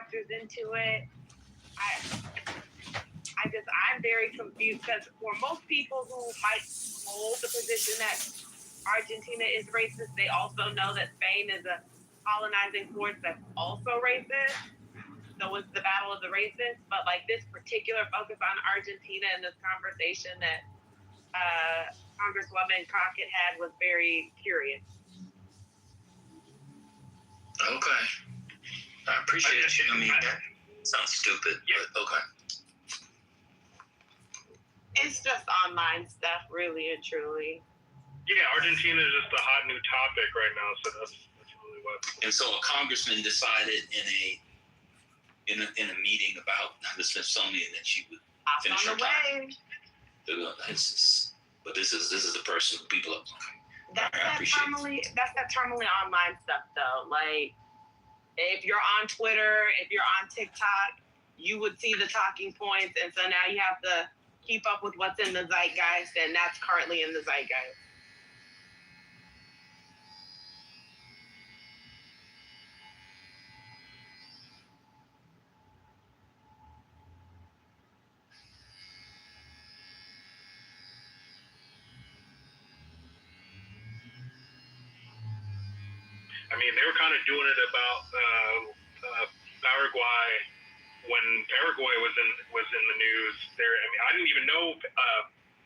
factors into it. I'm very confused because for most people who might hold the position that Argentina is racist, they also know that Spain is a colonizing force that's also racist. So it's the battle of the racists. But like this particular focus on Argentina in this conversation that Congresswoman Crockett had was very curious. Okay. I appreciate you. I mean, that sounds stupid, but okay. It's just online stuff, really and truly. Yeah, Argentina is just a hot new topic right now, so that's really what. And so a congressman decided in a meeting about the Smithsonian that she would finish her time. But this is the person who people are. That's that terminally online stuff though. Like if you're on Twitter, if you're on TikTok, you would see the talking points, and so now you have to keep up with what's in the zeitgeist, and that's currently in the zeitgeist. I mean, they were kind of doing it about Paraguay when Paraguay was in the news. I didn't even know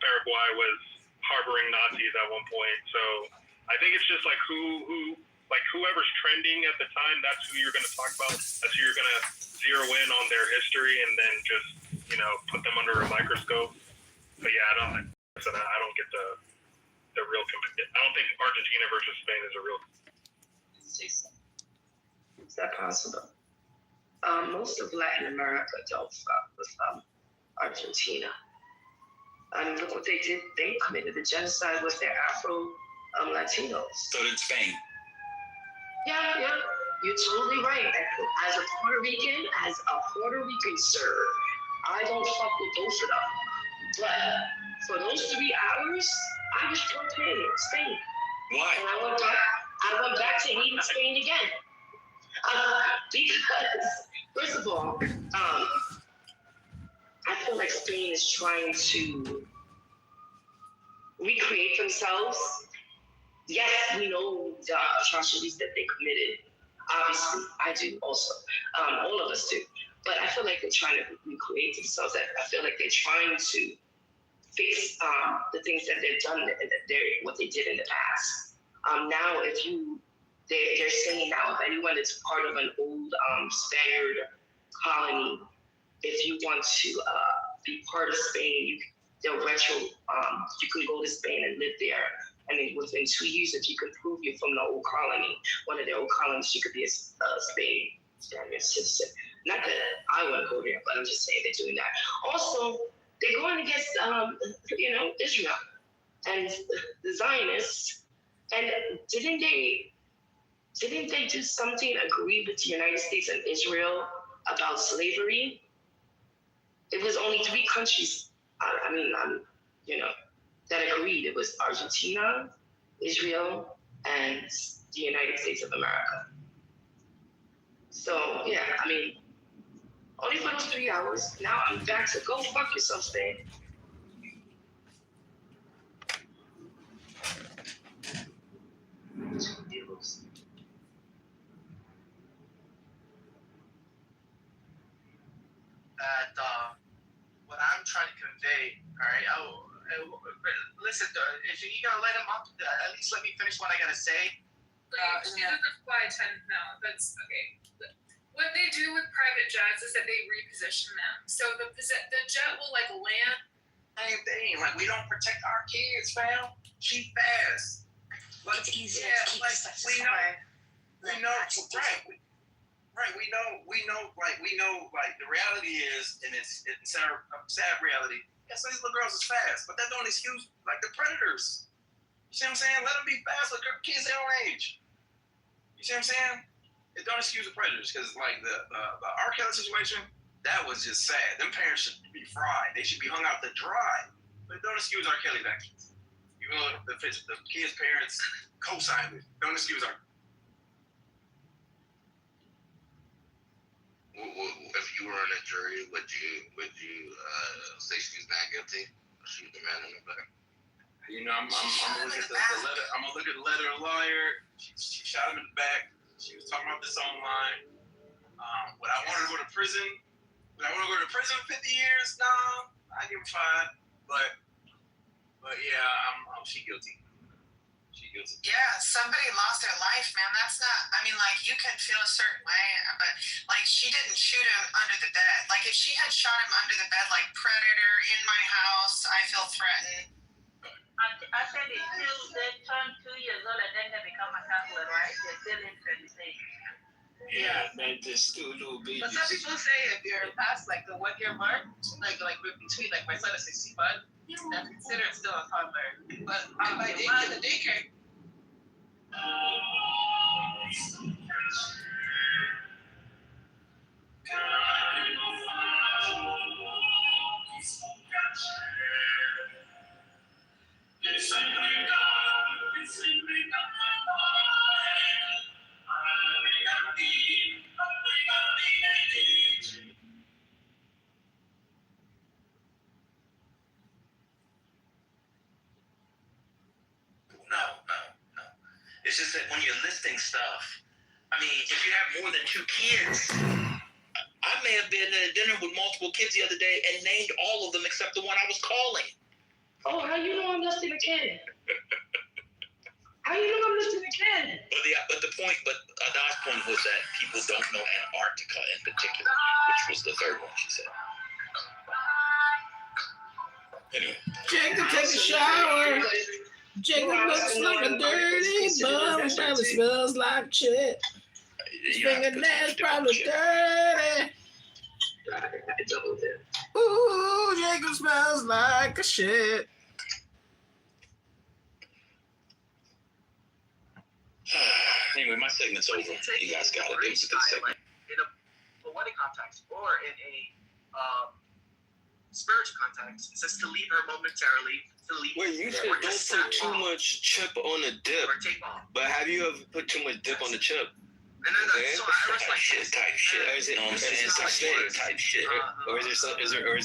Paraguay was harboring Nazis at one point. So I think it's just like whoever's trending at the time, that's who you're going to talk about. That's who you're going to zero in on their history and then just put them under a microscope. But yeah, I don't get the real. I don't think Argentina versus Spain is a real. Is that possible? Most of Latin America don't fuck with Argentina. I mean, look what they did. They committed a genocide with their Afro Latinos. So did Spain. Yeah, you're totally right. As a Puerto Rican, sir, I don't fuck with both of them. But for those 3 hours, I was pro Spain. Why? And I went back to hating Spain again. Because, first of all, I feel like Spain is trying to recreate themselves. Yes, we know the atrocities that they committed. Obviously, I do also. All of us do. But I feel like they're trying to recreate themselves. I feel like they're trying to fix the things that they've done, what they did in the past. Now, they're saying now, if anyone is part of an old Spaniard colony, if you want to be part of Spain, you can go to Spain and live there. And then within 2 years, if you can prove you're from the old colony, one of their old colonies, you could be a Spaniard citizen. Not that I want to go there, but I'm just saying they're doing that. Also, they're going against, Israel and the Zionists. And didn't they do something, agree with the United States and Israel about slavery? It was only 3 countries, that agreed. It was Argentina, Israel, and the United States of America. So, yeah, I mean, only for those 3 hours. Now I'm back to go fuck yourself, Spain. What I'm trying to convey, all right? Listen, if you're gonna let him up, at least let me finish what I gotta say. She doesn't fly 10. No, that's okay. What they do with private jets is that they reposition them. So the jet will land. Same thing. Like, we don't protect our kids, fam. She fast. Like, it's easier to keep stuff we know, the reality is, and it's a sad reality. Yeah, some of these little girls is fast, but that don't excuse the predators. You see what I'm saying? Let them be fast with kids their own age. You see what I'm saying? It don't excuse the predators, because the R. Kelly situation, that was just sad. Them parents should be fried. They should be hung out to dry. But don't excuse R. Kelly's actions. Even though the kids' parents co-signed it, don't excuse our. were on the jury, would you say she was not guilty? Or she was the man in the back? You know, I'm gonna look at the letter. I'm gonna look at the letter of the lawyer. She shot him in the back. She was talking about this online. Would I want her to go to prison? Would I want to go to prison for 50 years? No, I give her 5. But yeah, she guilty. She guilty. Yeah, somebody lost their life, man. That's not, I mean, like, you can feel a certain way, but, like, she didn't shoot him under the bed. Like, if she had shot him under the bed, like, predator, in my house, I feel threatened. I said they turn 2 years old and then they become a tablet, right? They're still infants. Yeah, man, just still little babies. But some people say if you're past, like, the 1 year mark, like between, like, my son is 65, that's considered still a toddler. But by the daycare. No. It's just that when you're listing stuff, I mean, if you have more than 2 kids, I may have been at a dinner with multiple kids the other day and named all of them except the one I was calling. Oh, how you know I'm listing a kid? How you know I'm listing a kid? But Adai's point was that people don't know Antarctica in particular, which was the third one she said. Anyway. Jacob, take a shower. Jacob looks like a dirty bum. Probably smells like shit. His fingernails probably dirty. I doubled it. Ooh, Jacob smells like a shit. Anyway, my segment's over. You guys got it. It was a good segment. In a poetic context or in a spiritual context, it says to leave her momentarily. Wait, you said don't put too much chip on the dip. Or take off. But have you ever put too much dip on the chip? And then so I was like type shit. Or is it, You know what I'm saying? such thing? Type shit. Or is there such thing? You know what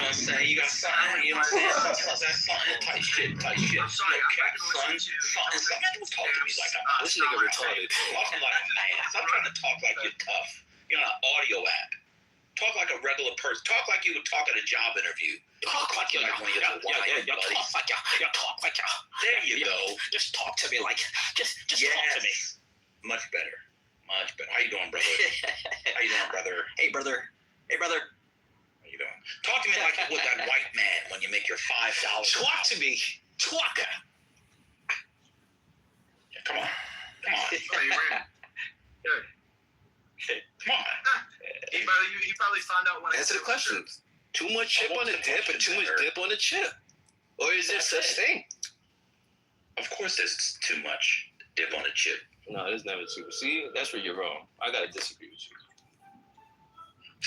I'm saying? You got something. You know what I'm saying? That's something. Type shit. I'm sorry, I'm not Son. going to listen to Something. Don't talk to me like I'm This nigga retarded. talking like a man. Stop trying to talk like you're tough. You're on an audio app. Talk like a regular person. Talk like you would talk at a job interview. Talk like you're like one of your wild buddies. There you go. Just talk to me like, just Yes. talk to me. Much better. Much better. How you doing, brother? How you doing, brother? Hey, brother. Hey, brother. How you doing? Talk to me like you would that white man when you make your $5. Talk to me. Talk. Yeah, come on. Oh, you ran. Good. Come on. You probably found out when I Answer said the question. Too much chip on the dip and too much dip on the chip. Or is there such thing? Of course there's too much dip on a chip. No, there's never too. See, that's where you're wrong. I gotta disagree with you.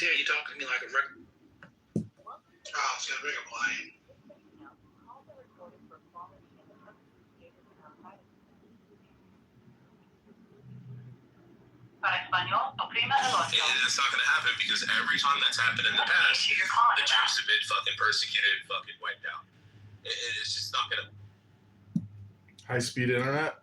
Yeah, you talking to me like a regular. Oh, it's gonna bring a blind. Para español, oprima el ocho. It's not going to happen because every time that's happened in the past, the Jews have been fucking persecuted and fucking wiped out. It's just not going to. High-speed internet.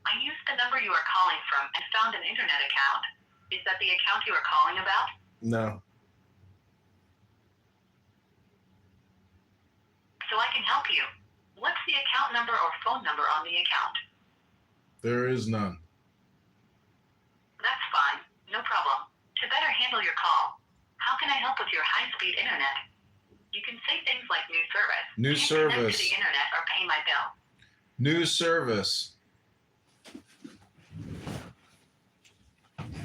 I used the number you are calling from and found an internet account. Is that the account you are calling about? No. So I can help you. What's the account number or phone number on the account? There is none. That's fine. No problem. To better handle your call, how can I help with your high-speed internet? You can say things like new service. New Can't service. connect to the internet or pay my bill. New service.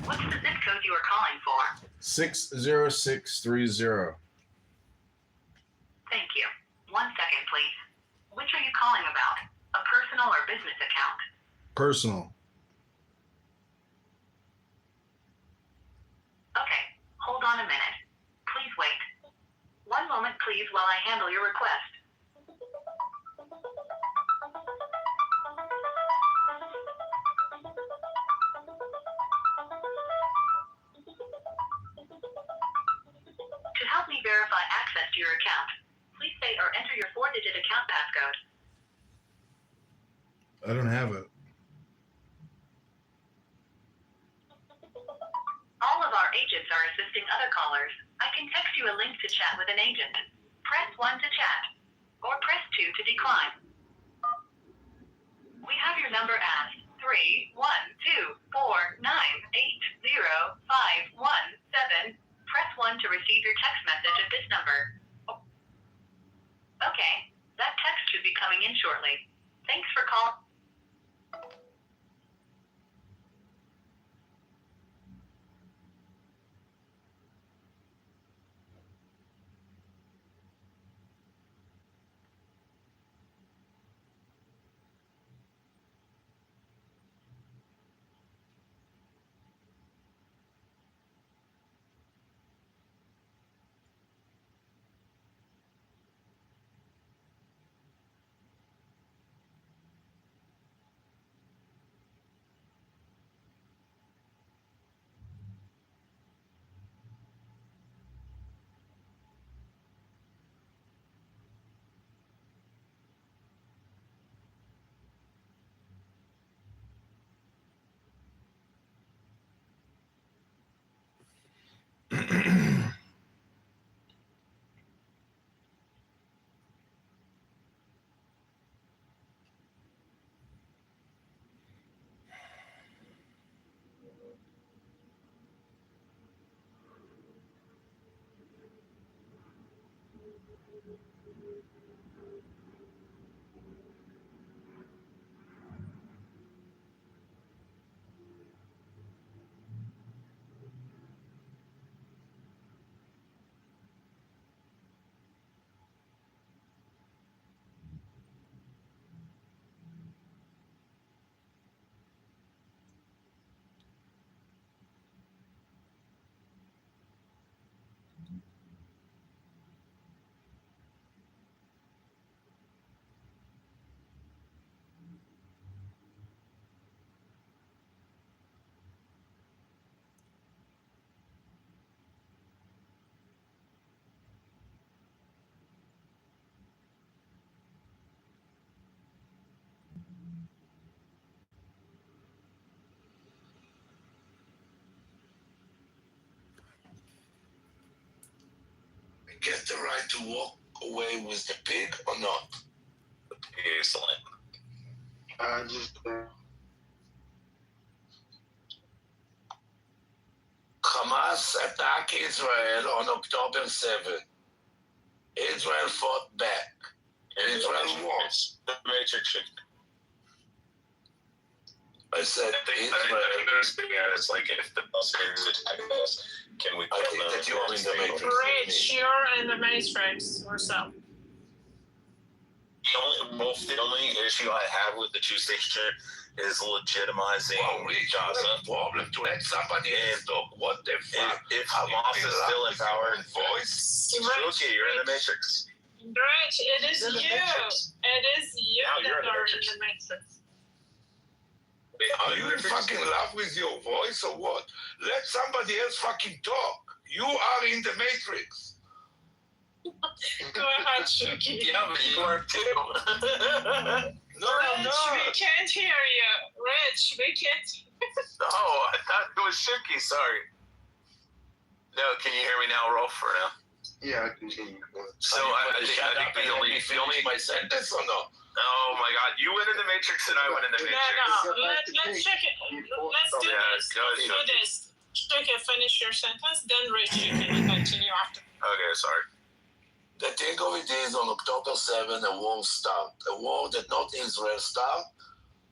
What's the zip code you are calling for? 60630. Thank you. 1 second, please. Which are you calling about? A personal or business account? Personal. Okay, hold on a minute. Please wait. 1 moment, please, while I handle your request. access to your account. Please say or enter your 4-digit account passcode. I don't have it. All of our agents are assisting other callers. I can text you a link to chat with an agent. Press 1 to chat, or press 2 to decline. We have your number as 31249805117. Press 1 to receive your text message at this number. Okay, that text should be coming in shortly. Thanks for calling. Get the right to walk away with the pig or not? The pig is I just. Hamas attacked Israel on October 7. Israel fought back. Israel won. The Matrix. I said Israel. It's like if the Muslims attack us, can we? I think that you are in the Matrix. Rich, you're in the Matrix or so. The only issue I have with the two-station is legitimizing Gaza. Problem to let somebody else talk. What the fuck? If Hamas is still in power, voice. Okay, you're in the Matrix. Rich, it is you. It is you that are in the Matrix. Are you in fucking love with your voice or what? Let somebody else fucking talk. You are in the Matrix. Go ahead, Shuki. Yeah, but you are too. No, I'm Rich, not. we can't hear you. Rich, we can't. Oh, I thought it was Shuki. Sorry. No, can you hear me now, Rolf, or no? Yeah, I can hear you. So I think the only my sentence or no? Oh my God! You went in the Matrix and I went in the Matrix. No. Let's check it. Let's do this. Let's do this. Shuki, finish your sentence, then Rich, you can continue after. Okay, sorry. The thing of it is, on October 7, a war started. A war that not Israel started,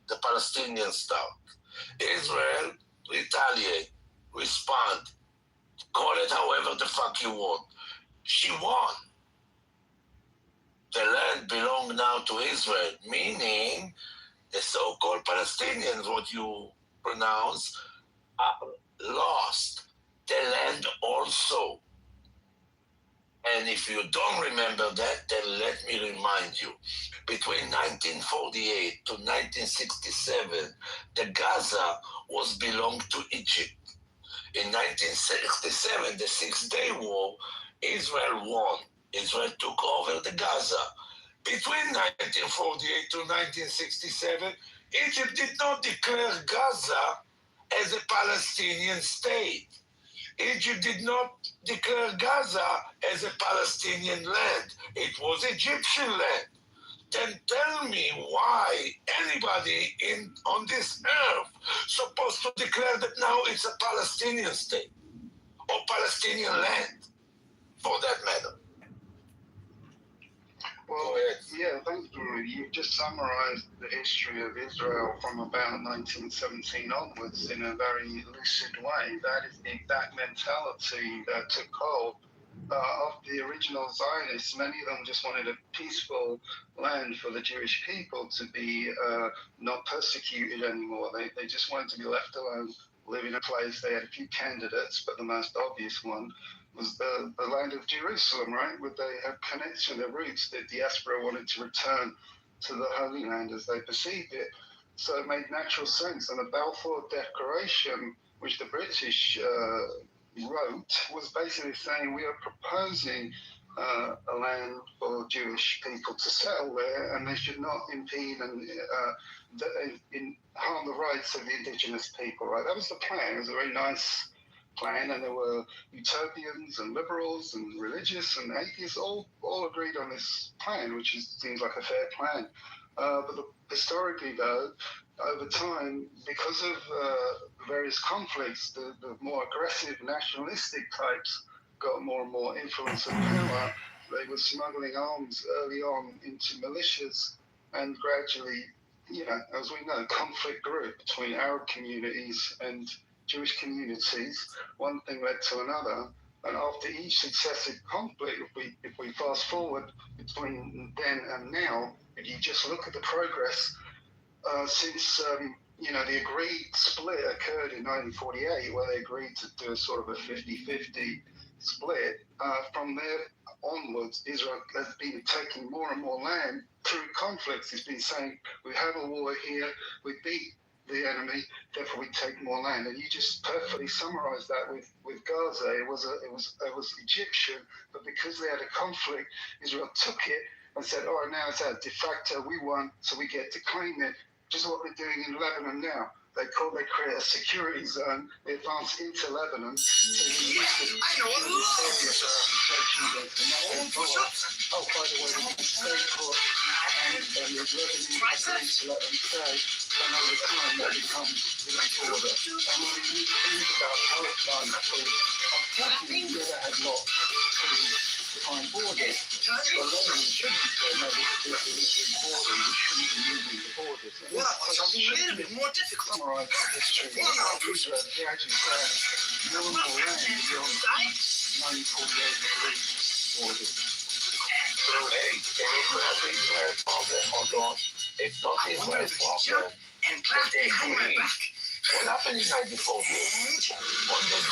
the Palestinians started. Israel retaliate, respond, call it however the fuck you want. She won. The land belongs now to Israel, meaning the so-called Palestinians, what you pronounce, lost. The land also. And if you don't remember that, then let me remind you. Between 1948 to 1967, the Gaza was belonged to Egypt. In 1967, the Six-Day War, Israel won. Israel took over the Gaza. Between 1948 to 1967, Egypt did not declare Gaza as a Palestinian state. Egypt did not declare Gaza as a Palestinian land. It was Egyptian land. Then tell me why anybody on this earth supposed to declare that now it's a Palestinian state or Palestinian land, for that matter. Well, yeah, thanks, Drew. You just summarized the history of Israel from about 1917 onwards in a very lucid way. That is the exact mentality that took hold of the original Zionists. Many of them just wanted a peaceful land for the Jewish people to be not persecuted anymore. They just wanted to be left alone, live in a place. They had a few candidates, but the most obvious one was the land of Jerusalem, right? Where they have connection, their roots. The diaspora wanted to return to the Holy Land as they perceived it. So it made natural sense. And the Balfour Declaration, which the British wrote, was basically saying we are proposing a land for Jewish people to settle there, and they should not impede and harm the rights of the indigenous people, right? That was the plan. It was a very nice plan, and there were utopians and liberals and religious and atheists all agreed on this plan, which seems like a fair plan. But historically, though, over time, because of various conflicts, the more aggressive nationalistic types got more and more influence and power. They were smuggling arms early on into militias, and gradually, as we know, conflict grew between Arab communities and Jewish communities. One thing led to another, and after each successive conflict, if we fast forward between then and now, if you just look at the progress since the agreed split occurred in 1948, where they agreed to do a sort of a 50-50 split. From there onwards, Israel has been taking more and more land through conflicts. It's been saying, we have a war here, we beat the enemy, therefore we take more land. And you just perfectly summarized that with Gaza. It was Egyptian, but because they had a conflict, Israel took it and said, all right, now it's our de facto, we won, so we get to claim it. Just what they're doing in Lebanon now. They create a security zone, they advance into Lebanon. I know a lot. Oh, by the way, they can stay put and the revenue to let them stay, and over time that becomes the border. And when you think about Palestine, unfortunately, Israel had not defined borders. But Lebanon should be saying, no, this is the military border, we shouldn't be moving the borders. Well, it's a little bit more difficult. Summarize the history of Israel gradually saying, no more land beyond 1948 borders. So, hey, Israel problem, hold on. It's not Israel's problem. And glad they had my back. What happened in 1948? On the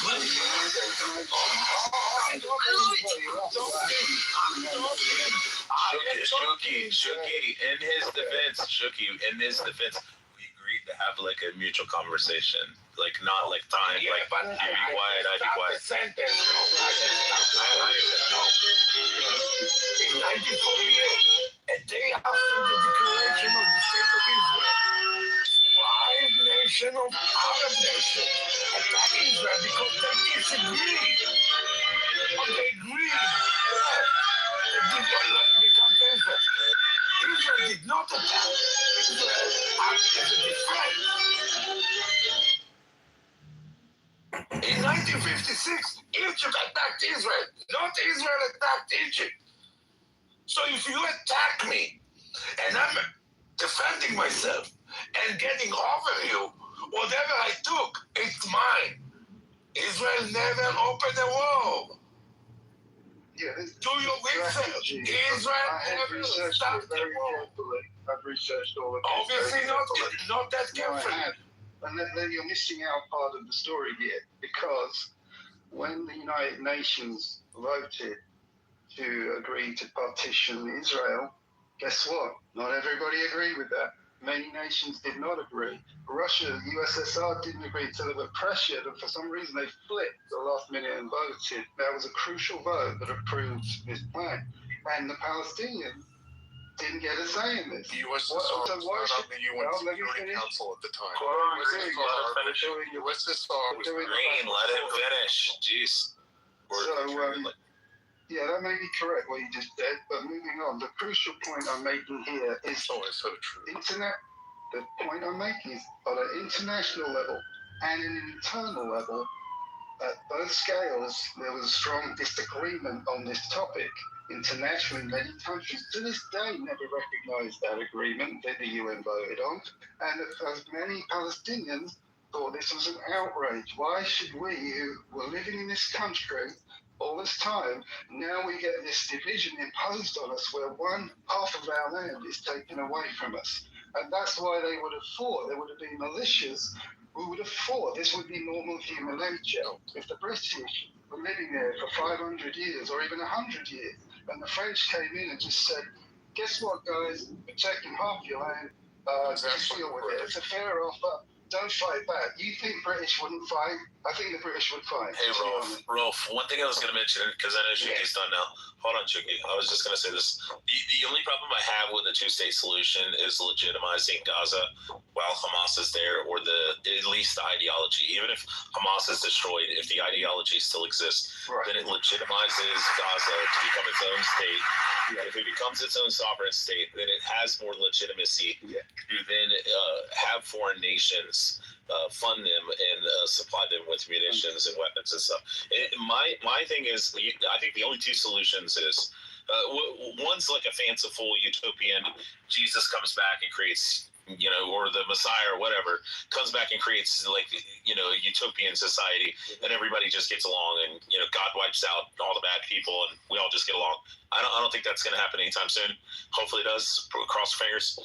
Shuki, in his defense, we agreed to have like a mutual conversation. Like not like time, yeah, like you be quiet, I be quiet. In 1948, a day after the declaration of the State of Israel, 5 nations of Arab nations attacked Israel because they disagreed. But they agreed that they did not become Israel. Israel did not attack. Israel acted as a defense. In 1956, Egypt attacked Israel, not Israel attacked Egypt. So if you attack me, and I'm defending myself and getting over you, whatever I took, it's mine. Israel never opened a war. Yeah, Do your research. Israel never stopped the war. I've researched all of this. Obviously not that carefully. And then you're missing out part of the story here, because when the United Nations voted to agree to partition Israel, guess what? Not everybody agreed with that. Many nations did not agree. Russia, USSR didn't agree, so they were pressured, and for some reason they flipped the last minute and voted. That was a crucial vote that approved this plan. And the Palestinians didn't get a say in this. The USSR So why was should not on the UN Security Council at the time. USSR was Green, let him finish. Jeez. Yeah, that may be correct what you just said, but moving on, the crucial point I'm making here is the point I'm making is on an international level and an internal level, at both scales, there was a strong disagreement on this topic. Internationally, many countries to this day never recognized that agreement that the UN voted on, and as many Palestinians thought this was an outrage. Why should we, who were living in this country all this time, now we get this division imposed on us where one half of our land is taken away from us? And that's why they would have fought. There would have been militias who would have fought. This would be normal human nature. If the British were living there for 500 years or even 100 years, and the French came in and just said, guess what, guys, we're taking half your land, just deal with it. It's a fair offer. Don't fight back. You think British wouldn't fight? I think the British would fight. Hey, Rolf, one thing I was going to mention, because I know Shuki's done now. Hold on, Shuki. I was just going to say this. The only problem I have with the two-state solution is legitimizing Gaza while Hamas is there, or at least the ideology. Even if Hamas is destroyed, if the ideology still exists, then it legitimizes Gaza to become its own state. If it becomes its own sovereign state, then it has more legitimacy to then have foreign nations fund them and supply them with munitions and weapons and stuff. My thing is, I think the only two solutions is one's like a fanciful utopian. Jesus comes back and creates, or the Messiah or whatever comes back and creates like, a utopian society, and everybody just gets along, and God wipes out all the bad people, and we all just get along. I don't think that's going to happen anytime soon. Hopefully it does. Cross fingers.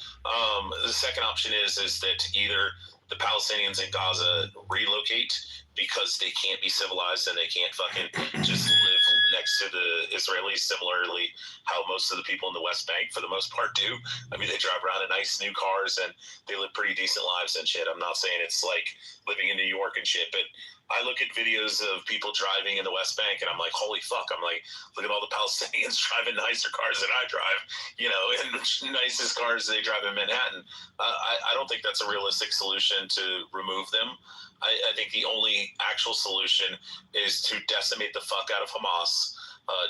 The second option is that either the Palestinians in Gaza relocate because they can't be civilized and they can't fucking just live next to the Israelis, similarly how most of the people in the West Bank, for the most part, do. I mean, they drive around in nice new cars and they live pretty decent lives and shit. I'm not saying it's like living in New York and shit, but I look at videos of people driving in the West Bank and I'm like, holy fuck. I'm like, look at all the Palestinians driving nicer cars than I drive, and nicest cars they drive in Manhattan. I don't think that's a realistic solution to remove them. I think the only actual solution is to decimate the fuck out of Hamas,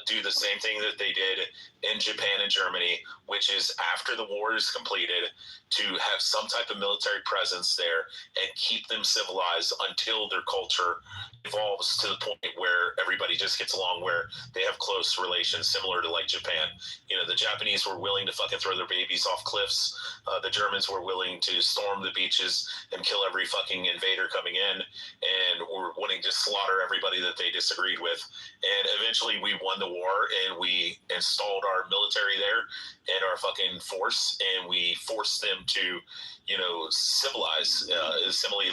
do the same thing that they did in Japan and Germany, which is after the war is completed, to have some type of military presence there and keep them civilized until their culture evolves to the point where everybody just gets along, where they have close relations, similar to like Japan. The Japanese were willing to fucking throw their babies off cliffs. The Germans were willing to storm the beaches and kill every fucking invader coming in, and were wanting to slaughter everybody that they disagreed with. And eventually we won the war, and we installed our military there and our fucking force, and we forced them to, civilize. Similarly,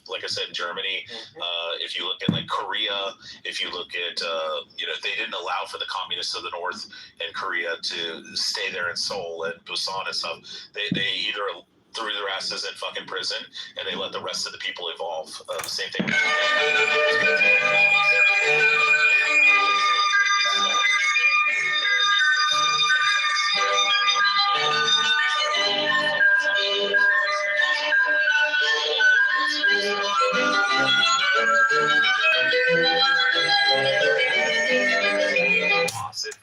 like I said, in Germany, if you look at like Korea, if you look at, they didn't allow for the communists of the North and Korea to stay there in Seoul and Busan and stuff. They either threw their asses in fucking prison and they let the rest of the people evolve. The same thing with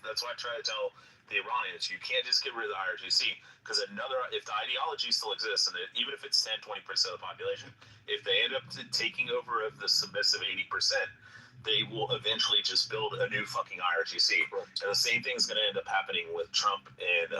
That's why I try to tell the Iranians, you can't just get rid of the IRGC, because if the ideology still exists, and even if it's 10-20% of the population, if they end up taking over of the submissive 80%, they will eventually just build a new fucking IRGC. And the same thing is going to end up happening with Trump and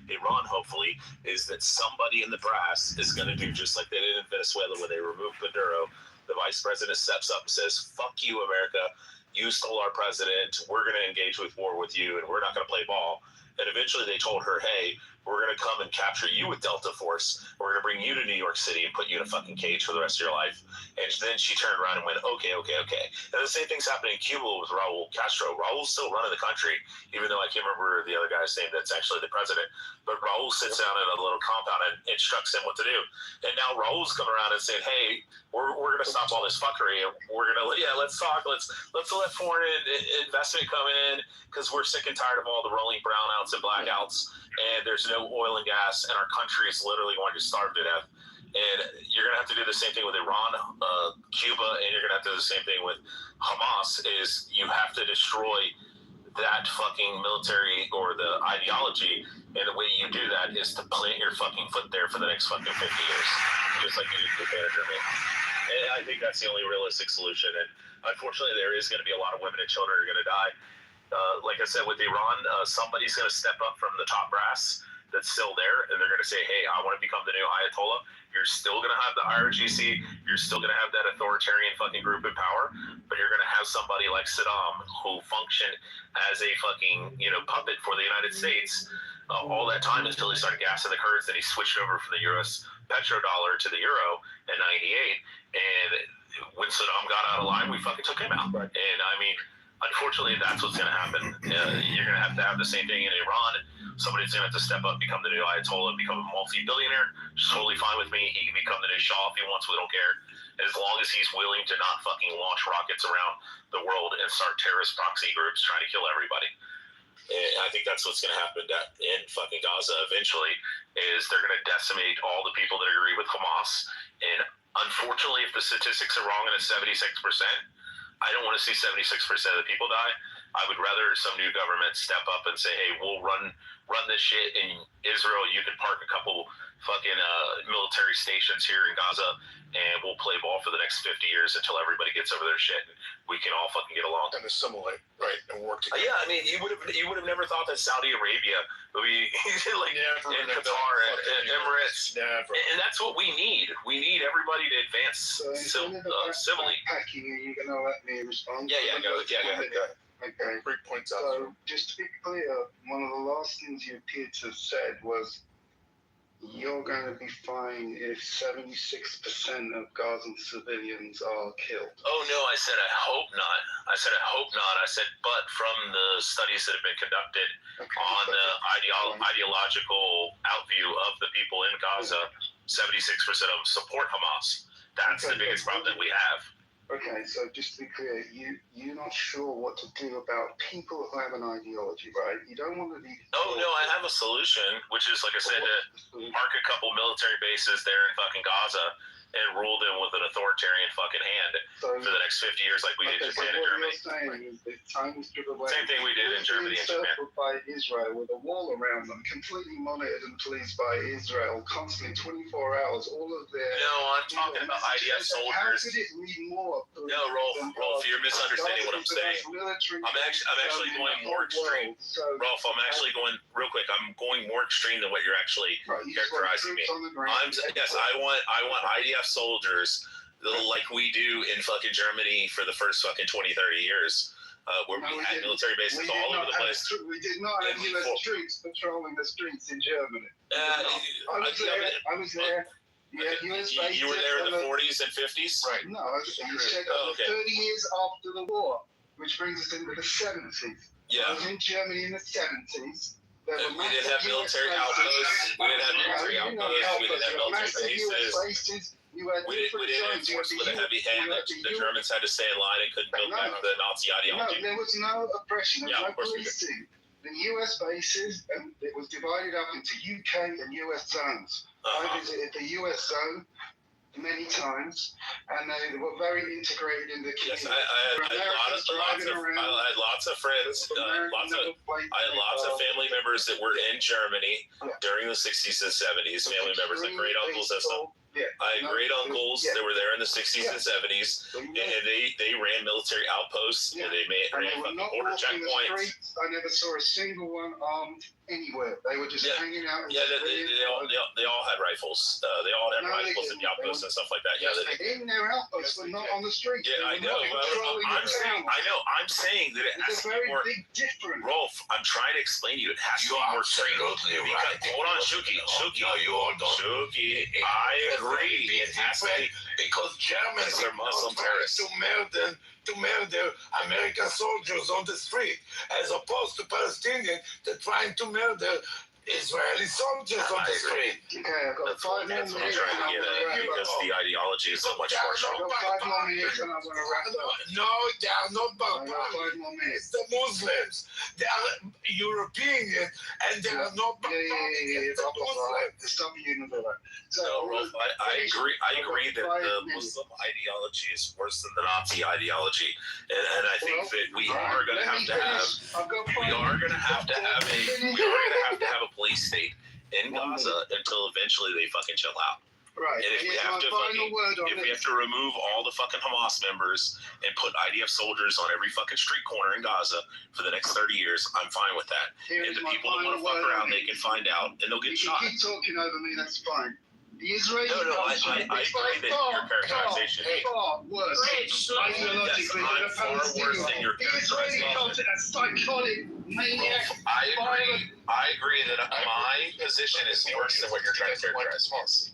Iran, hopefully, is that somebody in the brass is going to do just like they did in Venezuela when they removed Maduro. The vice president steps up and says, fuck you, America. You stole our president. We're going to engage with war with you, and we're not going to play ball. And eventually they told her, hey, we're going to come and capture you with Delta Force. We're going to bring you to New York City and put you in a fucking cage for the rest of your life. And then she turned around and went, okay. And the same thing's happening in Cuba with Raul Castro. Raul's still running the country, even though I can't remember the other guy's name that's actually the president. But Raul sits down in a little compound and instructs them what to do. And now Raul's coming around and saying, hey, we're going to stop all this fuckery. And we're going to, let's talk. Let's let foreign investment come in because we're sick and tired of all the rolling brownouts and blackouts. And there's no oil and gas, and our country is literally going to starve to death. And you're going to have to do the same thing with Iran, Cuba, and you're going to have to do the same thing with Hamas, is you have to destroy that fucking military or the ideology, and the way you do that is to plant your fucking foot there for the next fucking 50 years, just like you did with Germany. And I think that's the only realistic solution. And unfortunately, there is going to be a lot of women and children who are going to die. Like I said, with Iran, somebody's going to step up from the top brass that's still there, and they're going to say, hey, I want to become the new Ayatollah. You're still going to have the IRGC. You're still going to have that authoritarian fucking group in power, but you're going to have somebody like Saddam who functioned as a fucking, puppet for the United States all that time until he started gassing the Kurds, and he switched over from the US petrodollar to the euro in 98. And when Saddam got out of line, we fucking took him out. Right. And I mean, unfortunately, that's what's going to happen. You're going to have the same thing in Iran. Somebody's going to have to step up, become the new Ayatollah, become a multi-billionaire. Which is totally fine with me. He can become the new Shah if he wants. We don't care. As long as he's willing to not fucking launch rockets around the world and start terrorist proxy groups trying to kill everybody. And I think that's what's going to happen in fucking Gaza eventually, is they're going to decimate all the people that agree with Hamas. And unfortunately, if the statistics are wrong and it's 76%, I don't want to see 76% of the people die. I would rather some new government step up and say, hey, we'll run this shit in Israel. You can park a couple fucking military stations here in Gaza, and we'll play ball for the next 50 years until everybody gets over their shit. We can all fucking get along and assimilate, right, and work together. Yeah, I mean, you would have never thought that Saudi Arabia would be like and Qatar and Emirates. Never. And that's what we need. We need everybody to advance civilly. Packing, are you going to let me respond? Yeah, go ahead. Okay. Great points out. So, just to be clear, one of the last things you appeared to have said was you're going to be fine if 76% of Gazan civilians are killed. Oh, no, I said I hope not. I said, but from the studies that have been conducted on the ideological outview of the people in Gaza, 76% of them support Hamas. That's the biggest problem that we have. Okay, so just to be clear, you're not sure what to do about people who have an ideology, right? You don't want to be... Oh, no, I have a solution, which is, like I said, to mark a couple military bases there in fucking Gaza and rule them with an authoritarian fucking hand for the next 50 years like we did in Japan and Germany. So what you're saying is that time was driven away. Same thing we did in Germany and Japan. Encircled by Israel with a wall around them, completely monitored and policed by Israel, constantly 24 hours, all of their... No, I'm talking about IDF soldiers. How could it read more? No, Rolf, you're misunderstanding what I'm saying. I'm actually going more extreme. Rolf, I'm actually going, real quick, I'm going more extreme than what you're actually characterizing me. I want IDF soldiers like we do in fucking Germany for the first fucking 20, 30 years, where we had military bases all over the place. We did not have U.S. troops patrolling the streets in Germany. I was there. You were there in the 40s and 50s? Right. No, you said 30 years after the war, which brings us into the 70s. Yeah. I was in Germany in the 70s. We didn't have military outposts. We didn't have military bases. We didn't enforce with a heavy hand that the Germans had to stay in line and couldn't build back the Nazi ideology. No, there was no oppression. There was no policing. The U.S. bases, and it was divided up into UK and U.S. zones. I visited the U.S. zone many times, and they were very integrated in the community. Yes, I had lots of friends. I had lots of family members that were in Germany during the 60s and 70s. Family members, like great uncles and stuff. I had great uncles that were there in the 60s and 70s, and they ran military outposts, and they ran were fucking not border walking the checkpoints. streets. I never saw a single one armed anywhere. They were just hanging out. They all had rifles. They all had rifles in the outposts and stuff like that. Yeah, in their outposts, but not on the streets. Yeah, I know. I'm saying that it has to be more. Big difference. Rolf, I'm trying to explain to you. It has to be more trained. Right. Hold on, Shuki. No, you all don't. Shuki, I agree. It has to be because Germans are Muslim terrorists to murder American soldiers on the street, as opposed to Palestinians that trying to murder Israeli soldiers on the street. Okay, I've got 5 more That's what I'm minutes. trying to get at, because the ideology is so much more strong. I've got 5 more minutes and I'm going to wrap up. No, they are not I've got barbarians. 5 more minutes. It's the Muslims. They are European, and they are not barbarians. It's the Muslims. Stop you in the middle. So, No, Rolf, I agree that the Muslim ideology is worse than the Nazi ideology, and I think that we are going to have to have a police state in Gaza until eventually they fucking chill out. Right. And if we have to remove all the fucking Hamas members and put IDF soldiers on every fucking street corner in Gaza for the next 30 years, I'm fine with that. And the people that want to fuck around, they can find out and they'll get shot. If you keep talking over me, that's fine. The Israeli I agree that your characterization is far worse. Ideologically, than a Palestinian. The Israeli culture, that psychotic maniac. I agree that my position is worse than what you're trying to characterize.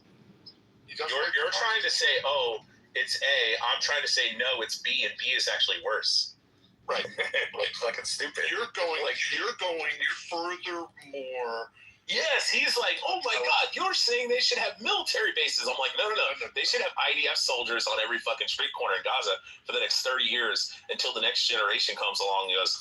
You're trying to say, oh, it's A. I'm trying to say, no, it's B, and B is actually worse. Right. Like fucking stupid. You're going furthermore. Yes, he's like, oh my God, you're saying they should have military bases. I'm like, no. They should have IDF soldiers on every fucking street corner in Gaza for the next 30 years until the next generation comes along and goes,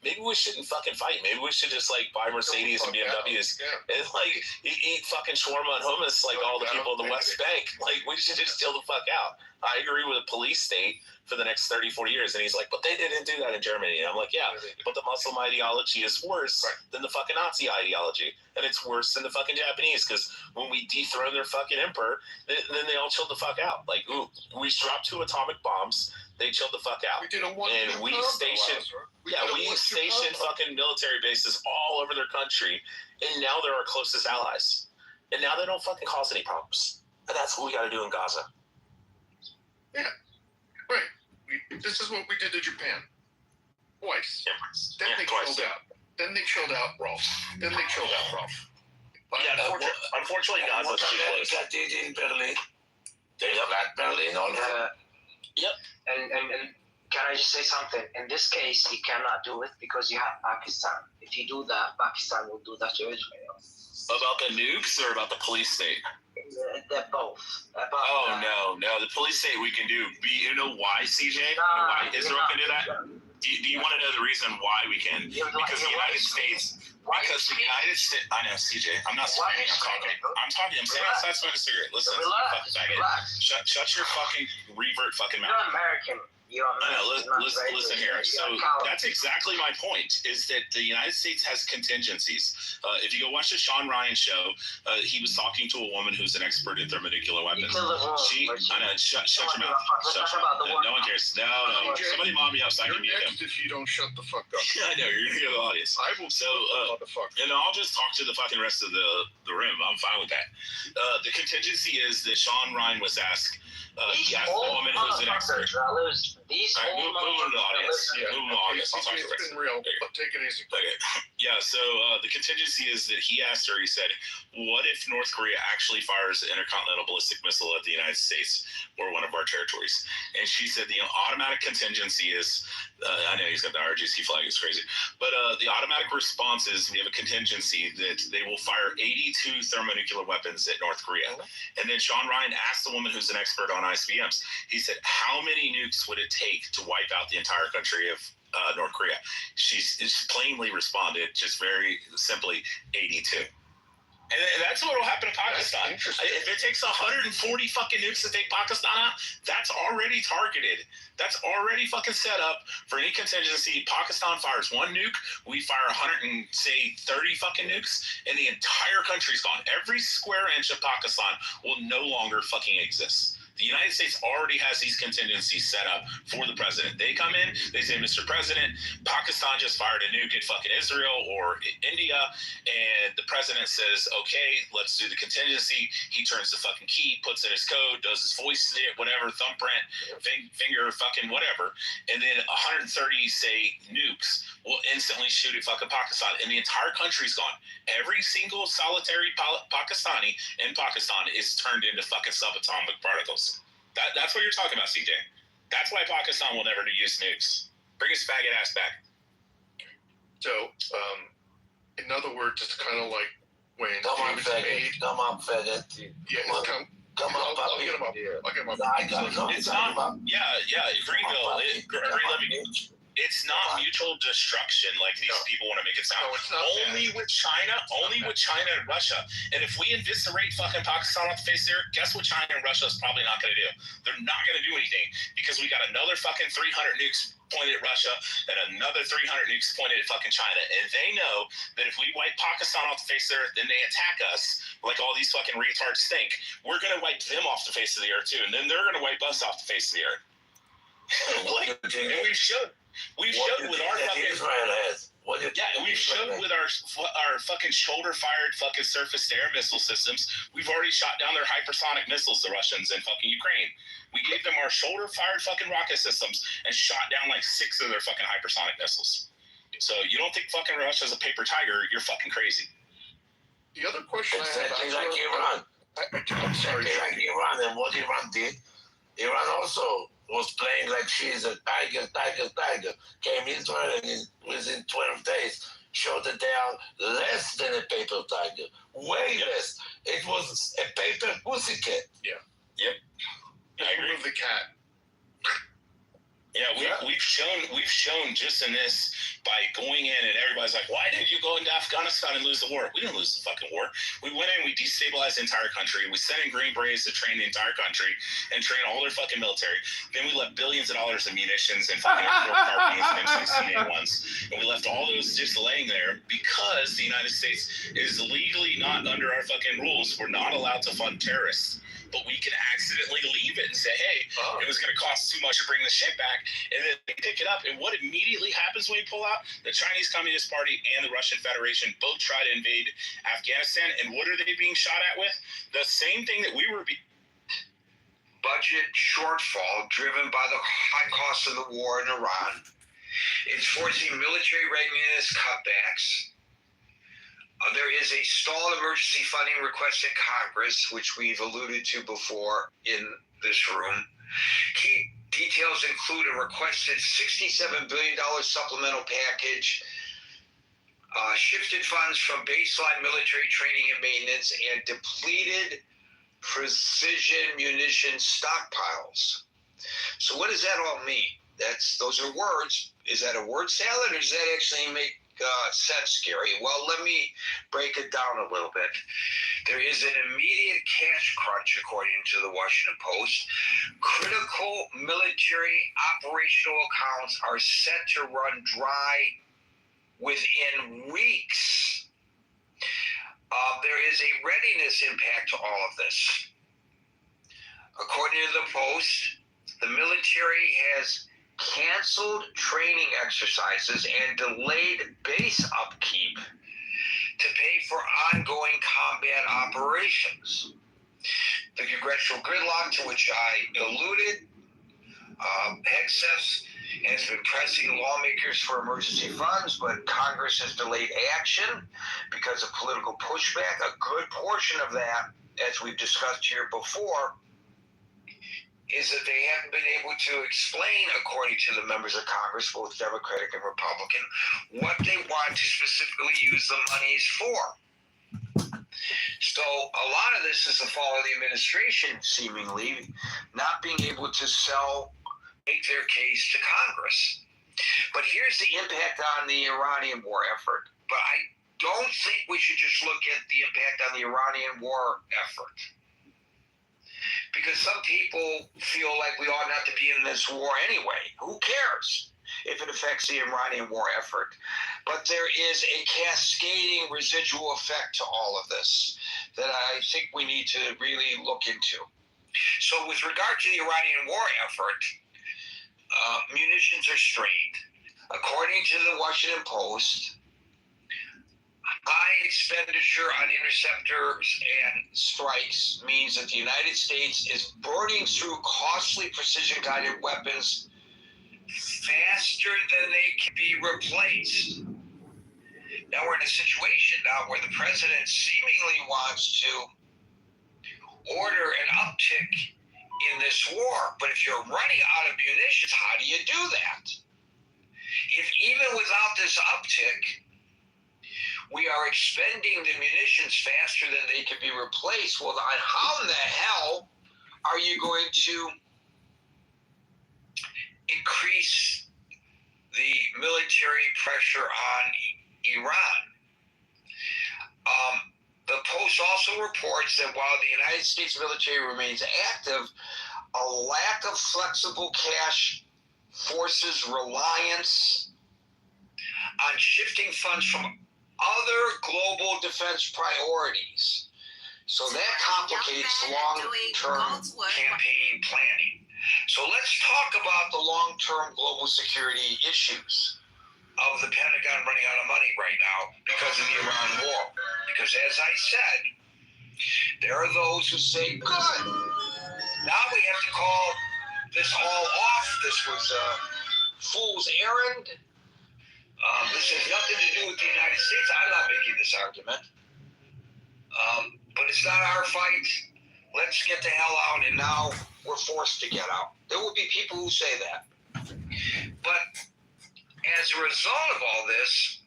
maybe we shouldn't fucking fight. Maybe we should just like buy Mercedes and BMWs and like eat fucking shawarma and hummus like all the people in the West Bank. Like we should just chill the fuck out. I agree with a police state for the next 30, 40 years. And he's like, but they didn't do that in Germany. And I'm like, yeah, but the Muslim ideology is worse than the fucking Nazi ideology. And it's worse than the fucking Japanese, because when we dethrone their fucking emperor, then they all chilled the fuck out. Like, ooh, we dropped 2 atomic bombs. They chilled the fuck out. And we stationed fucking military bases all over their country. And now they're our closest allies. And now they don't fucking cause any problems. And that's what we got to do in Gaza. Yeah, right. This is what we did to Japan. Twice. Then they chilled out Rolf. Unfortunately, Gaza's too close. America did in Berlin. They got Berlin also. Yep. And can I just say something? In this case, you cannot do it because you have Pakistan. If you do that, Pakistan will do that to Israel. About the nukes or about the police state? They're both. No. The police state we can do. You know why, CJ? Why Israel can do that? Do you want to know the reason why we can? Because the United States. I know, CJ. I'm not screaming. I'm talking. I'm saying outside smoking a cigarette. Listen, shut your fucking revert fucking mouth. You're American. I know. Listen here. So that's exactly my point. Is that the United States has contingencies. If you go watch the Sean Ryan show, he was talking to a woman who's an expert in thermonuclear weapons. I know. Shut your mouth. No one cares. No. Somebody mom me up so I can mute him. If you don't shut the fuck up. I know you're gonna go to the audience. I will. So, and I'll just talk to the fucking rest of the room. I'm fine with that. The contingency is that Sean Ryan was asked. He asked the woman who's an expert. Move to the audience. Move to the audience. I'll talk to the rest. It's been real, but take it easy. Okay. Yeah, so the contingency is that he asked her, he said, what if North Korea actually fires an intercontinental ballistic missile at the United States or one of our territories? And she said the automatic contingency is, I know he's got the RGC flag, it's crazy, but the automatic response is we have a contingency that they will fire 82 thermonuclear weapons at North Korea. And then Sean Ryan asked the woman who's an expert on ICBMs, he said, how many nukes would it take to wipe out the entire country of North Korea? She's plainly responded, just very simply, 82. And that's what will happen to Pakistan. If it takes 140 fucking nukes to take Pakistan out, that's already targeted. That's already fucking set up for any contingency. Pakistan fires one nuke, we fire 130 fucking nukes, and the entire country's gone. Every square inch of Pakistan will no longer fucking exist. The United States already has these contingencies set up for the president. They come in, they say, Mr. President, Pakistan just fired a nuke at fucking Israel or India, and the president says, okay, let's do the contingency. He turns the fucking key, puts in his code, does his voice, whatever, thumbprint, finger, fucking whatever, and then 130, say, nukes will instantly shoot at fucking Pakistan, and the entire country's gone. Every single solitary Pakistani in Pakistan is turned into fucking subatomic particles. That's what you're talking about, CJ. That's why Pakistan will never use nukes. Bring his faggot ass back. So, in other words, it's kind of like when Come on, David's faggot. made. Come on, faggot. Yeah, Come on. come on. I'll get him up. I'll get him up. It's not. Yeah. Greenville. It's not mutual destruction like these people want to make it sound. No, it's not only with China and Russia. And if we eviscerate fucking Pakistan off the face of the earth, guess what China and Russia is probably not going to do? They're not going to do anything because we got another fucking 300 nukes pointed at Russia and another 300 nukes pointed at fucking China. And they know that if we wipe Pakistan off the face of the earth, then they attack us like all these fucking retards think. We're going to wipe them off the face of the earth too. And then they're going to wipe us off the face of the earth. And we should. We showed with our fucking Israel has. We showed with our fucking shoulder-fired fucking surface-to-air missile systems. We've already shot down their hypersonic missiles, the Russians, in fucking Ukraine. We gave them our shoulder-fired fucking rocket systems and shot down like 6 of their fucking hypersonic missiles. So you don't think fucking Russia's a paper tiger? You're fucking crazy. The other question exactly like Iran. I'm sorry. Like Iran, and what Iran did, Iran also was playing like she's a tiger. Came Israel and within 12 days showed that they are less than a paper tiger. Way less. It was a paper pussycat. Yeah. Yep. I agree. Remove the cat. Yeah, we've shown just in this by going in and everybody's like, why did you go into Afghanistan and lose the war? We didn't lose the fucking war. We went in, we destabilized the entire country. We sent in Green Berets to train the entire country and train all their fucking military. Then we left billions of dollars of munitions and fucking carbines and M16A1s. And we left all those just laying there because the United States is legally not under our fucking rules. We're not allowed to fund terrorists. But we can accidentally leave it and say, hey, it was going to cost too much to bring the shit back. And then they pick it up. And what immediately happens when we pull out? The Chinese Communist Party and the Russian Federation both try to invade Afghanistan. And what are they being shot at with? The same thing that we were budget shortfall driven by the high cost of the war in Iran. It's forcing military readiness cutbacks. There is a stalled emergency funding request in Congress, which we've alluded to before in this room. Key details include a requested $67 billion supplemental package, shifted funds from baseline military training and maintenance, and depleted precision munition stockpiles. So what does that all mean? Those are words. Is that a word salad, or does that actually make sense, Gary? Well, let me break it down a little bit. There is an immediate cash crunch, according to the Washington Post. Critical military operational accounts are set to run dry within weeks. There is a readiness impact to all of this. According to the Post, the military has canceled training exercises and delayed base upkeep to pay for ongoing combat operations. The congressional gridlock to which I alluded, HECSES, has been pressing lawmakers for emergency funds, but Congress has delayed action because of political pushback. A good portion of that, as we've discussed here before, is that they haven't been able to explain, according to the members of Congress, both Democratic and Republican, what they want to specifically use the monies for. So a lot of this is the fault of the administration, seemingly, not being able to make their case to Congress. But here's the impact on the Iranian war effort. But don't think we should just look at the impact on the Iranian war effort. Because some people feel like we ought not to be in this war anyway. Who cares if it affects the Iranian war effort? But there is a cascading residual effect to all of this that I think we need to really look into. So with regard to the Iranian war effort, munitions are strained. According to the Washington Post, high expenditure on interceptors and strikes means that the United States is burning through costly precision-guided weapons faster than they can be replaced. Now we're in a situation now where the president seemingly wants to order an uptick in this war. But if you're running out of munitions, how do you do that? If even without this uptick, we are expending the munitions faster than they can be replaced, well, then how in the hell are you going to increase the military pressure on Iran? The Post also reports that while the United States military remains active, a lack of flexible cash forces reliance on shifting funds from other global defense priorities. So that complicates long-term campaign planning. So let's talk about the long-term global security issues of the Pentagon running out of money right now because of the Iran war. Because as I said, there are those who say, good, now we have to call this all off. This was a fool's errand. This has nothing to do with the United States. I'm not making this argument. But it's not our fight. Let's get the hell out, and now we're forced to get out. There will be people who say that. But as a result of all this,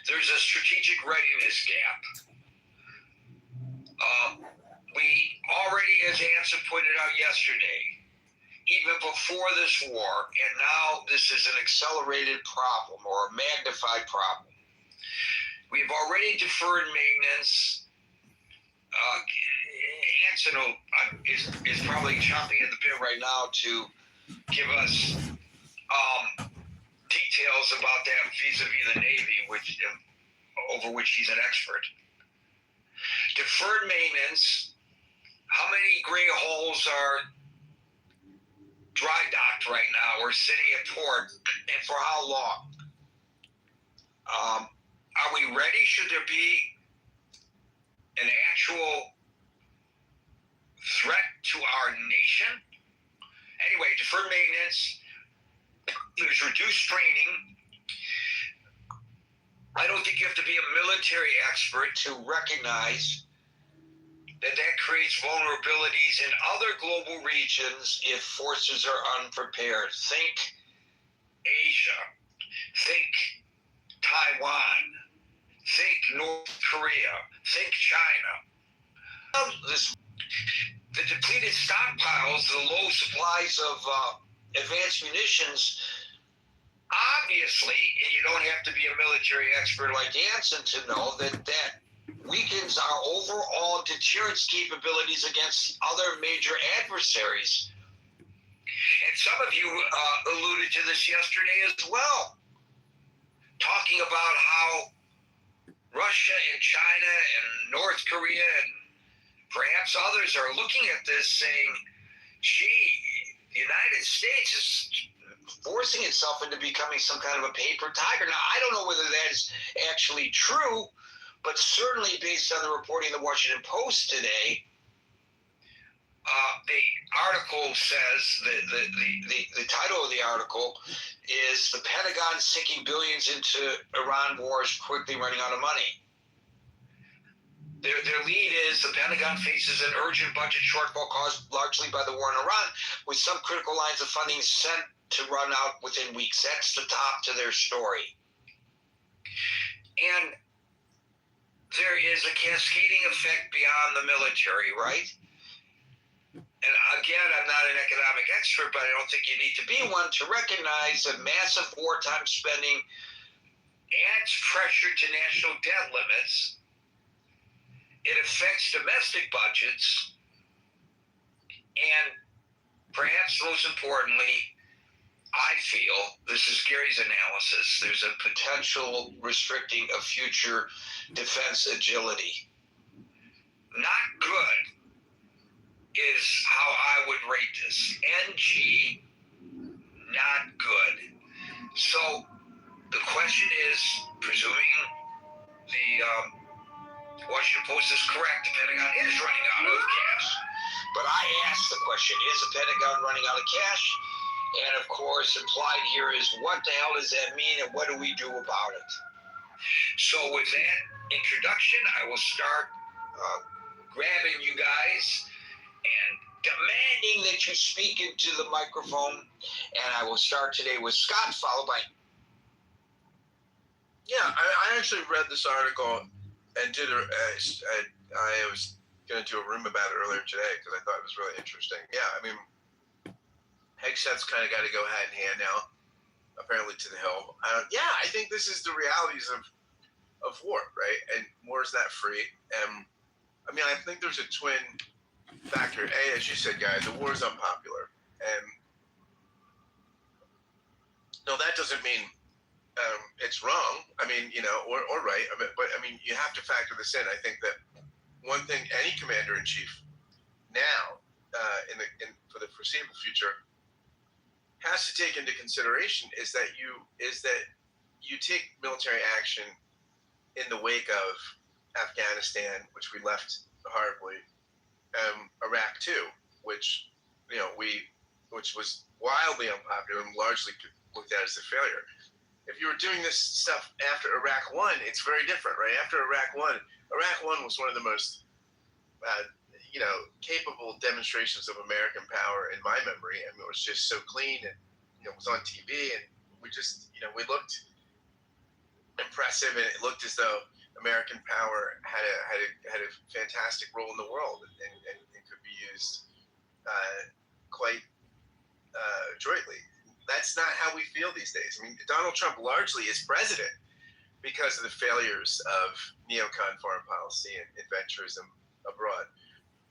there's a strategic readiness gap. We already, as Anson pointed out yesterday, even before this war, and now this is an accelerated problem or a magnified problem. We've already deferred maintenance. Anson is probably chomping at the bit right now to give us details about that vis-a-vis the Navy, over which he's an expert. Deferred maintenance. How many gray holes are dry docked right now or sitting at port, and for how long? Are we ready? Should there be an actual threat to our nation? Anyway, deferred maintenance, there's reduced training. I don't think you have to be a military expert to recognize that creates vulnerabilities in other global regions if forces are unprepared. Think Asia, think Taiwan, think North Korea, think China. The depleted stockpiles, the low supplies of advanced munitions, obviously, and you don't have to be a military expert like Anson to know that weakens our overall deterrence capabilities against other major adversaries. And some of you alluded to this yesterday as well, talking about how Russia and China and North Korea and perhaps others are looking at this saying, gee, the United States is forcing itself into becoming some kind of a paper tiger. Now, I don't know whether that is actually true, but certainly based on the reporting of the Washington Post today, the article says, the title of the article is "The Pentagon Sinking Billions into Iran Wars, Quickly Running Out of Money." Their lead is the Pentagon faces an urgent budget shortfall caused largely by the war in Iran, with some critical lines of funding sent to run out within weeks. That's the top to their story. And there is a cascading effect beyond the military, right? And again, I'm not an economic expert, but I don't think you need to be one to recognize that massive wartime spending adds pressure to national debt limits. It affects domestic budgets. And perhaps most importantly, I feel, this is Gary's analysis, there's a potential restricting of future defense agility. Not good is how I would rate this. NG, not good. So the question is, presuming the Washington Post is correct, the Pentagon is running out of cash. But I asked the question, is the Pentagon running out of cash? And of course, implied here is, what the hell does that mean and what do we do about it? So with that introduction, I will start grabbing you guys and demanding that you speak into the microphone. And I will start today with Scott, followed by... Yeah, I actually read this article and I was going to do a room about it earlier today because I thought it was really interesting. Yeah, I mean, headsets kind of got to go hand in hand now, apparently to the hill. I think this is the realities of war, right? And war is not free. And I mean, I think there's a twin factor. A, as you said, guys, the war is unpopular. And no, that doesn't mean it's wrong. I mean, or right. But I mean, you have to factor this in. I think that one thing any commander-in-chief now, for the foreseeable future, has to take into consideration is that you take military action in the wake of Afghanistan, which we left horribly, Iraq too, which was wildly unpopular and largely looked at as a failure. If you were doing this stuff after Iraq 1, it's very different, right? After Iraq 1 was one of the most capable demonstrations of American power in my memory. I mean, it was just so clean, and it was on TV, and we just we looked impressive, and it looked as though American power had a fantastic role in the world, and could be used quite adroitly. That's not how we feel these days. I mean, Donald Trump largely is president because of the failures of neocon foreign policy and adventurism abroad.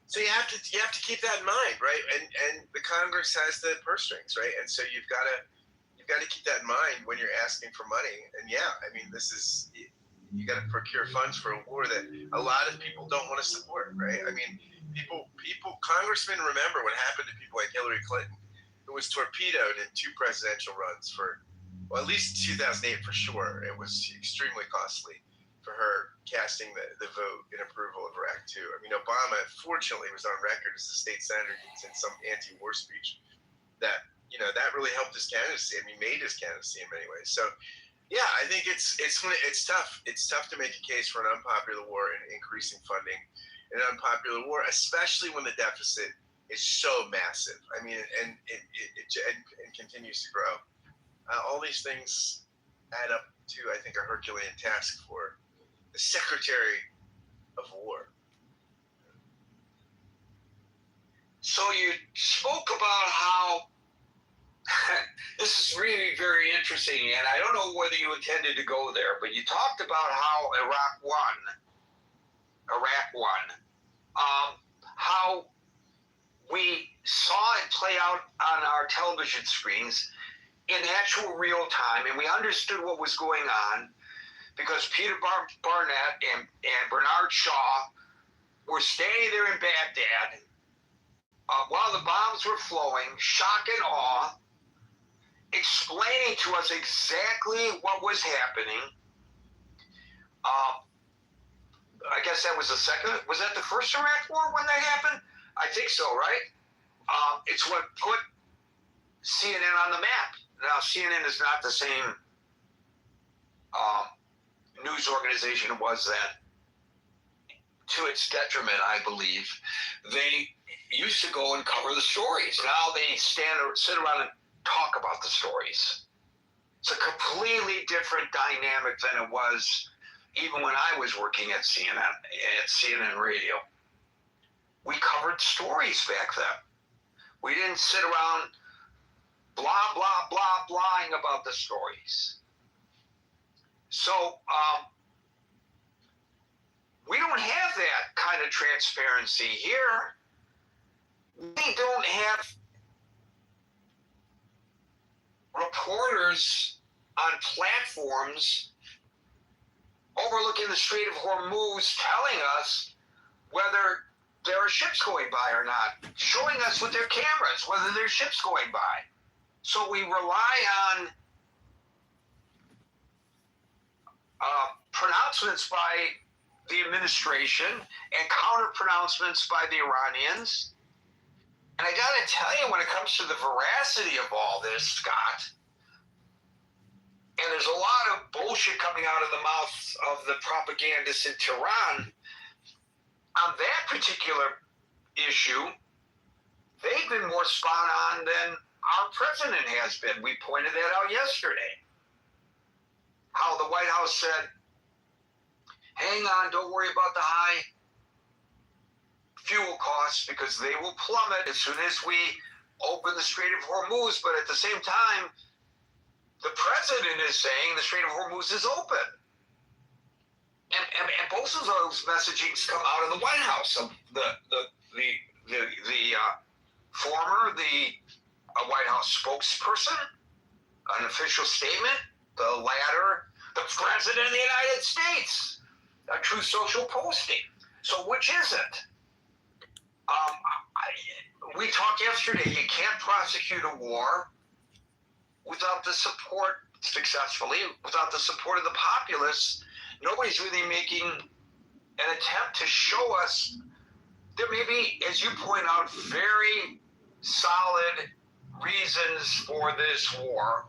So you have to keep that in mind, right? And the Congress has the purse strings, right? And so you've got to keep that in mind when you're asking for money. And I mean, you got to procure funds for a war that a lot of people don't want to support, right? I mean, congressmen remember what happened to people like Hillary Clinton, who was torpedoed in 2 presidential runs for, well, at least 2008 for sure. It was extremely costly for her casting the vote in approval of Iraq 2. I mean, Obama, fortunately, was on record as a state senator in some anti-war speech that really helped his candidacy. I mean, made his candidacy in many ways. So, yeah, I think it's tough. It's tough to make a case for an unpopular war and increasing funding in an unpopular war, especially when the deficit is so massive. I mean, and it continues to grow. All these things add up to, I think, a Herculean task for the Secretary of War. So you spoke about how this is really very interesting, and I don't know whether you intended to go there, but you talked about how Iraq won, how we saw it play out on our television screens in actual real time, and we understood what was going on because Peter Barnett and Bernard Shaw were standing there in Baghdad while the bombs were flowing, shock and awe, explaining to us exactly what was happening. I guess that was was that the first Iraq war when that happened? I think so, right? It's what put CNN on the map. Now, CNN is not the same news organization it was then. To its detriment, I believe. They used to go and cover the stories. Now they sit around and talk about the stories. It's a completely different dynamic than it was even when I was working at CNN Radio. We covered stories back then. We didn't sit around blah, blah, blah, blahing about the stories. So we don't have that kind of transparency here. We don't have reporters on platforms overlooking the Strait of Hormuz telling us whether there are ships going by or not, showing us with their cameras whether there's ships going by. So we rely on pronouncements by the administration and counter pronouncements by the Iranians. And I gotta tell you, when it comes to the veracity of all this, Scott, and there's a lot of bullshit coming out of the mouth of the propagandists in Tehran, on that particular issue, they've been more spot on than our president has been. We pointed that out yesterday. How the White House said, hang on, don't worry about the high fuel costs because they will plummet as soon as we open the Strait of Hormuz. But at the same time, the president is saying the Strait of Hormuz is open. And both of those messagings come out of the White House. The White House spokesperson, an official statement. The latter, the president of the United States, a true social posting. So which is it? We talked yesterday, you can't prosecute a war without the support, successfully, without the support of the populace. Nobody's really making an attempt to show us there may be, as you point out, very solid reasons for this war.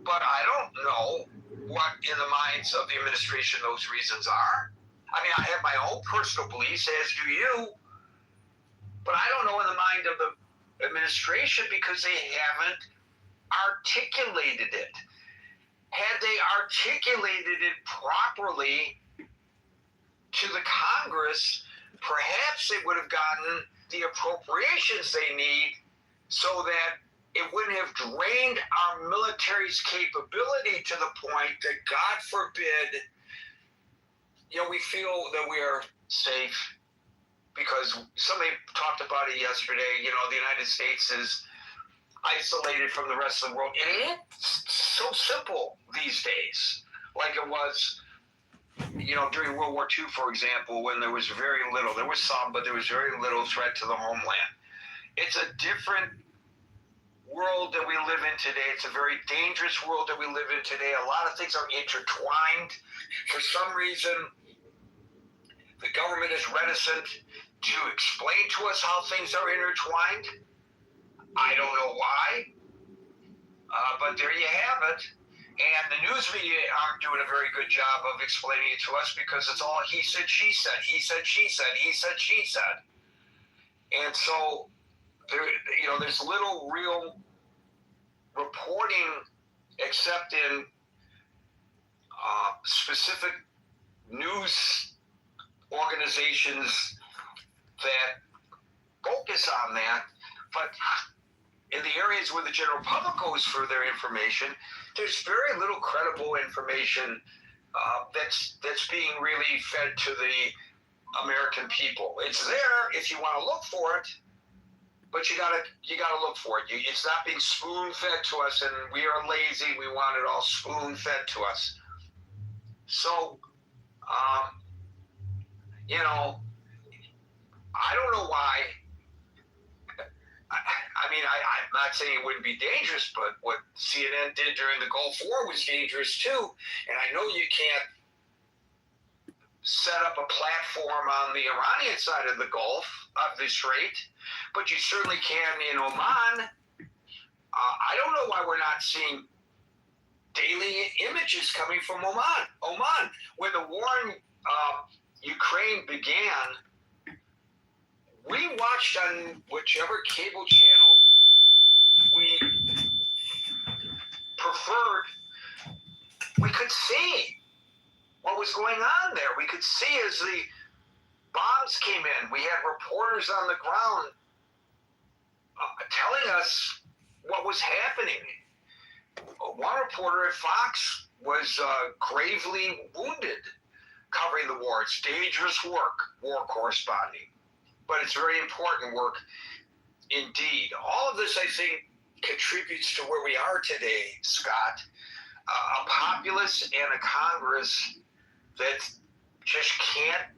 But I don't know what in the minds of the administration those reasons are. I mean, I have my own personal beliefs, as do you, but I don't know in the mind of the administration because they haven't articulated it. Had they articulated it properly to the Congress, perhaps they would have gotten the appropriations they need so that it wouldn't have drained our military's capability to the point that, God forbid, we feel that we are safe because somebody talked about it yesterday. The United States is isolated from the rest of the world. And it ain't so simple these days like it was, during World War II, for example, when there was very little. There was some, but there was very little threat to the homeland. It's a different world that we live in today. It's a very dangerous world that we live in today. A lot of things are intertwined. For some reason, the government is reticent to explain to us how things are intertwined. I don't know why, but there you have it. And the news media aren't doing a very good job of explaining it to us because it's all he said, she said, he said, she said, he said, she said. And so there's little real reporting except in specific news organizations that focus on that. But in the areas where the general public goes for their information, there's very little credible information that's being really fed to the American people. It's there if you want to look for it, but you gotta look for it. It's not being spoon fed to us, and we are lazy. We want it all spoon fed to us. So, I don't know why. I'm not saying it wouldn't be dangerous, but what CNN did during the Gulf War was dangerous too. And I know you can't set up a platform on the Iranian side of the Gulf, of the Strait, but you certainly can in Oman. I don't know why we're not seeing daily images coming from Oman. When the war in Ukraine began, we watched on whichever cable channel we preferred. We could see what was going on there. We could see as the bombs came in. We had reporters on the ground telling us what was happening. One reporter at Fox was gravely wounded covering the war. It's dangerous work, war corresponding, but it's very important work indeed. All of this, I think, contributes to where we are today, Scott. A populace and a Congress that just can't,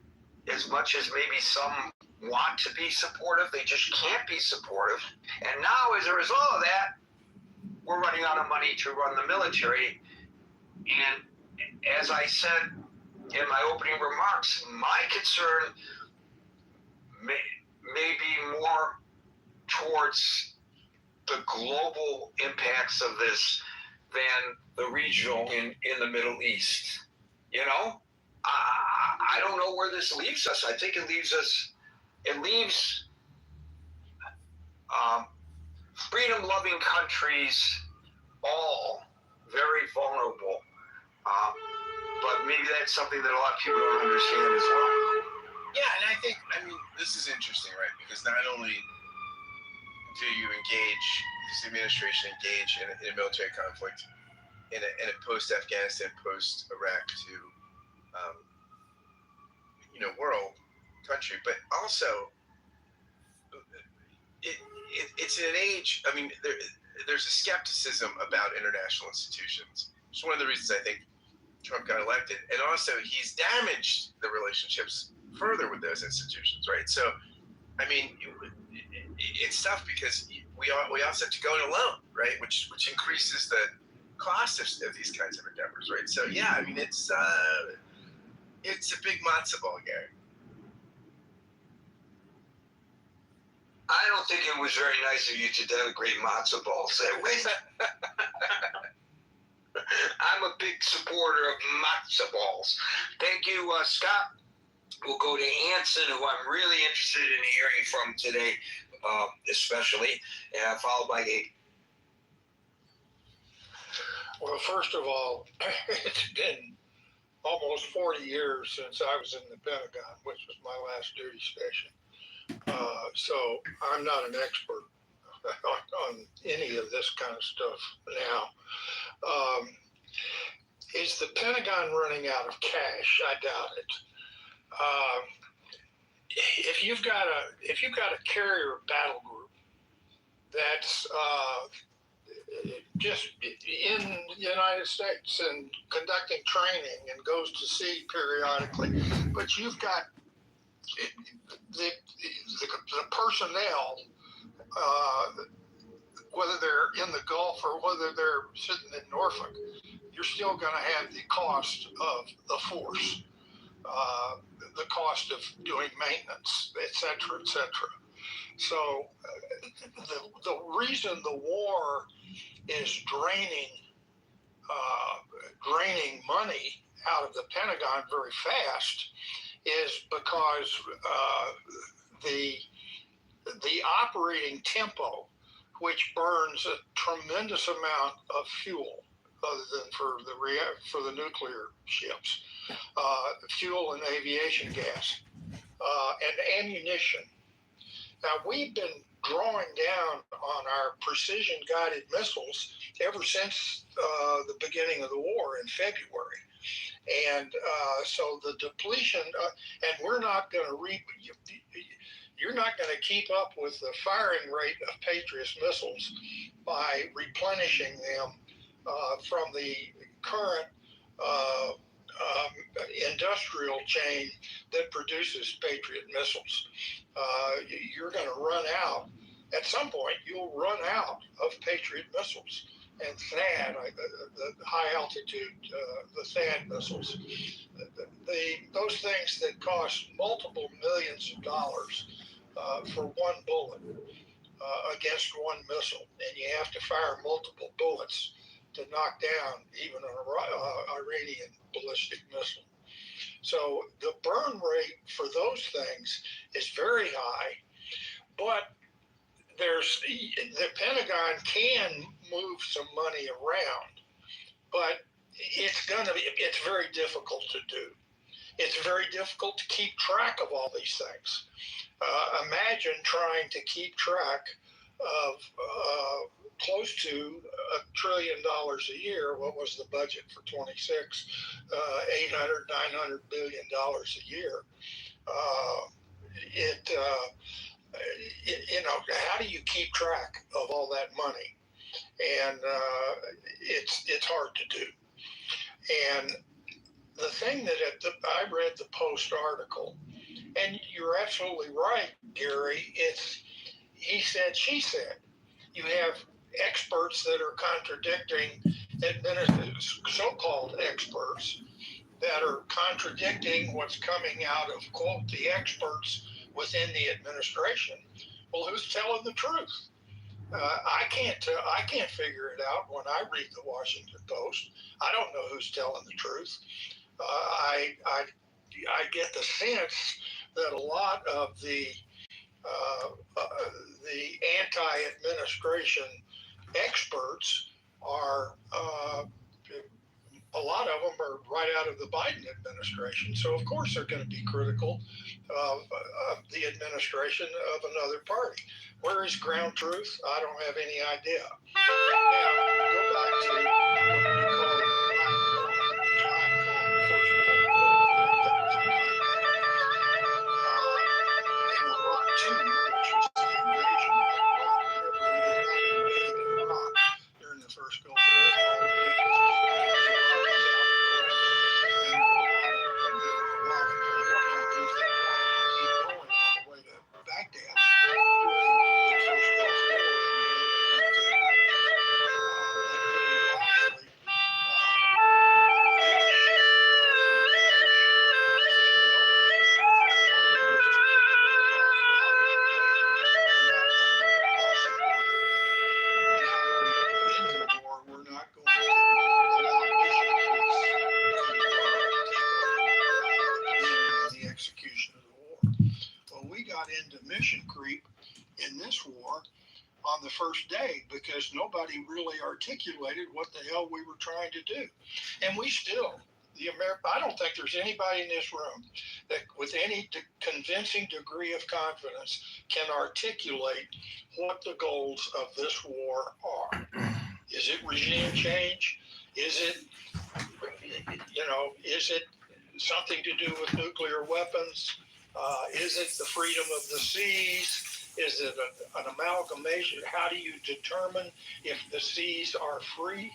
as much as maybe some want to be supportive, they just can't be supportive. And now, as a result of that, we're running out of money to run the military. And as I said in my opening remarks, my concern may be more towards the global impacts of this than the regional in the Middle East. You know, I don't know where this leaves us. I think it leaves freedom-loving countries all very vulnerable. But maybe that's something that a lot of people don't understand as well. Yeah, and I think, this is interesting, right? Because not only do you engage, this administration engage in a military conflict in a post-Afghanistan, post-Iraq world country, but also it's in an age, there's a skepticism about international institutions. It's one of the reasons I think Trump got elected. And also, he's damaged the relationships further with those institutions, right? So, it's tough because we also have to go it alone, right? Which increases the cost of these kinds of endeavors, right? So, yeah, it's a big matzo ball, Gary. I don't think it was very nice of you to denigrate matzo balls that way. I'm a big supporter of matzo balls. Thank you, Scott. We'll go to Anson, who I'm really interested in hearing from today, especially, followed by Abe. Well, first of all, it's been almost 40 years since I was in the Pentagon, which was my last duty station. So I'm not an expert on any of this kind of stuff now. Is the Pentagon running out of cash? I doubt it. If you've got a carrier battle group that's just in the United States and conducting training and goes to sea periodically, but you've got the personnel, whether they're in the Gulf or whether they're sitting in Norfolk, you're still going to have the cost of the force, the cost of doing maintenance, et cetera, et cetera. So the reason the war is draining money out of the Pentagon very fast is because the operating tempo, which burns a tremendous amount of fuel, other than for the nuclear ships, fuel and aviation gas, and ammunition. Now, we've been drawing down on our precision-guided missiles ever since the beginning of the war in February. And so the depletion, and we're not going to you're not going to keep up with the firing rate of Patriot missiles by replenishing them from the current industrial chain that produces Patriot missiles. You're going to run out. At some point, you'll run out of Patriot missiles. And THAAD, the high altitude, the THAAD missiles, those things that cost multiple millions of dollars for one bullet against one missile, and you have to fire multiple bullets to knock down even an Iranian ballistic missile. So the burn rate for those things is very high, but the Pentagon can move some money around, but it's very difficult to do. It's very difficult to keep track of all these things. Imagine trying to keep track of close to $1 trillion a year. What was the budget for 26? 800, $900 billion a year. How do you keep track of all that money? And it's hard to do. And the thing that I read the Post article, and you're absolutely right, Gary. It's he said, she said. You have experts that are contradicting so-called experts that are contradicting what's coming out of, quote, the experts within the administration. Well, who's telling the truth? I can't figure it out when I read the Washington Post. I don't know who's telling the truth. I get the sense that a lot of the anti-administration experts are, a lot of them are right out of the Biden administration. So of course they're going to be critical of the administration of another party. Where is ground truth? I don't have any idea. Now, go back to what we call during the first Gulf War. In this war on the first day because nobody really articulated what the hell we were trying to do. And we still, I don't think there's anybody in this room that with any convincing degree of confidence can articulate what the goals of this war are. Is it regime change? Is it something to do with nuclear weapons? Is it the freedom of the seas? Is it an amalgamation? How do you determine if the seas are free?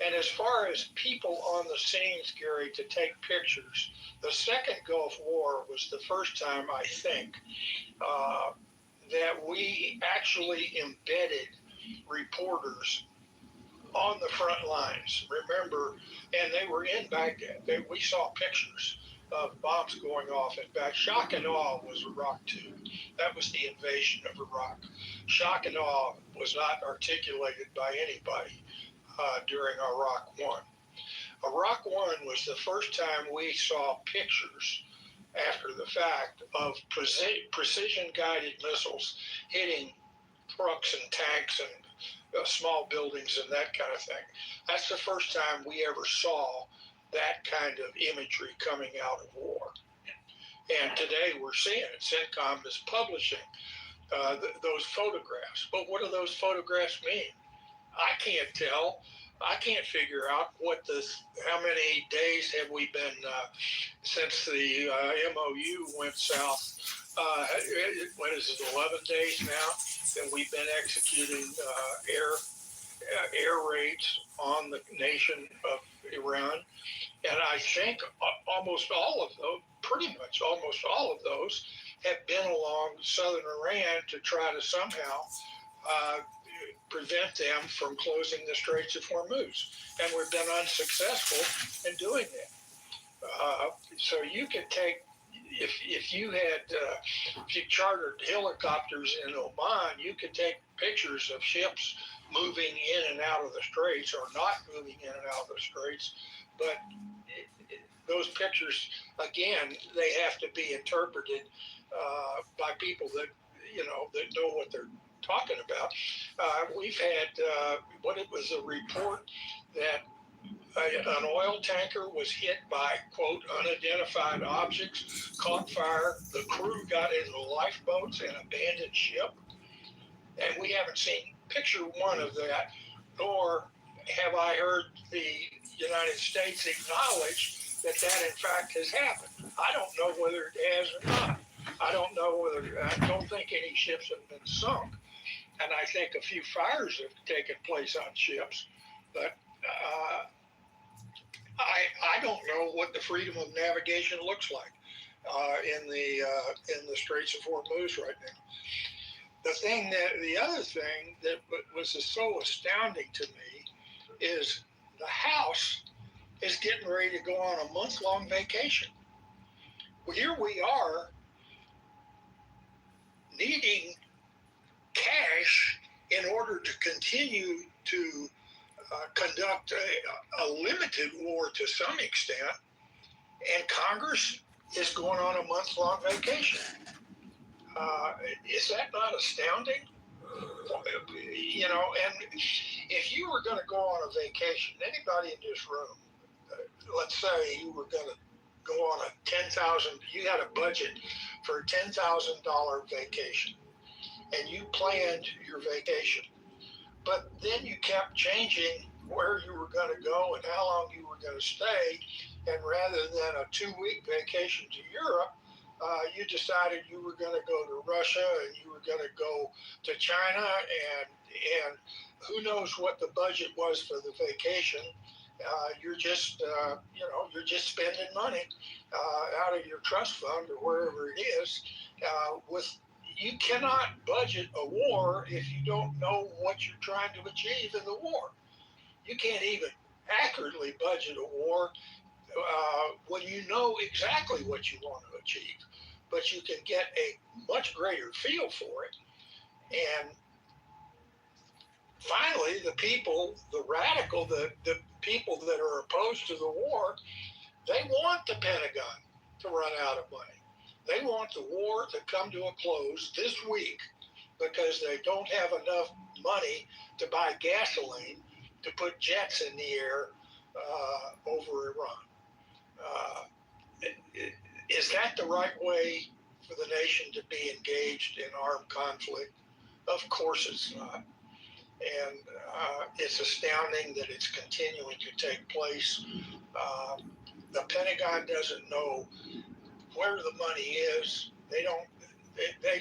And as far as people on the scenes, Gary, to take pictures, the second Gulf War was the first time, I think, that we actually embedded reporters on the front lines. Remember, and they were in Baghdad. We saw pictures of bombs going off in Baghdad. Shock and awe was Iraq 2. That was the invasion of Iraq. Shock and awe was not articulated by anybody during Iraq 1. Iraq 1 was the first time we saw pictures after the fact of precision-guided missiles hitting trucks and tanks and small buildings and that kind of thing. That's the first time we ever saw that kind of imagery coming out of war. And today we're seeing it. CENTCOM is publishing those photographs. But what do those photographs mean? I can't tell. I can't figure out how many days have we been since the MOU went south. What is it, 11 days now that we've been executing air raids on the nation of Iran. And I think pretty much almost all of those have been along southern Iran to try to somehow prevent them from closing the Straits of Hormuz. And we've been unsuccessful in doing that. So you could take, if you chartered helicopters in Oman, you could take pictures of ships moving in and out of the Straits or not moving in and out of the Straits. But those pictures, again, they have to be interpreted by people that know what they're talking about. We've had a report that an oil tanker was hit by, quote, unidentified objects, caught fire. The crew got into lifeboats and abandoned ship. And we haven't seen picture one of that, nor have I heard the United States acknowledge that in fact has happened. I don't know whether it has or not. I don't think any ships have been sunk. And I think a few fires have taken place on ships, but I don't know what the freedom of navigation looks like in the Straits of Hormuz right now. The other thing that was so astounding to me is the House is getting ready to go on a month-long vacation. Well, here we are needing cash in order to continue to conduct a limited war to some extent, and Congress is going on a month-long vacation. Is that not astounding? And if you were going to go on a vacation, anybody in this room, let's say you were going to go on you had a budget for a $10,000 vacation, and you planned your vacation, but then you kept changing where you were going to go and how long you were going to stay, and rather than a 2-week vacation to Europe, you decided you were going to go to Russia and you were going to go to China, and who knows what the budget was for the vacation. You're just spending money out of your trust fund or wherever it is. You cannot budget a war if you don't know what you're trying to achieve in the war. You can't even accurately budget a war when you know exactly what you want to achieve, but you can get a much greater feel for it. And finally, the people, the people that are opposed to the war, they want the Pentagon to run out of money. They want the war to come to a close this week because they don't have enough money to buy gasoline to put jets in the air over Iran. Is that the right way for the nation to be engaged in armed conflict? Of course it's not. And it's astounding that it's continuing to take place. The Pentagon doesn't know where the money is. They're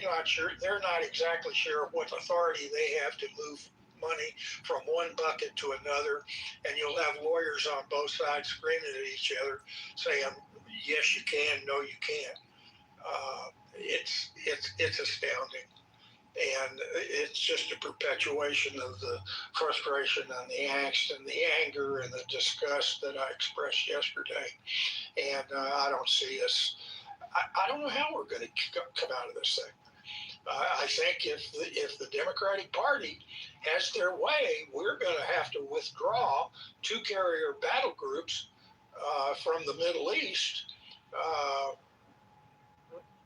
not sure. They're not exactly sure what authority they have to move money from one bucket to another. And you'll have lawyers on both sides screaming at each other, saying, "Yes, you can. No, you can't." It's astounding. And it's just a perpetuation of the frustration and the angst and the anger and the disgust that I expressed yesterday. And I don't see us. I don't know how we're going to come out of this thing. I think if the Democratic Party has their way, we're going to have to withdraw 2 carrier battle groups from the Middle East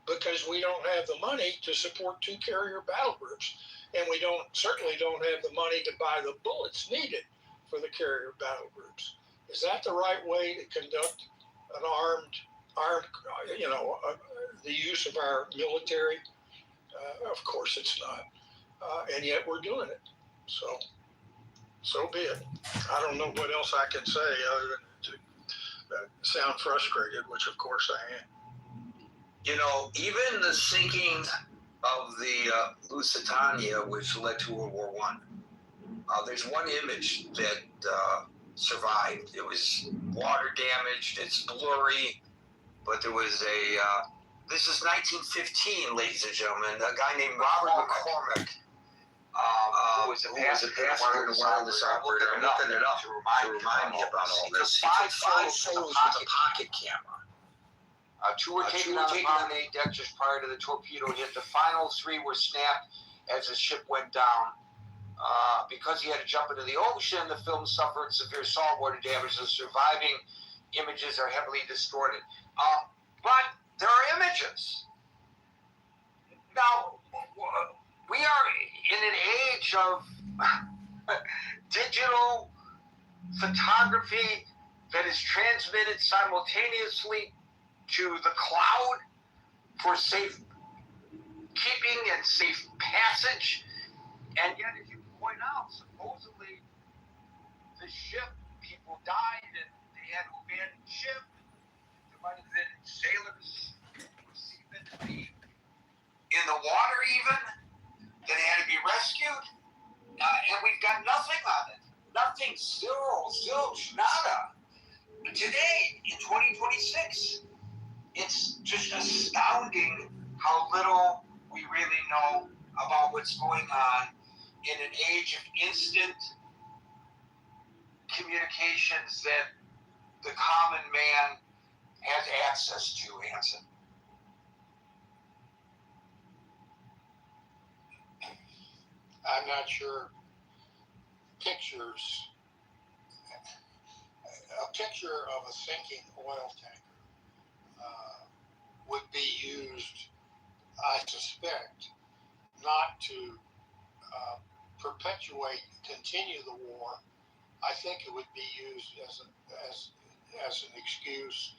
because we don't have the money to support 2 carrier battle groups, and we certainly don't have the money to buy the bullets needed for the carrier battle groups. Is that the right way to conduct an armed, the use of our military? Of course it's not, and yet we're doing it. So be it. I don't know what else I can say other than to sound frustrated, which of course I am. Even the sinking of the Lusitania, which led to World War I, there's one image that survived. It was water damaged, it's blurry, but there was this is 1915, ladies and gentlemen, a guy named Robert McCormick, who was a passenger and wireless operator. I'm looking it up to remind me about all this. He took 5 photos with a pocket camera. 2 were taken on the promenade deck just prior to the torpedo hit. The final 3 were snapped as the ship went down. Because he had to jump into the ocean, the film suffered severe saltwater damage. The surviving images are heavily distorted. But there are images. Now, we are in an age of digital photography that is transmitted simultaneously to the cloud for safe keeping and safe passage. And yet, as you point ship, people died, and they had to abandon ship. There might have been sailors, seamen in the water even, that had to be rescued. And we've got nothing on it. Nothing, zilch, nada. Today, in 2026, it's just astounding how little we really know about what's going on in an age of instant communications that the common man has access to, Hanson. I'm not sure pictures, a picture of a sinking oil tanker would be used, I suspect, not to continue the war. I think it would be used as an excuse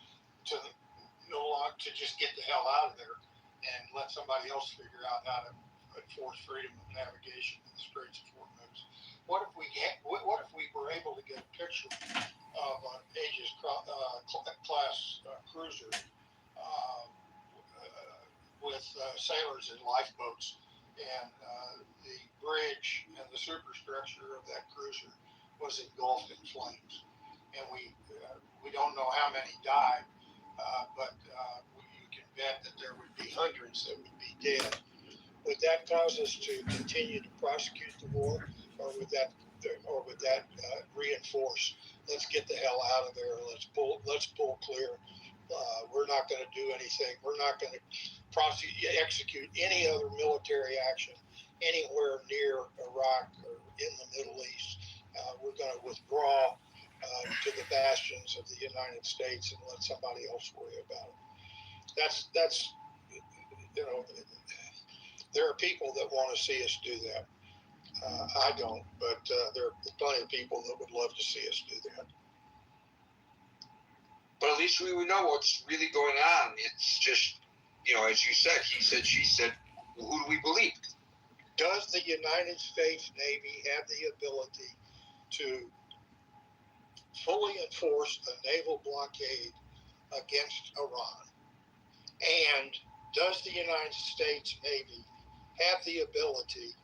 to to just get the hell out of there and let somebody else figure out how to enforce freedom of navigation in the Straits of Hormuz. What if we were able to get a picture of an Aegis class cruiser with sailors in lifeboats, and the bridge and the superstructure of that cruiser was engulfed in flames, and we don't know how many died, but you can bet that there would be hundreds that would be dead. Would that cause us to continue to prosecute the war, or would that reinforce? Let's get the hell out of there. Let's pull clear. We're not going to do anything. We're not going to execute any other military action anywhere near Iraq or in the Middle East. We're going to withdraw to the bastions of the United States and let somebody else worry about it. That's there are people that want to see us do that. I don't, but there are plenty of people that would love to see us do that. But at least we would know what's really going on. It's just, as you said, he said, she said, who do we believe? Does the United States Navy have the ability to fully enforce a naval blockade against Iran? And does the United States Navy have the ability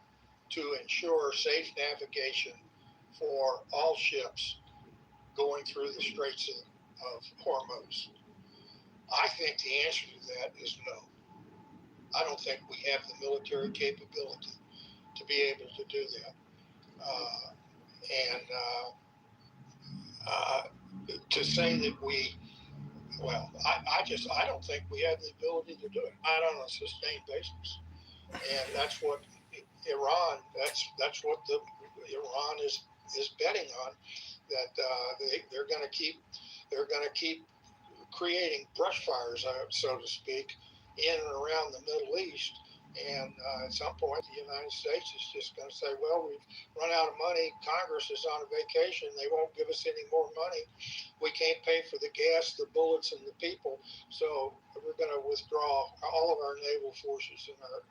to ensure safe navigation for all ships going through the Straits of Hormuz? I think the answer to that is no. I don't think we have the military capability to be able to do that. To say that I don't think we have the ability to do it, not on a sustained basis. And that's what Iran, that's what Iran is betting on, that they're going to keep creating brush fires, so to speak, in and around the Middle East. And at some point, the United States is just going to say, well, we've run out of money. Congress is on a vacation. They won't give us any more money. We can't pay for the gas, the bullets, and the people. So we're going to withdraw all of our naval forces and our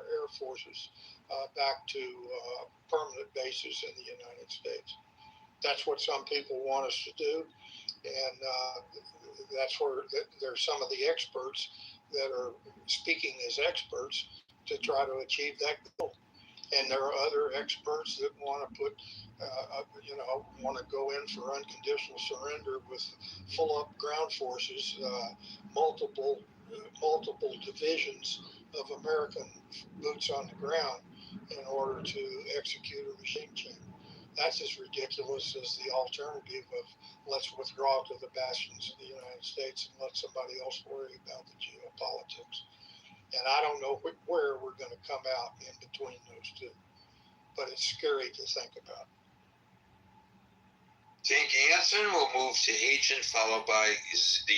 air forces back to permanent bases in the United States. That's what some people want us to do. And that's where there's some of the experts that are speaking as experts to try to achieve that goal. And there are other experts that want to want to go in for unconditional surrender with full up ground forces, multiple divisions of American boots on the ground in order to execute a regime change. That's as ridiculous as the alternative of let's withdraw to the bastions of the United States and let somebody else worry about the geopolitics. And I don't know where we're going to come out in between those two, but it's scary to think about. Thank you, Hanson. We'll move to Agent, followed by Z.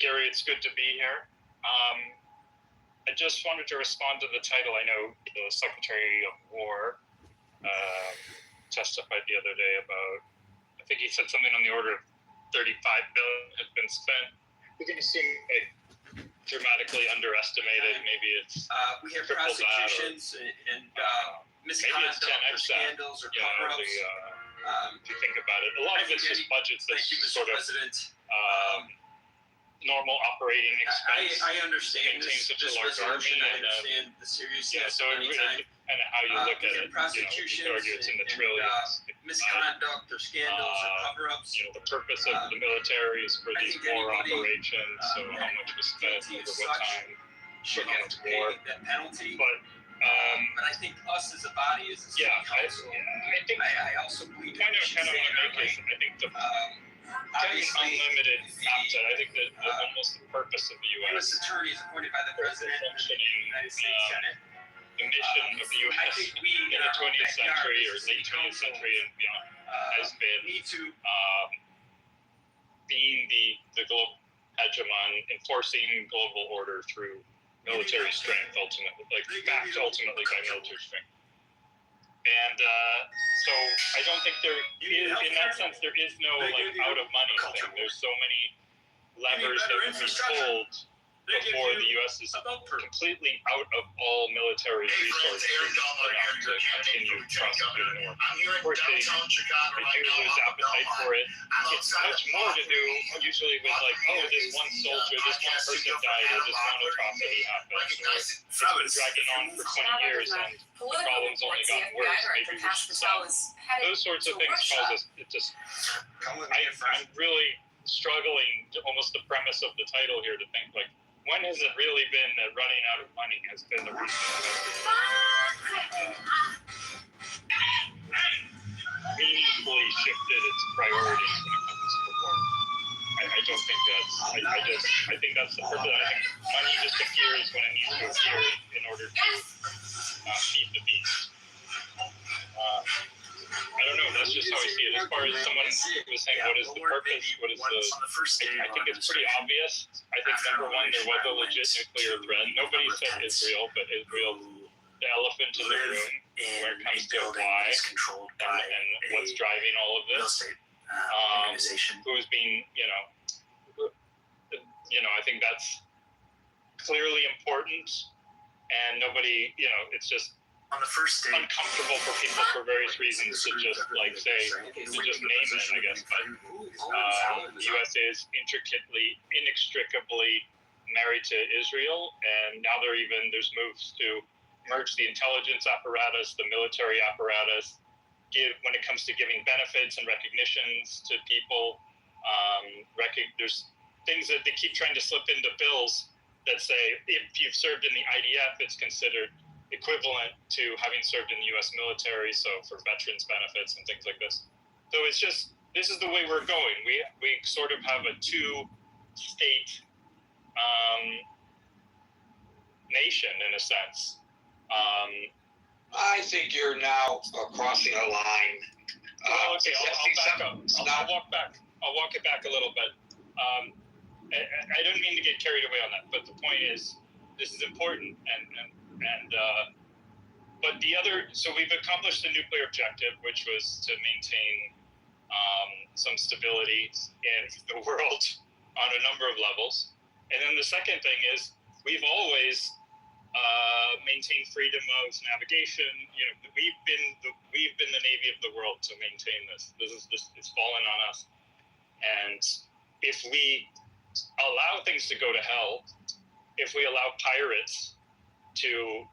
Gary, it's good to be here. I just wanted to respond to the title. I know the Secretary of War testified the other day about, I think he said something on the order of $35 billion has been spent. It didn't seem dramatically underestimated. Maybe it's we have prosecutions and misconduct or scandals or cover-ups. If you think about it, a lot of it's just budgets. That's sort of normal operating expense. I understand maintain this, such a this large army, resolution. I and understand the seriousness. so it really depends on how you look at it. Prosecutions, you could argue it's in the trillions. misconduct or scandals or cover-ups. The purpose of the military is for these war operations. So how much was spent over what time, should how have much to pay war. that penalty. But I think us as a body, as a city council, I think I also believe kind we of should stay in our make is lane. I think the Obviously, unlimited appetite. I think that almost the purpose of the U.S. U.S. attorney is appointed by the president and the United States Senate. The mission of the I U.S. think we, in the 20th century or late 20th century and beyond has been need to being the global hegemon, enforcing global order through military strength, ultimately, backed ultimately by military strength. And so I don't think there is, in that sense, there is no out of money thing. There's so many levers that have been pulled before the U.S. is completely out of all military resources to continue prosecuting war. Of course, they do lose appetite for it. It's much more to do usually with this one soldier, this one person died, or this one atrocity happened. Or it's been dragging on for 20 years and the problem's only gotten worse. Maybe we should stop. Those sorts of things cause us. I'm really struggling to almost the premise of the title here to think when has it really been that running out of money has been the reason meaningfully shifted its priorities when it comes to war? I don't think that's. I think that's the purpose. I think money just appears when it needs to appear in order to feed the beast. I don't know. That's just how I see it. As far as someone was saying, what is the purpose? What is I think it's pretty obvious. I think number one, there was a legit nuclear threat. Nobody said Israel, but Israel's the elephant in the room when it comes to why and what's driving all of this. Who's being, I think that's clearly important, and nobody, it's just on the first day, uncomfortable for people for various reasons to just name it, I guess. But the U.S. is inextricably married to Israel, and now there's moves to merge the intelligence apparatus, the military apparatus, when it comes to giving benefits and recognitions to people. There's things that they keep trying to slip into bills that say if you've served in the IDF, it's considered equivalent to having served in the U.S. military, so for veterans benefits and things like this. So it's just, this is the way we're going. We sort of have a two-state nation, in a sense. I think you're now crossing a line. Okay, I'll back up. I'll walk it back a little bit. I don't mean to get carried away on that, but the point is, this is important, but the other, so we've accomplished the nuclear objective, which was to maintain some stability in the world on a number of levels. And then the second thing is, we've always maintained freedom of navigation. We've been the Navy of the world to maintain this. It's fallen on us. And if we allow things to go to hell, if we allow pirates to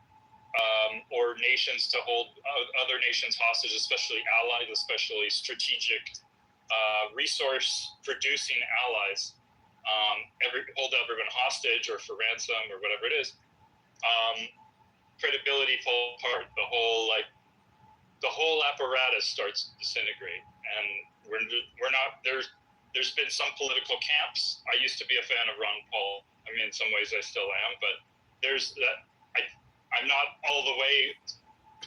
or nations to hold other nations hostage, especially allies, especially strategic resource-producing allies, hold everyone hostage or for ransom or whatever it is, credibility falls apart. The whole apparatus starts to disintegrate, and we're not there. There's been some political camps. I used to be a fan of Ron Paul. I mean, in some ways I still am, but there's that. I'm not all the way,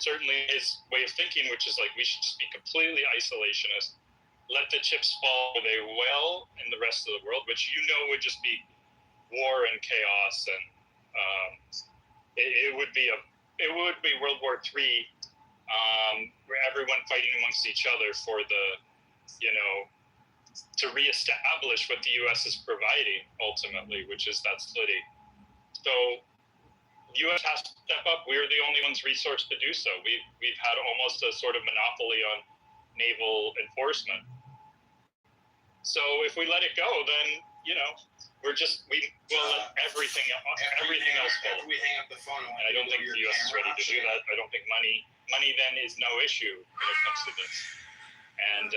certainly his way of thinking, which is we should just be completely isolationist, let the chips fall where they will in the rest of the world, which would just be war and chaos, and it would be World War III, where everyone fighting amongst each other for to reestablish what the U.S. is providing ultimately, which is that splitting. So the U.S. has to step up. We're the only ones resourced to do so. We've had almost a sort of monopoly on naval enforcement. So if we let it go, then we will let everything else go. After we hang up the phone, And I don't think the U.S. is ready to do that. I don't think money then is no issue when it comes to this. And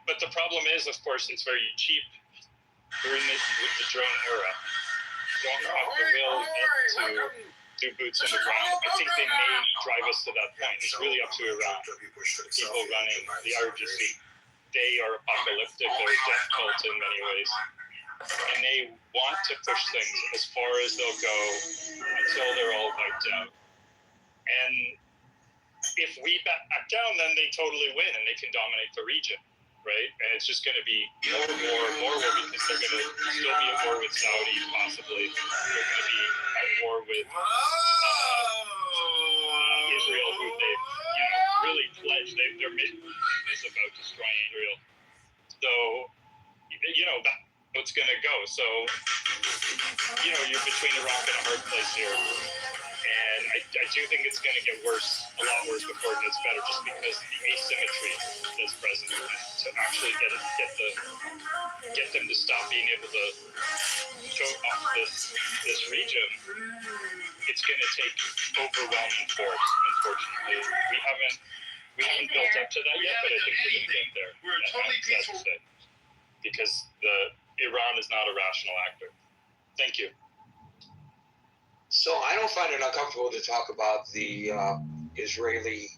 but the problem is, of course, it's very cheap. We're with the drone era. Don't have the will to do boots on the ground. I think they may drive us to that point. It's really up to Iran. The people running the RGC. They are apocalyptic. They're a death cult in many ways. And they want to push things as far as they'll go until they're all wiped out. And if we back down, then they totally win and they can dominate the region, right? And it's just going to be more war because they're going to still be at war with Saudi, possibly. They're going to be at war with Israel, who they've really pledged. Their mission is about destroying Israel. So, that's what's going to go. So, you're between a rock and a hard place here. And I do think it's going to get worse, a lot worse before it gets better, just because the asymmetry that's present. To actually get them to stop being able to show off this region, it's going to take overwhelming force. Unfortunately, we haven't built up to that yet, but I think we're going to get there. We're totally peaceful. Because Iran is not a rational actor. Thank you. So I don't find it uncomfortable to talk about the Israeli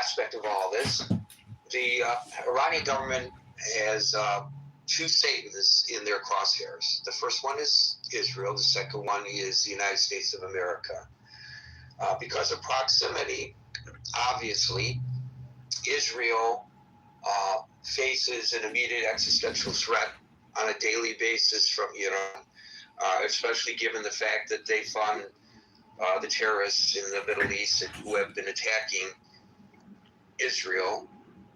aspect of all this. The Iranian government has two Satanists in their crosshairs. The first one is Israel. The second one is the United States of America. Because of proximity, obviously, Israel faces an immediate existential threat on a daily basis from Iran. Especially given the fact that they fund the terrorists in the Middle East who have been attacking Israel,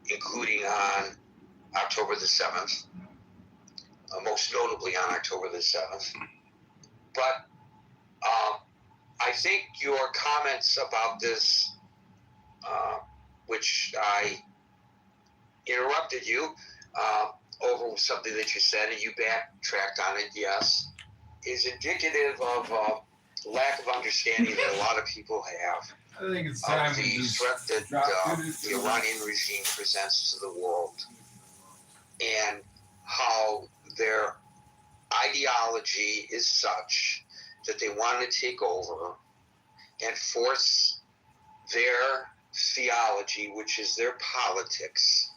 including on October the 7th, most notably on October the 7th. But I think your comments about this, which I interrupted you over something that you said, and you backtracked on it, yes, is indicative of lack of understanding that a lot of people have I think it's time of the threat that the Iranian regime presents to the world, and how their ideology is such that they want to take over and force their theology, which is their politics,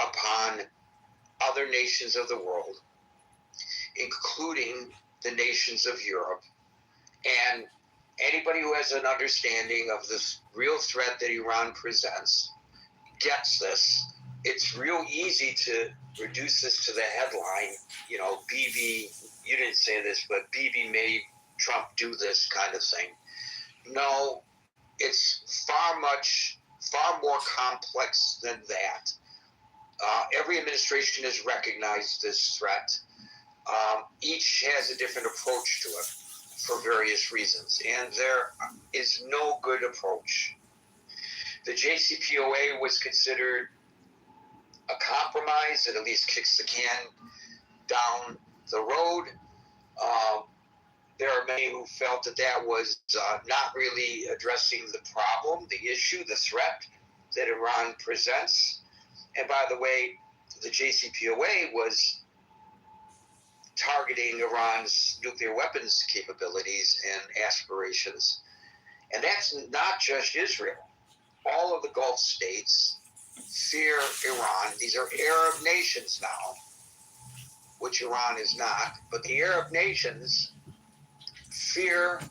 upon other nations of the world, including the nations of Europe. And anybody who has an understanding of this real threat that Iran presents gets this. It's real easy to reduce this to the headline, Bibi, you didn't say this, but Bibi made Trump do this kind of thing. No, it's far more complex than that. Every administration has recognized this threat. Each has a different approach to it for various reasons, and there is no good approach. The JCPOA was considered a compromise that at least kicks the can down the road. There are many who felt that was not really addressing the problem, the issue, the threat that Iran presents. And by the way, the JCPOA was targeting Iran's nuclear weapons capabilities and aspirations. And that's not just Israel. All of the Gulf states fear Iran. These are Arab nations now, which Iran is not. But the Arab nations fear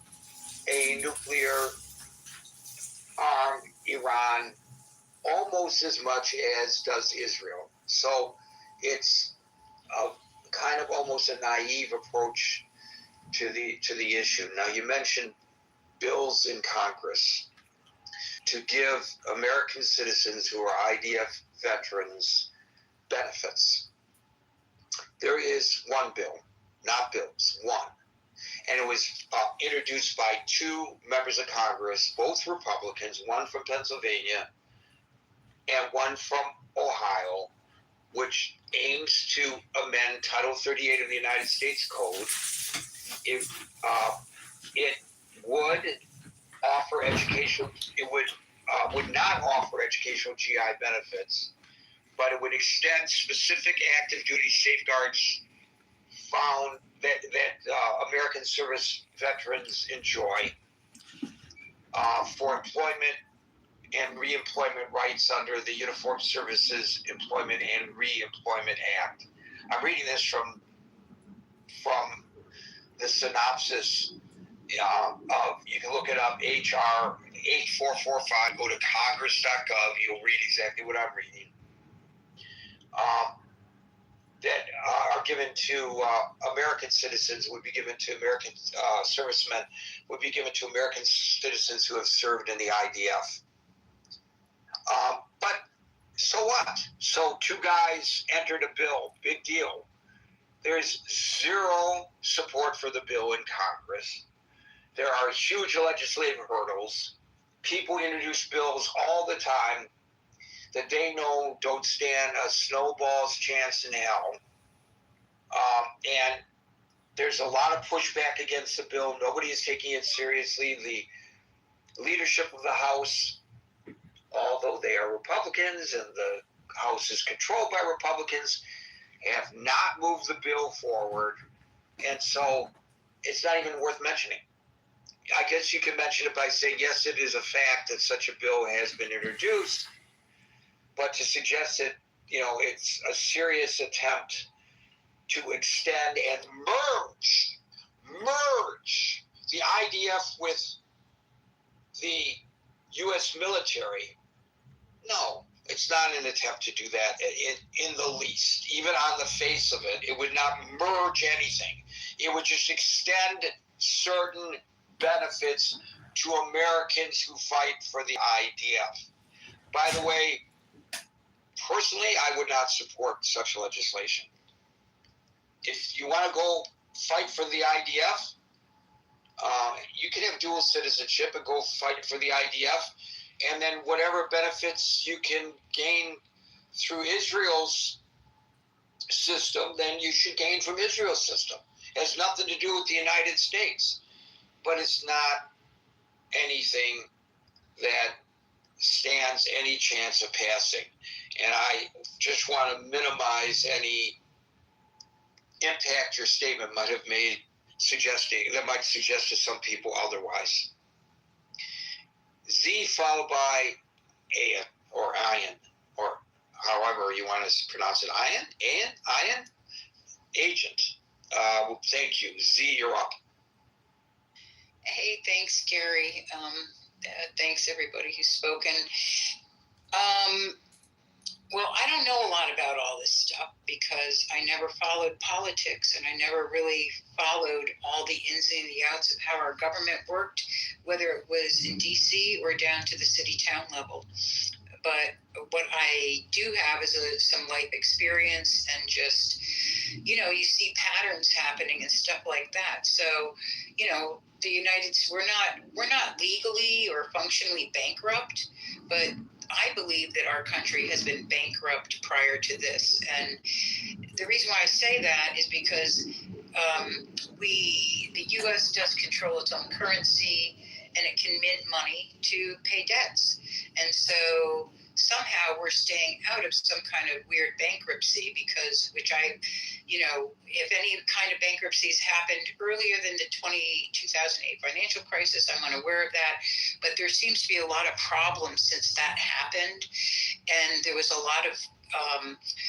a nuclear armed Iran almost as much as does Israel. So it's kind of almost a naive approach to the issue. Now, you mentioned bills in Congress to give American citizens who are IDF veterans benefits. There is one bill, not bills, one, and it was introduced by two members of Congress, both Republicans, one from Pennsylvania and one from Ohio, which aims to amend Title 38 of the United States Code. It would offer educational. It would not offer educational GI benefits, but it would extend specific active duty safeguards found that American service veterans enjoy for employment and reemployment rights under the Uniformed Services Employment and Reemployment Act. I'm reading this from the synopsis of, you can look it up, HR 8445, go to congress.gov, you'll read exactly what I'm reading. That are given to American citizens, would be given to American servicemen, would be given to American citizens who have served in the IDF. But so what? So two guys entered a bill, big deal. There's zero support for the bill in Congress. There are huge legislative hurdles. People introduce bills all the time that they know don't stand a snowball's chance in hell. And there's a lot of pushback against the bill. Nobody is taking it seriously. The leadership of the House, although they are Republicans and the House is controlled by Republicans, have not moved the bill forward. And so it's not even worth mentioning. I guess you can mention it by saying, yes, it is a fact that such a bill has been introduced, but to suggest that, it's a serious attempt to extend and merge the IDF with the U.S. military, no, it's not an attempt to do that in the least. Even on the face of it, it would not merge anything. It would just extend certain benefits to Americans who fight for the IDF. By the way, personally, I would not support such legislation. If you want to go fight for the IDF, you can have dual citizenship and go fight for the IDF, and then whatever benefits you can gain through Israel's system, then you should gain from Israel's system. It has nothing to do with the United States, but it's not anything that stands any chance of passing. And I just want to minimize any impact your statement might have made, that might suggest to some people otherwise. Z followed by Ayan, or Ayan, or however you want to pronounce it. Ayan? Agent. Thank you. Z, you're up. Hey, thanks, Gary. Thanks, everybody who's spoken. Well, I don't know a lot about all this stuff because I never followed politics and I never really followed all the ins and the outs of how our government worked, whether it was in D.C. or down to the city-town level. But what I do have is some life experience and just, you see patterns happening and stuff like that. So, the United States, we're not legally or functionally bankrupt, but I believe that our country has been bankrupt prior to this. And the reason why I say that is because the U.S. does control its own currency and it can mint money to pay debts. And so somehow we're staying out of some kind of weird bankruptcy if any kind of bankruptcies happened earlier than the 2008 financial crisis, I'm unaware of that. But there seems to be a lot of problems since that happened. And there was a lot of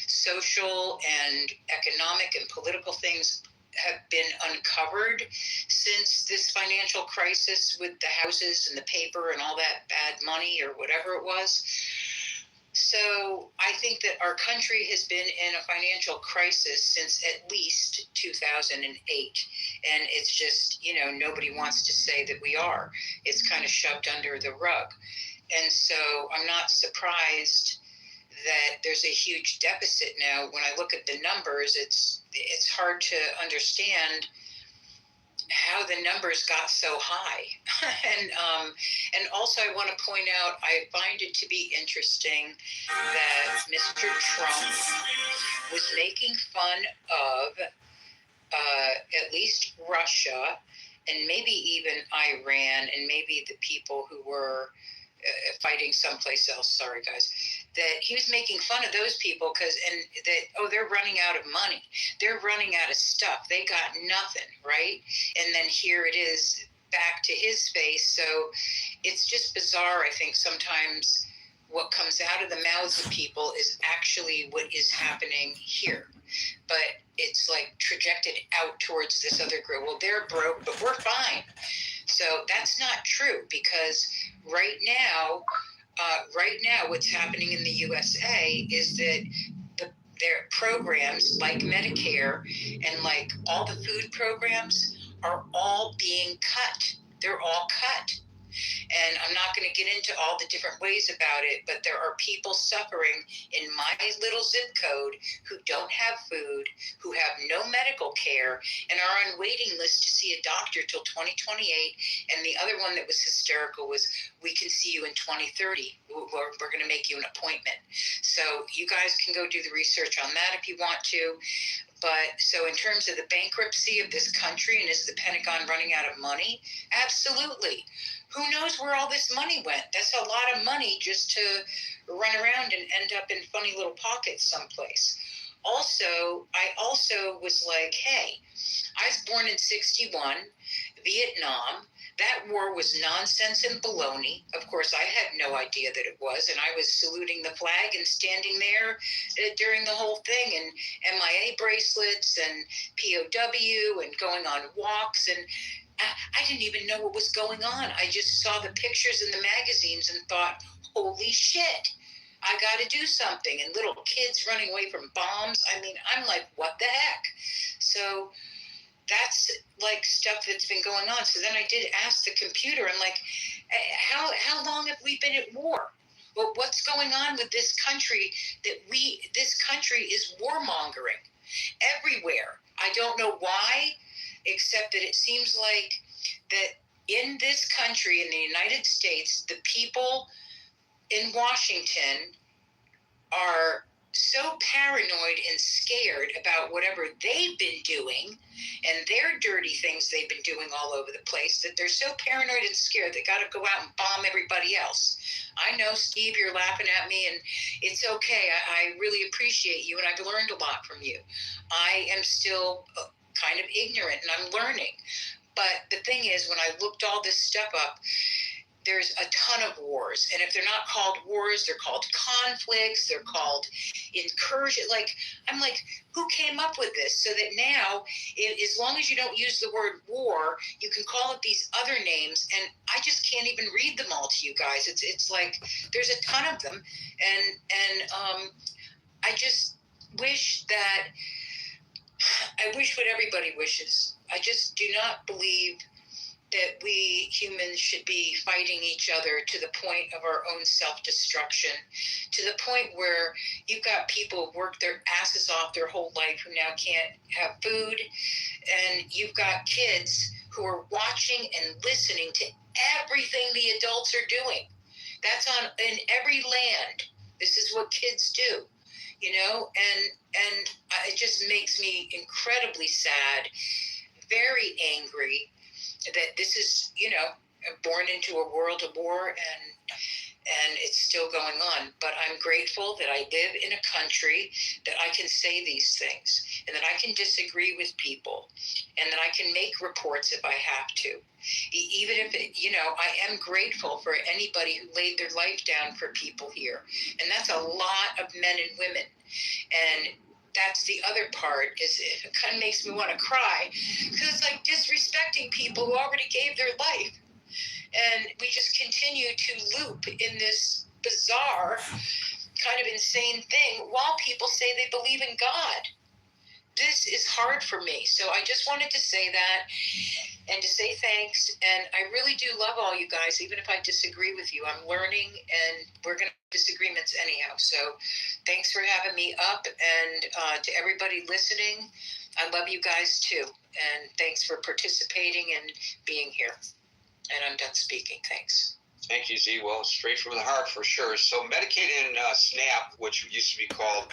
social and economic and political things have been uncovered since this financial crisis with the houses and the paper and all that bad money or whatever it was. So I think that our country has been in a financial crisis since at least 2008. And it's just, nobody wants to say that we are. It's kind of shoved under the rug. And so I'm not surprised that there's a huge deficit now. When I look at the numbers, it's hard to understand how the numbers got so high. And also I want to point out, I find it to be interesting that Mr. Trump was making fun of at least Russia and maybe even Iran and maybe the people who were fighting someplace else. Sorry, guys. That he was making fun of those people they're running out of money. They're running out of stuff. They got nothing, right? And then here it is back to his face. So it's just bizarre, I think, sometimes what comes out of the mouths of people is actually what is happening here. But it's like trajected out towards this other group. Well, they're broke, but we're fine. So that's not true, because right now, what's happening in the USA is that their programs like Medicare and like all the food programs are all being cut. They're all cut. And I'm not going to get into all the different ways about it, but there are people suffering in my little zip code who don't have food, who have no medical care, and are on waiting lists to see a doctor till 2028. And the other one that was hysterical was, we can see you in 2030. We're going to make you an appointment. So you guys can go do the research on that if you want to. But so in terms of the bankruptcy of this country, and is the Pentagon running out of money? Absolutely. Who knows where all this money went? That's a lot of money just to run around and end up in funny little pockets someplace. Also, I also was like, hey, I was born in 61, Vietnam. That war was nonsense and baloney. Of course, I had no idea that it was, and I was saluting the flag and standing there during the whole thing, and MIA bracelets and POW and going on walks, and I didn't even know what was going on. I just saw the pictures in the magazines and thought, holy shit, I got to do something. And little kids running away from bombs. I mean, I'm like, what the heck? So that's like stuff that's been going on. So then I did ask the computer, I'm like, how long have we been at war? Well, what's going on with this country this country is warmongering everywhere. I don't know why, except that it seems like that in this country, in the United States, the people in Washington are so paranoid and scared about whatever they've been doing and their dirty things they've been doing all over the place that they're so paranoid and scared they got to go out and bomb everybody else. I know, Steve, you're laughing at me, and it's okay. I really appreciate you, and I've learned a lot from you. I am still kind of ignorant, and I'm learning. But the thing is, when I looked all this stuff up, there's a ton of wars, and if they're not called wars, they're called conflicts, they're called incursion. Like, I'm like, who came up with this? So that now, as long as you don't use the word war, you can call it these other names, and I just can't even read them all to you guys. It's like there's a ton of them, and I just wish that I wish what everybody wishes. I just do not believe that we humans should be fighting each other to the point of our own self-destruction, to the point where you've got people who work their asses off their whole life who now can't have food, and you've got kids who are watching and listening to everything the adults are doing. That's on in every land. This is what kids do, you know, and it just makes me incredibly sad, very angry that this is, you know, born into a world of war, and it's still going on. But I'm grateful that I live in a country that I can say these things, and that I can disagree with people, and that I can make reports if I have to. Even if, you know, I am grateful for anybody who laid their life down for people here. And that's a lot of men and women. And that's the other part, is it kind of makes me want to cry, because it's like disrespecting people who already gave their life. And we just continue to loop in this bizarre kind of insane thing while people say they believe in God. this is hard for me. So I just wanted to say that and to say thanks. And I really do love all you guys, even if I disagree with you. I'm learning, and we're going to have disagreements anyhow. So thanks for having me up. And to everybody listening, I love you guys too. And thanks for participating and being here. And I'm done speaking. Thanks. Thank you, Z. Well, straight from the heart for sure. So Medicaid and SNAP, which used to be called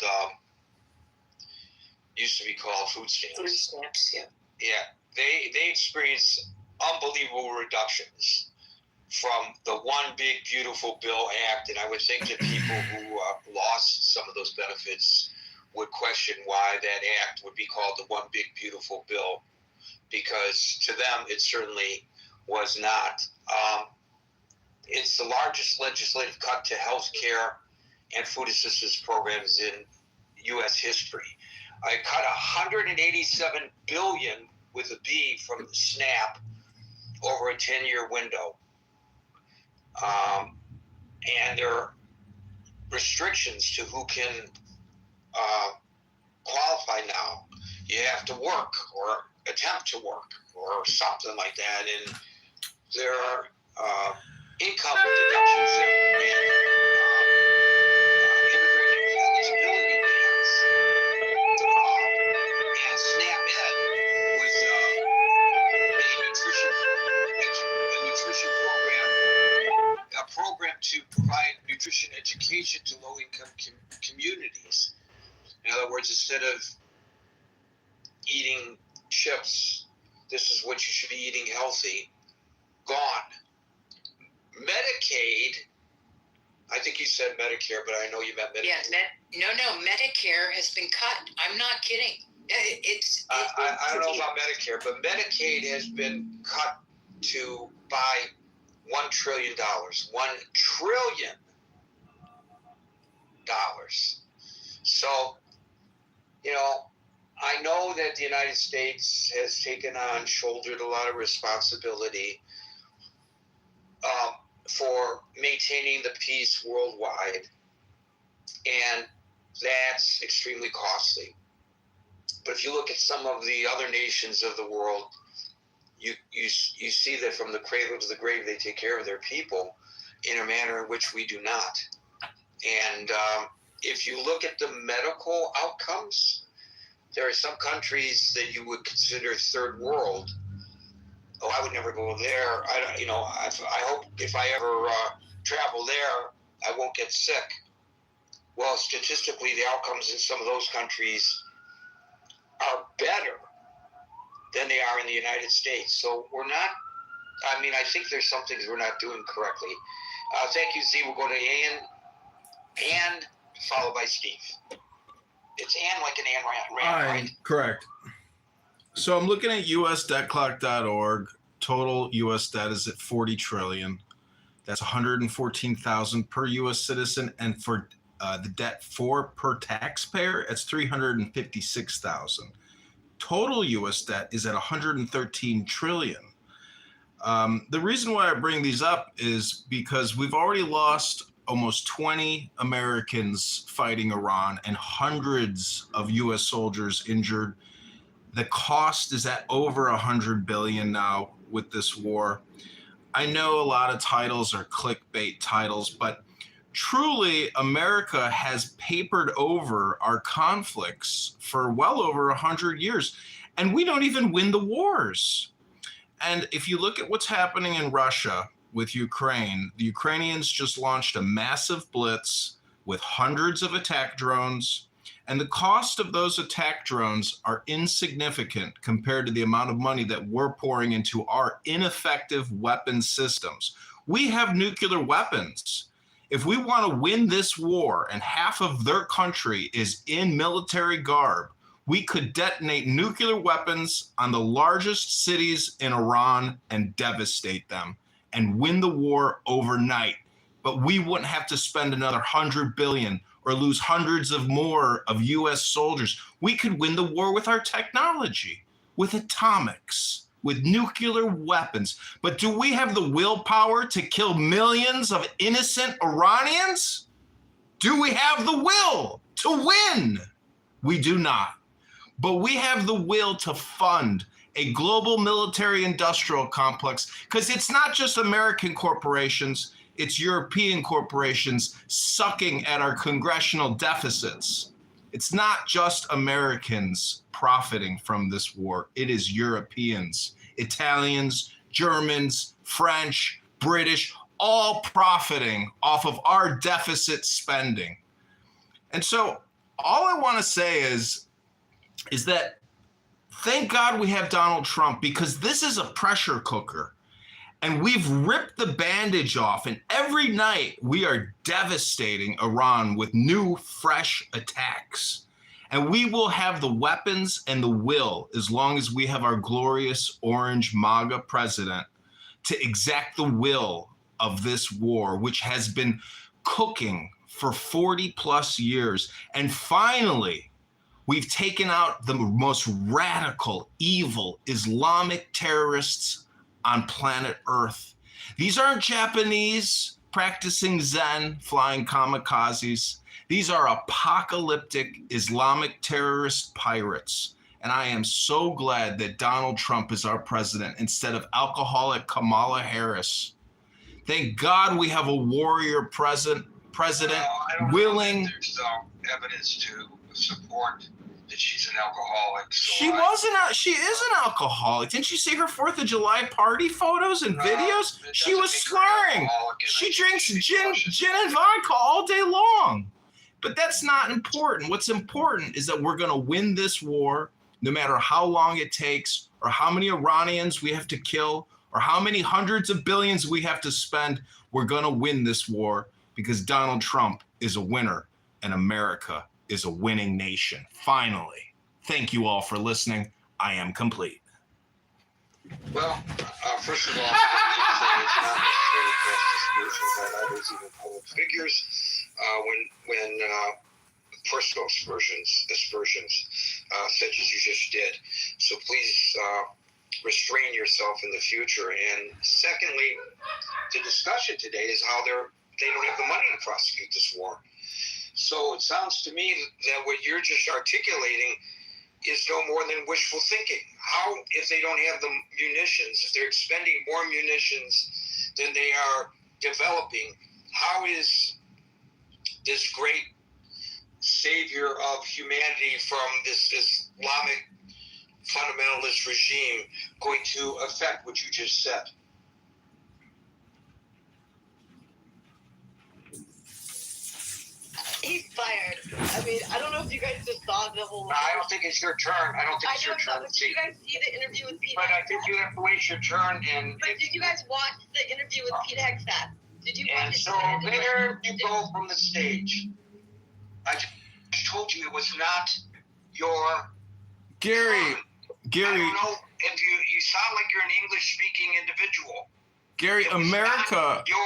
food stamps. Food stamps, yeah. Yeah, they experienced unbelievable reductions from the One Big Beautiful Bill Act, and I would think that people who lost some of those benefits would question why that act would be called the One Big Beautiful Bill, because to them it certainly was not. It's the largest legislative cut to health care and food assistance programs in U.S. history. I cut $187 billion with a B from the SNAP over a 10-year window. And there are restrictions to who can qualify now. You have to work or attempt to work or something like that. And there are income deductions and immigrant eligibility bans. And SNAP Ed was a nutrition program, a program to provide nutrition education to low-income communities. In other words, instead of eating chips, this is what you should be eating healthy. Gone. Medicaid, I think you said Medicare, but I know you meant Medicaid. Yeah, no, Medicare has been cut. I'm not kidding. I don't know about Medicare, but Medicaid has been cut to by $1 trillion. $1 trillion. So, I know that the United States has shouldered a lot of responsibility for maintaining the peace worldwide, and that's extremely costly. But if you look at some of the other nations of the world, you see that from the cradle to the grave, they take care of their people in a manner in which we do not. And if you look at the medical outcomes, there are some countries that you would consider third world. Oh, I would never go there. I hope if I ever travel there, I won't get sick. Well, statistically, the outcomes in some of those countries are better than they are in the United States. So we're not, I think there's some things we're not doing correctly. Thank you, Z. We'll go to Ann, followed by Steve. It's Ann like an Ann Rand, right? Correct. So I'm looking at usdebtclock.org. Total U.S. debt is at $40 trillion. That's $114,000 per U.S. citizen, and for the debt per taxpayer, it's $356,000. Total U.S. debt is at $113 trillion. The reason why I bring these up is because we've already lost almost 20 Americans fighting Iran and hundreds of U.S. soldiers injured. The cost is at over $100 billion now with this war. I know a lot of titles are clickbait titles, but truly America has papered over our conflicts for well over 100 years, and we don't even win the wars. And if you look at what's happening in Russia with Ukraine, the Ukrainians just launched a massive blitz with hundreds of attack drones, and the cost of those attack drones are insignificant compared to the amount of money that we're pouring into our ineffective weapon systems. We have nuclear weapons. If we want to win this war and half of their country is in military garb, we could detonate nuclear weapons on the largest cities in Iran and devastate them and win the war overnight. But we wouldn't have to spend another $100 billion or lose hundreds of more of U.S. soldiers. We could win the war with our technology, with atomics, with nuclear weapons. But do we have the willpower to kill millions of innocent Iranians? Do we have the will to win? We do not. but we have the will to fund a global military industrial complex, because it's not just American corporations, it's European corporations sucking at our congressional deficits. It's not just Americans profiting from this war. It is Europeans, Italians, Germans, French, British, all profiting off of our deficit spending. And so all I want to say is that thank God we have Donald Trump, because this is a pressure cooker. And we've ripped the bandage off, and every night we are devastating Iran with new, fresh attacks. And we will have the weapons and the will, as long as we have our glorious orange MAGA president, to exact the will of this war, which has been cooking for 40 plus years. And finally, we've taken out the most radical, evil Islamic terrorists on planet Earth. These aren't Japanese practicing Zen, flying kamikazes. These are apocalyptic Islamic terrorist pirates. And I am so glad that Donald Trump is our president instead of alcoholic Kamala Harris. Thank God we have a warrior president willing. There's evidence to support that she's an alcoholic. So She is an alcoholic. Didn't you see her 4th of July party photos and videos? She was slurring. She drinks gin and vodka all day long. But that's not important. What's important is that we're going to win this war, no matter how long it takes, or how many Iranians we have to kill, or how many hundreds of billions we have to spend. We're going to win this war because Donald Trump is a winner and America is a winning nation. Finally. Thank you all for listening. I am complete. Well, first of all, it's not necessarily justice by others, even public figures. When first those aspersions, such as you just did. So please restrain yourself in the future. And secondly, the discussion today is how they don't have the money to prosecute this war. So it sounds to me that what you're just articulating is no more than wishful thinking. How, if they don't have the munitions, if they're expending more munitions than they are developing, how is this great savior of humanity from this Islamic fundamentalist regime going to affect what you just said? He's fired. I mean, I don't know if you guys just saw the whole. I don't think it's your turn. I don't think it's your turn. Did you guys see the interview with Pete? But I think you have to wait your turn. But did you guys watch the interview with Pete Hegseth? Did you watch it? So there you go from the stage. I just told you it was not your. Gary. I don't know if you sound like you're an English-speaking individual. Gary, America. Not your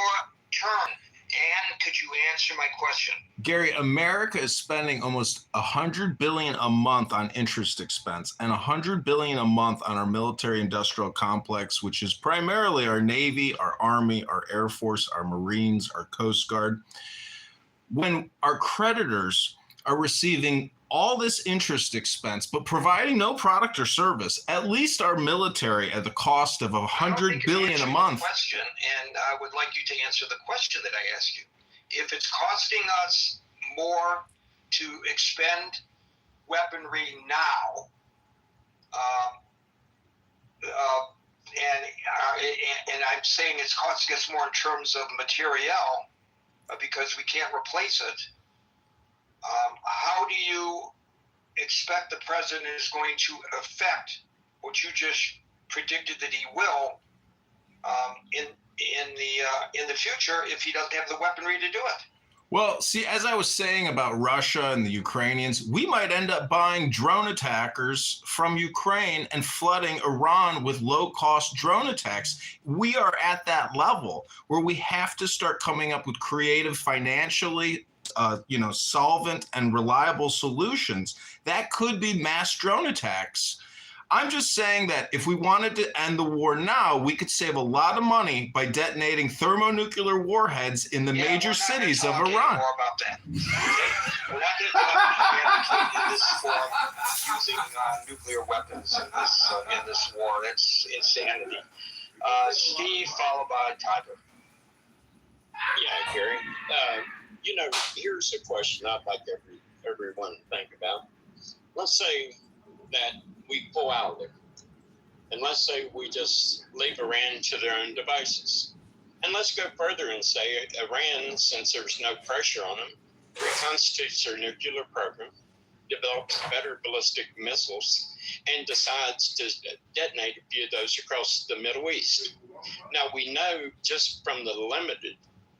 turn. And could you answer my question? Gary, America is spending almost $100 billion a month on interest expense and $100 billion a month on our military-industrial complex, which is primarily our Navy, our Army, our Air Force, our Marines, our Coast Guard. When our creditors are receiving all this interest expense, but providing no product or service, at least our military at the cost of $100 billion a month. Question, and I would like you to answer the question that I asked you. If it's costing us more to expend weaponry now, and I'm saying it's costing us more in terms of materiel because we can't replace it. How do you expect the president is going to affect what you just predicted that he will in the future if he doesn't have the weaponry to do it? Well, see, as I was saying about Russia and the Ukrainians, we might end up buying drone attackers from Ukraine and flooding Iran with low-cost drone attacks. We are at that level where we have to start coming up with creative, financially solvent and reliable solutions. That could be mass drone attacks. I'm just saying that if we wanted to end the war now, we could save a lot of money by detonating thermonuclear warheads in the major cities of Iran. More about that. We're not going to advocate in this form using nuclear weapons in this war. That's insanity. Steve, followed by Tiger. Yeah, Gary. Here's a question I'd like everyone to think about. Let's say that we pull out of it, and let's say we just leave Iran to their own devices. And let's go further and say Iran, since there's no pressure on them, reconstitutes their nuclear program, develops better ballistic missiles, and decides to detonate a few of those across the Middle East. Now, we know just from the limited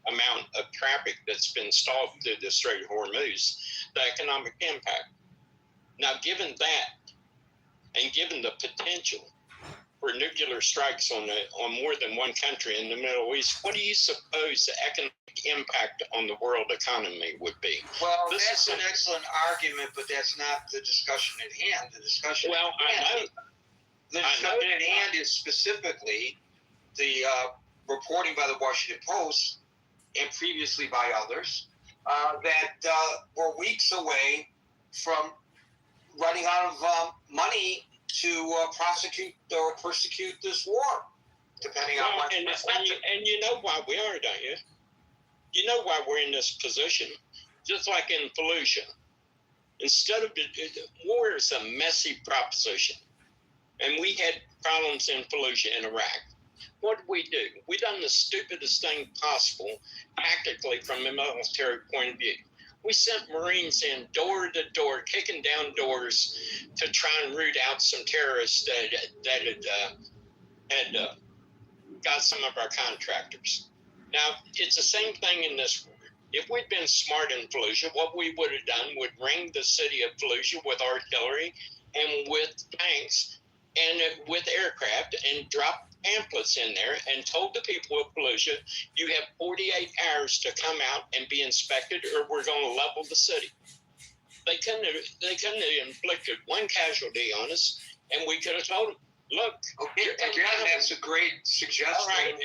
amount of traffic that's been stalled through the Strait of Hormuz, the economic impact. Now, given that, and given the potential for nuclear strikes on more than one country in the Middle East, what do you suppose the economic impact on the world economy would be? Well, that's an excellent argument, but that's not the discussion at hand. The discussion at hand is specifically the reporting by the Washington Post and previously by others that we're weeks away from running out of money to prosecute or persecute this war, depending on what. And you know why we are, don't you? You know why we're in this position. Just like in Fallujah, instead of war is a messy proposition, and we had problems in Fallujah in Iraq. What did we do? We done the stupidest thing possible, tactically from a military point of view. We sent Marines in door to door, kicking down doors to try and root out some terrorists that had got some of our contractors. Now, it's the same thing in this war. If we'd been smart in Fallujah, what we would have done would ring the city of Fallujah with artillery and with tanks and with aircraft and drop pamphlets in there and told the people of Fallujah, you have 48 hours to come out and be inspected or we're going to level the city. They couldn't have inflicted one casualty on us, and we could have told them, look. Okay, again, that's a great suggestion in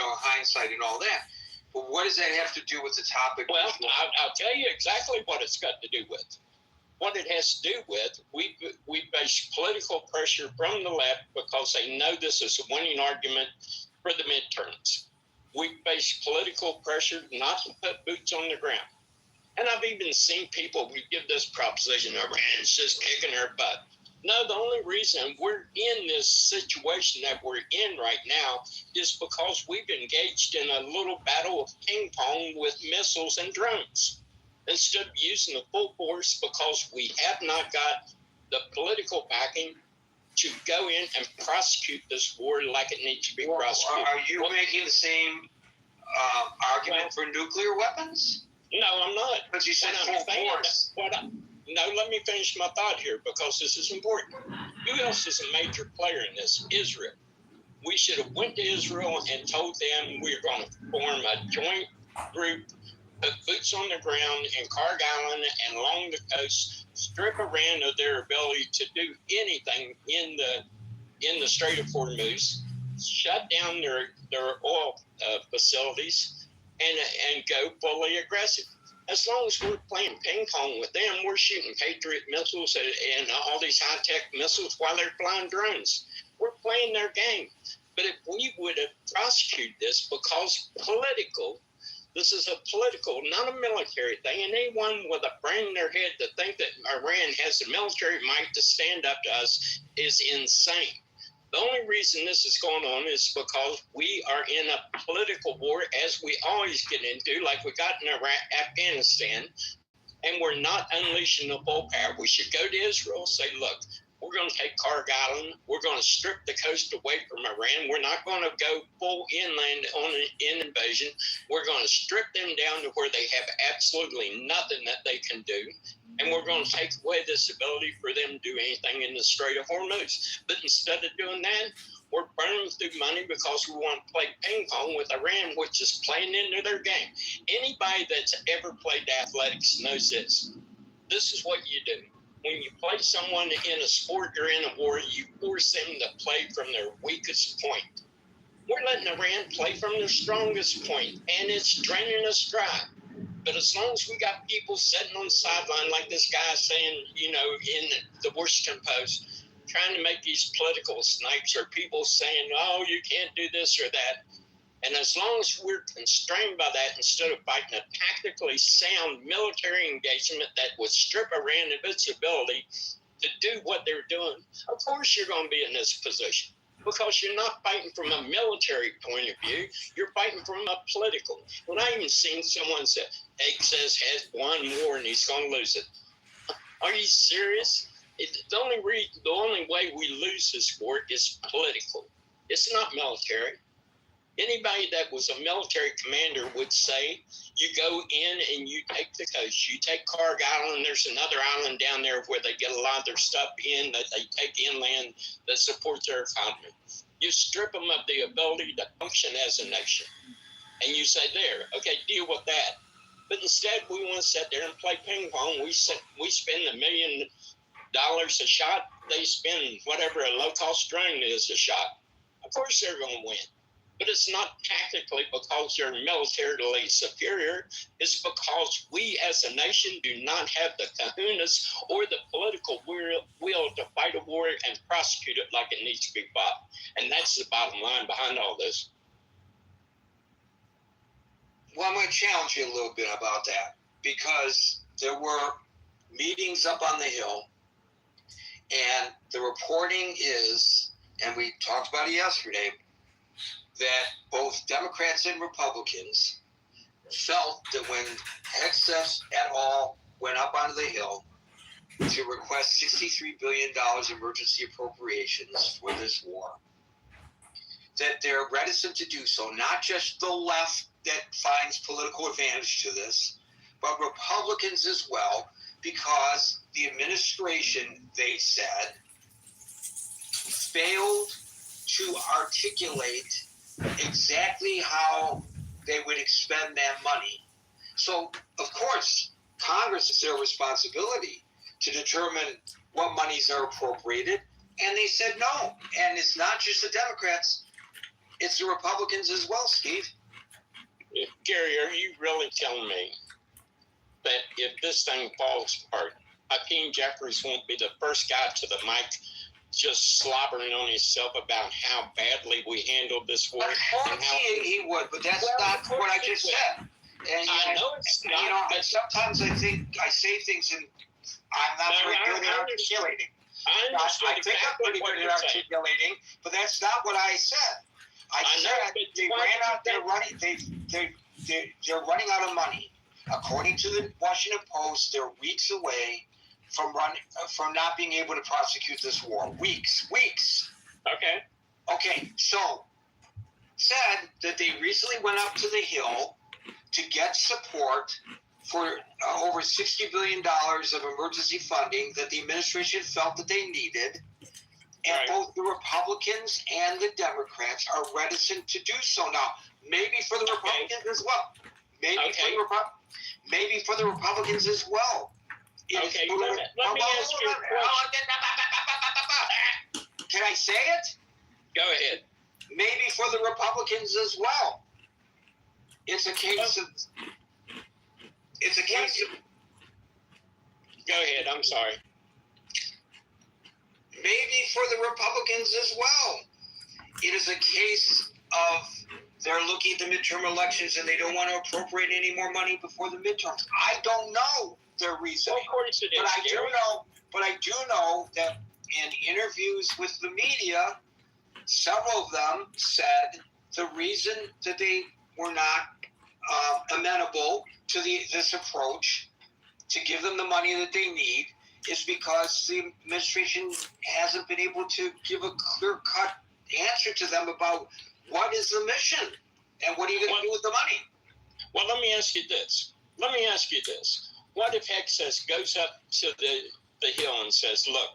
hindsight and all that. But what does that have to do with the topic? Well, I'll tell you exactly what it's got to do with. What it has to do with, we face political pressure from the left because they know this is a winning argument for the midterms. We face political pressure not to put boots on the ground. And I've even seen people give this proposition, Iran's just kicking our butt. No, the only reason we're in this situation that we're in right now is because we've engaged in a little battle of ping pong with missiles and drones, instead of using the full force because we have not got the political backing to go in and prosecute this war like it needs to be prosecuted. Are you making the same argument for nuclear weapons? No, I'm not. But you said full force. No, let me finish my thought here because this is important. Who else is a major player in this? Israel. We should have went to Israel and told them we're going to form a joint group, put boots on the ground in Karg Island and along the coast, strip Iran of their ability to do anything in the Strait of Hormuz, shut down their oil facilities, and go fully aggressive. As long as we're playing ping pong with them, we're shooting Patriot missiles and all these high-tech missiles while they're flying drones. We're playing their game. But if we would have prosecuted this because this is a political, not a military thing, and anyone with a brain in their head to think that Iran has the military might to stand up to us is insane. The only reason this is going on is because we are in a political war, as we always get into, like we got in Afghanistan, and we're not unleashing the full power. We should go to Israel and say, look, we're going to take Karg Island. We're going to strip the coast away from Iran. We're not going to go full inland on an invasion. We're going to strip them down to where they have absolutely nothing that they can do. And we're going to take away this ability for them to do anything in the Strait of Hormuz. But instead of doing that, we're burning through money because we want to play ping pong with Iran, which is playing into their game. Anybody that's ever played athletics knows this. This is what you do. when you play someone in a sport or in a war, you force them to play from their weakest point. We're letting Iran play from their strongest point, and it's draining us dry. But as long as we got people sitting on the sideline like this guy saying, you know, in the Washington Post, trying to make these political snipes, or people saying, oh, you can't do this or that. And as long as we're constrained by that, instead of fighting a tactically sound military engagement that would strip Iran of its ability to do what they're doing, of course you're going to be in this position. Because you're not fighting from a military point of view, you're fighting from a political. When I even seen someone say, Excess has won war and he's going to lose it. Are you serious? The only way we lose this war is political. It's not military. Anybody that was a military commander would say, you go in and you take the coast. You take Carg Island. There's another island down there where they get a lot of their stuff in that they take inland that supports their economy. You strip them of the ability to function as a nation. And you say, there, okay, deal with that. But instead, we want to sit there and play ping pong. We spend $1 million a shot. They spend whatever a low-cost drone is a shot. Of course they're going to win. But it's not tactically because you're militarily superior. It's because we as a nation do not have the kahunas or the political will to fight a war and prosecute it like it needs to be fought. And that's the bottom line behind all this. Well, I'm going to challenge you a little bit about that, because there were meetings up on the Hill, and the reporting is, and we talked about it yesterday, that both Democrats and Republicans felt that when Excess et al. Went up onto the Hill to request $63 billion emergency appropriations for this war, that they're reticent to do so, not just the left that finds political advantage to this, but Republicans as well, because the administration, they said, failed to articulate exactly how they would expend that money. So, of course, Congress is their responsibility to determine what monies are appropriated, and they said no. And it's not just the Democrats, it's the Republicans as well, Steve. Gary, are you really telling me that if this thing falls apart, Hakeem Jeffries won't be the first guy to the mic just slobbering on himself about how badly we handled this war? Of course he would, but that's not what I just said. And I know it's not. You know, and sometimes I think I say things and I'm not very good at articulating. I think I'm pretty good at articulating, but that's not what I said. I said they ran out. They're running out of money. According to the Washington Post, they're weeks away from not being able to prosecute this war. Weeks. Okay. So said that they recently went up to the Hill to get support for over $60 billion of emergency funding that the administration felt that they needed. And both the Republicans and the Democrats are reticent to do so now. Maybe for the Republicans as well. Maybe for the Republicans as well. Let me ask you a question. Can I say it? Go ahead. Maybe for the Republicans as well. It's a case of. Go ahead. I'm sorry. Maybe for the Republicans as well. It is a case of they're looking at the midterm elections and they don't want to appropriate any more money before the midterms. I don't know their reasoning. Of course it is. But I do know that in interviews with the media, several of them said the reason that they were not amenable to this approach to give them the money that they need is because the administration hasn't been able to give a clear-cut answer to them about what is the mission and what are you going to do with the money. Well, let me ask you this. What if Excess goes up to the Hill and says, look,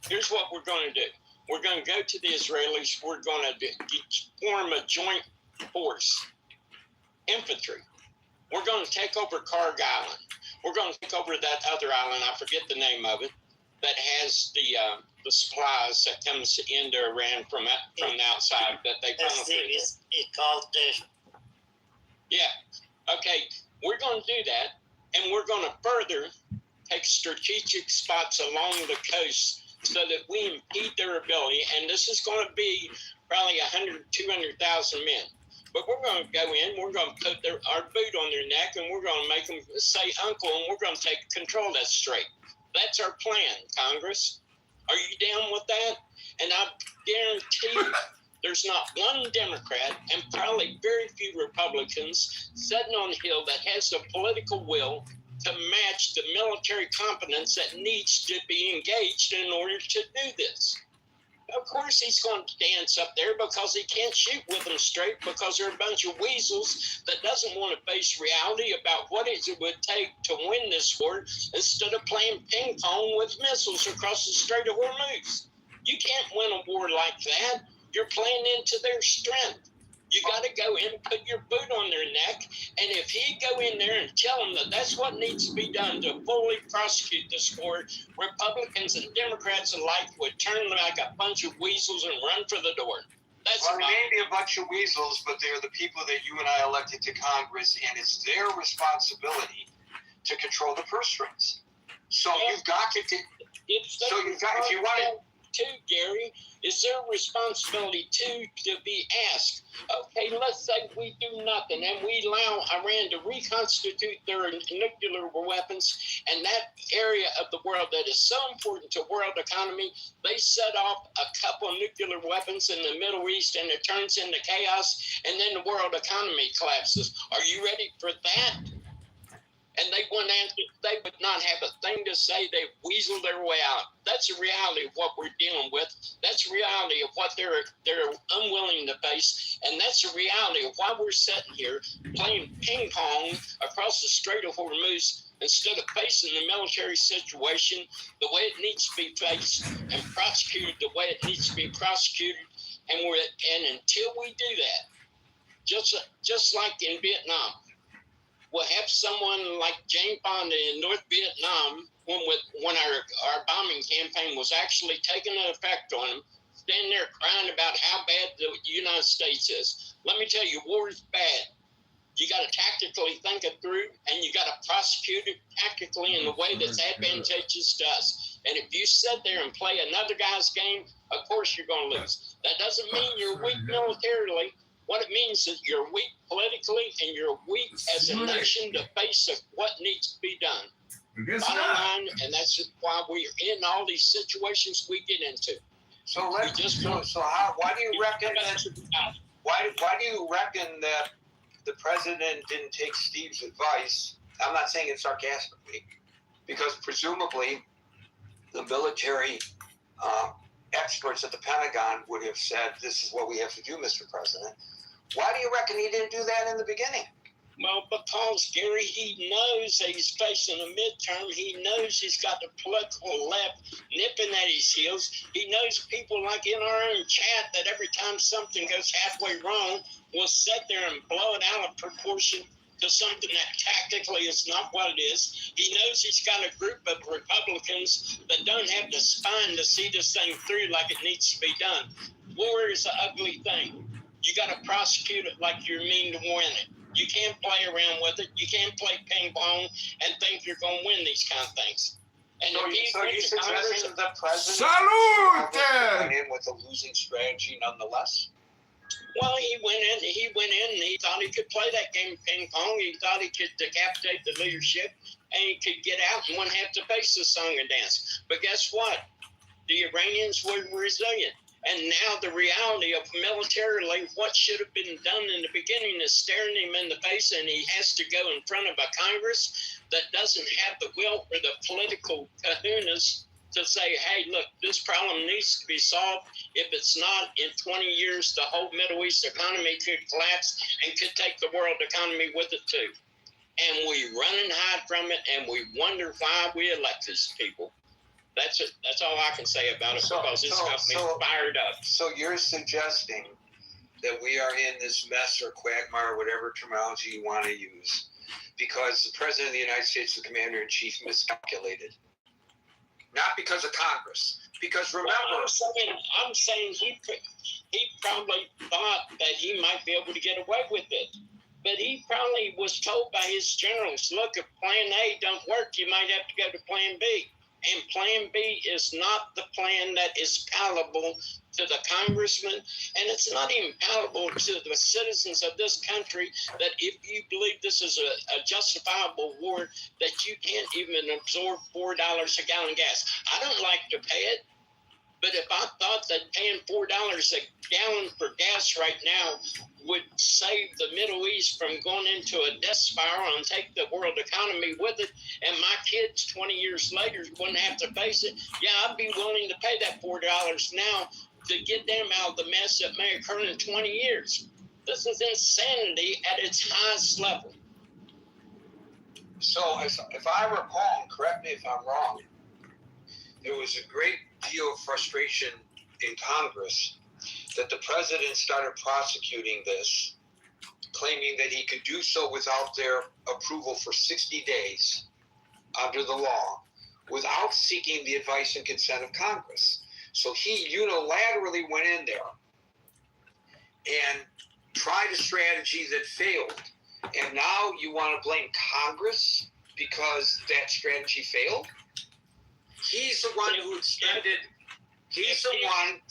here's what we're going to do. We're going to go to the Israelis. We're going to form a joint force, infantry. We're going to take over Carg Island. We're going to take over that other island. I forget the name of it. that has the supplies that comes into Iran from the outside that they funnel through. It's called Yeah. Okay. We're going to do that, and we're going to further take strategic spots along the coast so that we impede their ability. And this is going to be probably 100,000, 200,000 men. But we're going to go in, we're going to put our boot on their neck, and we're going to make them say uncle, and we're going to take control of that strait. That's our plan, Congress. Are you down with that? And I guarantee you, there's not one Democrat and probably very few Republicans sitting on the Hill that has the political will to match the military competence that needs to be engaged in order to do this. Of course he's going to dance up there because he can't shoot with them straight because they're a bunch of weasels that doesn't want to face reality about what it would take to win this war instead of playing ping pong with missiles across the Strait of Hormuz. You can't win a war like that. You're playing into their strength. You got to go in and put your boot on their neck. And if he go in there and tell them that that's what needs to be done to fully prosecute this war, Republicans and Democrats alike would turn like a bunch of weasels and run for the door. That's well, they may be a bunch of weasels, but they're the people that you and I elected to Congress, and it's their responsibility to control the purse strings. So you've got to. So you've got, if you want to. Too, Gary, it's their responsibility to be asked. Okay, let's say we do nothing and we allow Iran to reconstitute their nuclear weapons, and that area of the world that is so important to world economy, they set off a couple of nuclear weapons in the Middle East and it turns into chaos, and then the world economy collapses. Are you ready for that? And they would not have a thing to say. They weasel their way out. That's the reality of what we're dealing with. That's the reality of what they're unwilling to face. And that's the reality of why we're sitting here playing ping pong across the Strait of Hormuz instead of facing the military situation the way it needs to be faced and prosecuted the way it needs to be prosecuted. And until we do that, just like in Vietnam, we'll have someone like Jane Fonda in North Vietnam when our bombing campaign was actually taking an effect on them, standing there crying about how bad the United States is. Let me tell you, war is bad. You got to tactically think it through, and you got to prosecute it tactically in the way that's advantageous to us. And if you sit there and play another guy's game, of course you're going to lose. That doesn't mean you're weak militarily. What it means is you're weak politically and you're weak as a nation to face what needs to be done. Bottom line, and that's why we're in all these situations we get into. So why do you reckon that? Why do you reckon that the president didn't take Steve's advice? I'm not saying it sarcastically, because presumably the military experts at the Pentagon would have said, "This is what we have to do, Mr. President." Why do you reckon he didn't do that in the beginning? Well, because, Gary, he knows that he's facing a midterm. He knows he's got the political left nipping at his heels. He knows people like in our own chat that every time something goes halfway wrong, will sit there and blow it out of proportion to something that tactically is not what it is. He knows he's got a group of Republicans that don't have the spine to see this thing through like it needs to be done. War is an ugly thing. You got to prosecute it like you're mean to win it. You can't play around with it. You can't play ping pong and think you're going to win these kind of things. And so you suggesting the president went in with a losing strategy nonetheless? Well, he went in and he thought he could play that game of ping pong. He thought he could decapitate the leadership and he could get out and wouldn't have to face the song and dance. But guess what? The Iranians were resilient. And now the reality of militarily what should have been done in the beginning is staring him in the face, and he has to go in front of a Congress that doesn't have the will or the political kahunas to say, hey, look, this problem needs to be solved. If it's not, in 20 years, the whole Middle East economy could collapse and could take the world economy with it too. And we run and hide from it, and we wonder why we elect these people. That's it. That's all I can say about it because it's got me fired up. So you're suggesting that we are in this mess or quagmire, whatever terminology you want to use, because the President of the United States, the Commander-in-Chief, miscalculated. not because of Congress. Because remember, I'm saying he probably thought that he might be able to get away with it. But he probably was told by his generals, look, if plan A don't work, you might have to go to plan B. And plan B is not the plan that is palatable to the congressman, and it's not even palatable to the citizens of this country, that if you believe this is a justifiable war, that you can't even absorb $4 a gallon gas. I don't like to pay it, but if I thought that paying $4 a gallon for gas right now would save the Middle East from going into a death spiral and take the world economy with it, and my kids 20 years later wouldn't have to face it, yeah, I'd be willing to pay that $4 now to get them out of the mess that may occur in 20 years. This is insanity at its highest level. so if I recall, and correct me if I'm wrong, there was a great deal of frustration in Congress that the president started prosecuting this, claiming that he could do so without their approval for 60 days under the law, without seeking the advice and consent of Congress. So he unilaterally went in there and tried a strategy that failed. And now you want to blame Congress because that strategy failed? He's the one who extended. He's the one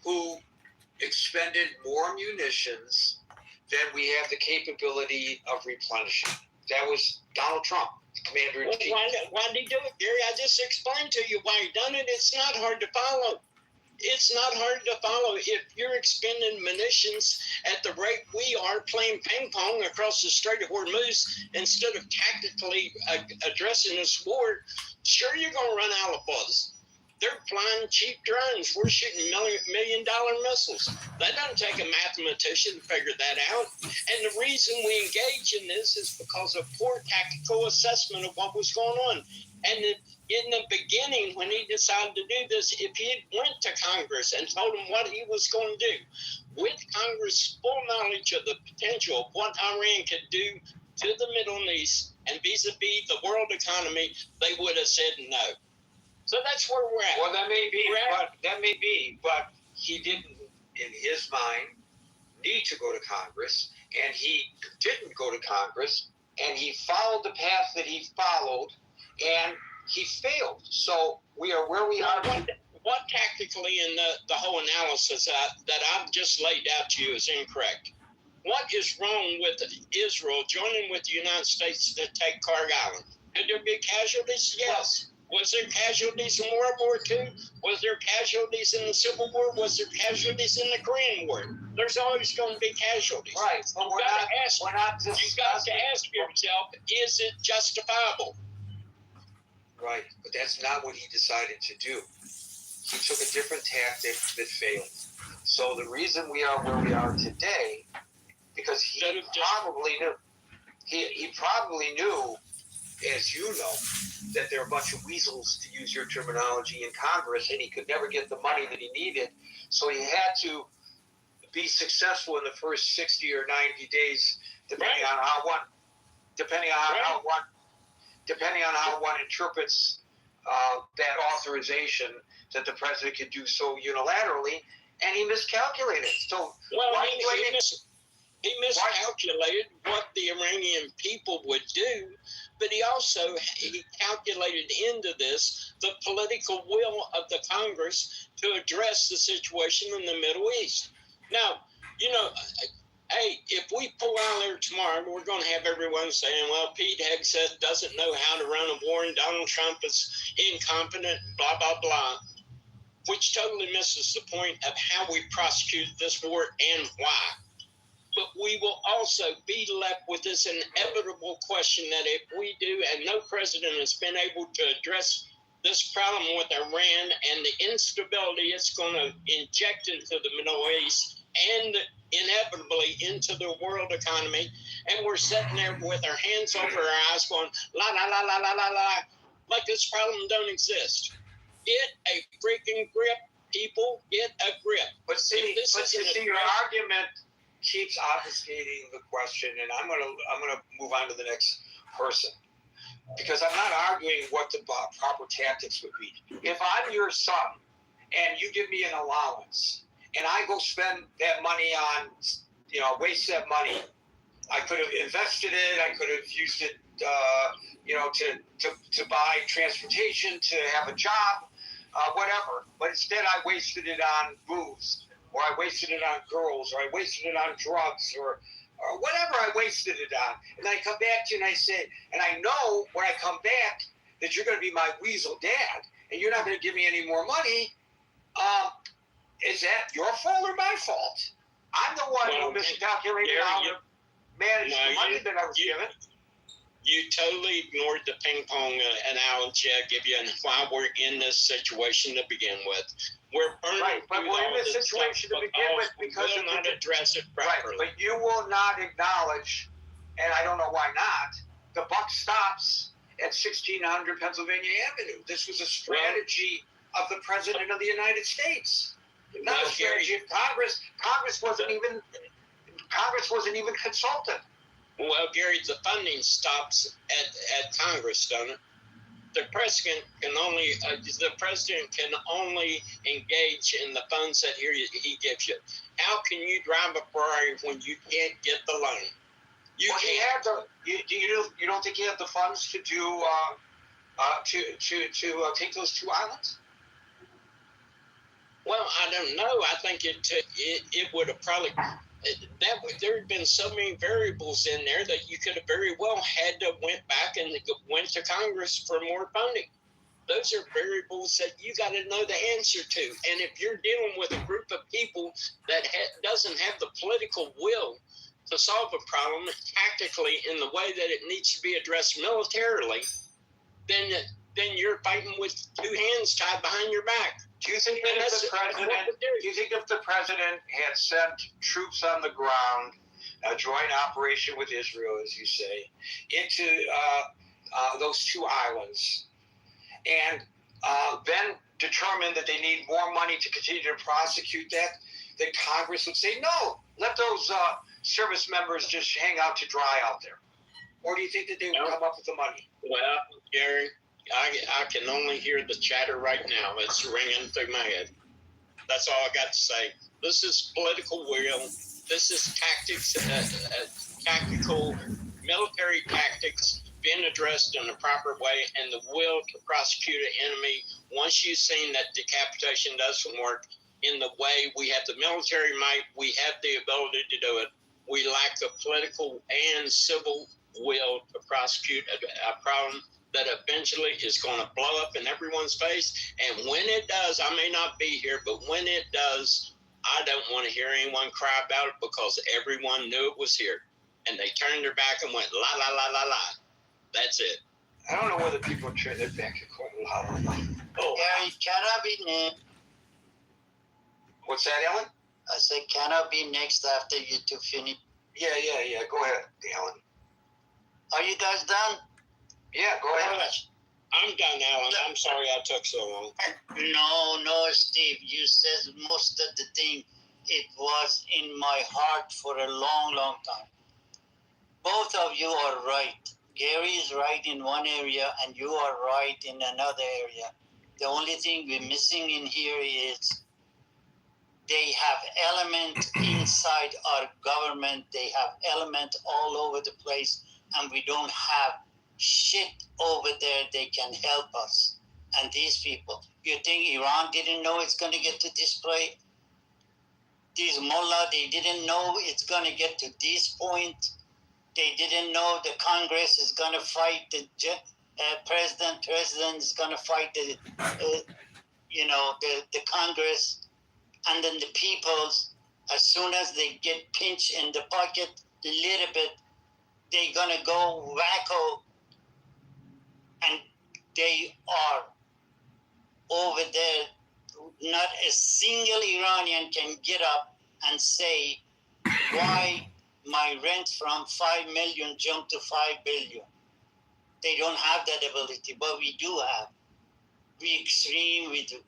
who expended more munitions than we have the capability of replenishing. That was Donald Trump, Commander-in-Chief. Why did he do it, Gary? I just explained to you why he done it. It's not hard to follow. It's not hard to follow. If you're expending munitions at the rate we are, playing ping pong across the Strait of Hormuz instead of tactically addressing this war, sure, you're going to run out of bullets. They're flying cheap drones. We're shooting million-dollar missiles. That doesn't take a mathematician to figure that out. And the reason we engage in this is because of poor tactical assessment of what was going on. And in the beginning, when he decided to do this, if he had went to Congress and told them what he was going to do, with Congress' full knowledge of the potential of what Iran could do to the Middle East and vis-a-vis the world economy, they would have said no. So that's where we're at. Well, that may be, but he didn't, in his mind, need to go to Congress, and he didn't go to Congress, and he followed the path that he followed, and he failed. So we are where we are. What tactically in the whole analysis that I've just laid out to you is incorrect? What is wrong with Israel joining with the United States to take Karg Island? Could there be casualties? Yes. Was there casualties in World War II? Was there casualties in the Civil War? Was there casualties in the Korean War? There's always going to be casualties. Right. But you've got to ask yourself, is it justifiable? Right. But that's not what he decided to do. He took a different tactic that failed. So the reason we are where we are today, because he probably knew, as you know, that there are a bunch of weasels, to use your terminology, in Congress, and he could never get the money that he needed. So he had to be successful in the first 60 or 90 days, depending on how one interprets that authorization that the president could do so unilaterally, and he miscalculated. So he miscalculated what the Iranian people would do, but he calculated into this the political will of the Congress to address the situation in the Middle East. Now, hey, if we pull out there tomorrow, we're going to have everyone saying, well, Pete Hegseth doesn't know how to run a war and Donald Trump is incompetent, blah, blah, blah, which totally misses the point of how we prosecute this war and why. But we will also be left with this inevitable question that if we do, and no president has been able to address this problem with Iran and the instability it's going to inject into the Middle East and inevitably into the world economy, and we're sitting there with our hands over our eyes going, la, la, la, la, la, la, la, like this problem don't exist. Get a freaking grip, people, get a grip. But see, your argument keeps obfuscating the question, and I'm gonna move on to the next person, because I'm not arguing what the proper tactics would be. If I'm your son and you give me an allowance and I go spend that money on, waste that money, I could have invested it, I could have used it, to buy transportation, to have a job, whatever. But instead I wasted it on booze, or I wasted it on girls, or I wasted it on drugs, or whatever I wasted it on. And then I come back to you and I say, and I know when I come back that you're going to be my weasel dad, and you're not going to give me any more money. Is that your fault or my fault? I'm the one who miscalculated how to manage the money that I was given. You totally ignored the ping pong analogy I give you and why we're in this situation to begin with. We're burning but we're in this situation to begin with because we will not address it properly. Right, but you will not acknowledge, and I don't know why not, the buck stops at 1600 Pennsylvania Avenue. This was a strategy of the President of the United States. Not a strategy of Congress. Congress wasn't even consulted. Well, Gary, the funding stops at Congress, don't it? The president can only engage in the funds that he gives you. How can you drive a Ferrari when you can't get the loan? You don't think you have the funds to do to take those two islands? Well, I don't know. I think it would have probably there had been so many variables in there that you could have very well had to went back and went to Congress for more funding. Those are variables that you got to know the answer to. And if you're dealing with a group of people that doesn't have the political will to solve a problem tactically in the way that it needs to be addressed militarily, then you're fighting with two hands tied behind your back. Do you think if the president had sent troops on the ground, a joint operation with Israel, as you say, into those two islands, and then determined that they need more money to continue to prosecute that Congress would say, no, let those service members just hang out to dry out there? Or do you think that they would come up with the money? Well, Gary, I can only hear the chatter right now. It's ringing through my head. That's all I got to say. This is political will. This is tactics, tactical military tactics being addressed in a proper way, and the will to prosecute an enemy. Once you've seen that decapitation doesn't work in the way we have the military might, we have the ability to do it. We lack the political and civil will to prosecute a problem that eventually is going to blow up in everyone's face. And when it does, I may not be here, but when it does, I don't want to hear anyone cry about it, because everyone knew it was here. And they turned their back and went, la, la, la, la, la. That's it. I don't know whether people are turning their back and going, la, la, la. Oh. Gary, can I be next? What's that, Ellen? I said, can I be next after you two finish? Yeah. Go ahead, Ellen. Are you guys done? Yeah, go ahead. I'm done, Alan. I'm sorry I took so long. No, Steve. You said most of the thing. It was in my heart for a long, long time. Both of you are right. Gary is right in one area, and you are right in another area. The only thing we're missing in here is they have element inside our government. They have element all over the place, and we don't have shit over there they can help us. And these people, you think Iran didn't know it's going to get to this place? These mullah, they didn't know it's going to get to this point. They didn't know the Congress is going to fight the president is going to fight the Congress, and then the peoples, as soon as they get pinched in the pocket a little bit, they're going to go wacko. And they are over there. Not a single Iranian can get up and say why my rent from 5 million jumped to 5 billion. They don't have that ability, but we do have. We extreme, we do.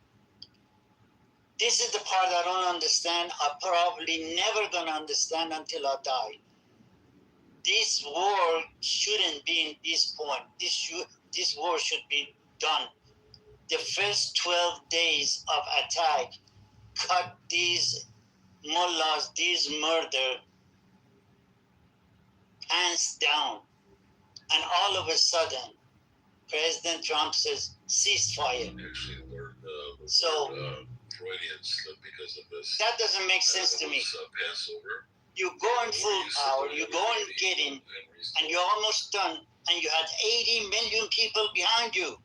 This is the part I don't understand. I'm probably never going to understand until I die. This war shouldn't be in this point. This war should be done. The first 12 days of attack cut these mullahs, these murder, hands down. And all of a sudden, President Trump says, ceasefire. Actually, So, Freudian slip because of this. That doesn't make sense to me. Passover. You go in full power, you go and get in, and you're almost done, and you had 80 million people behind you.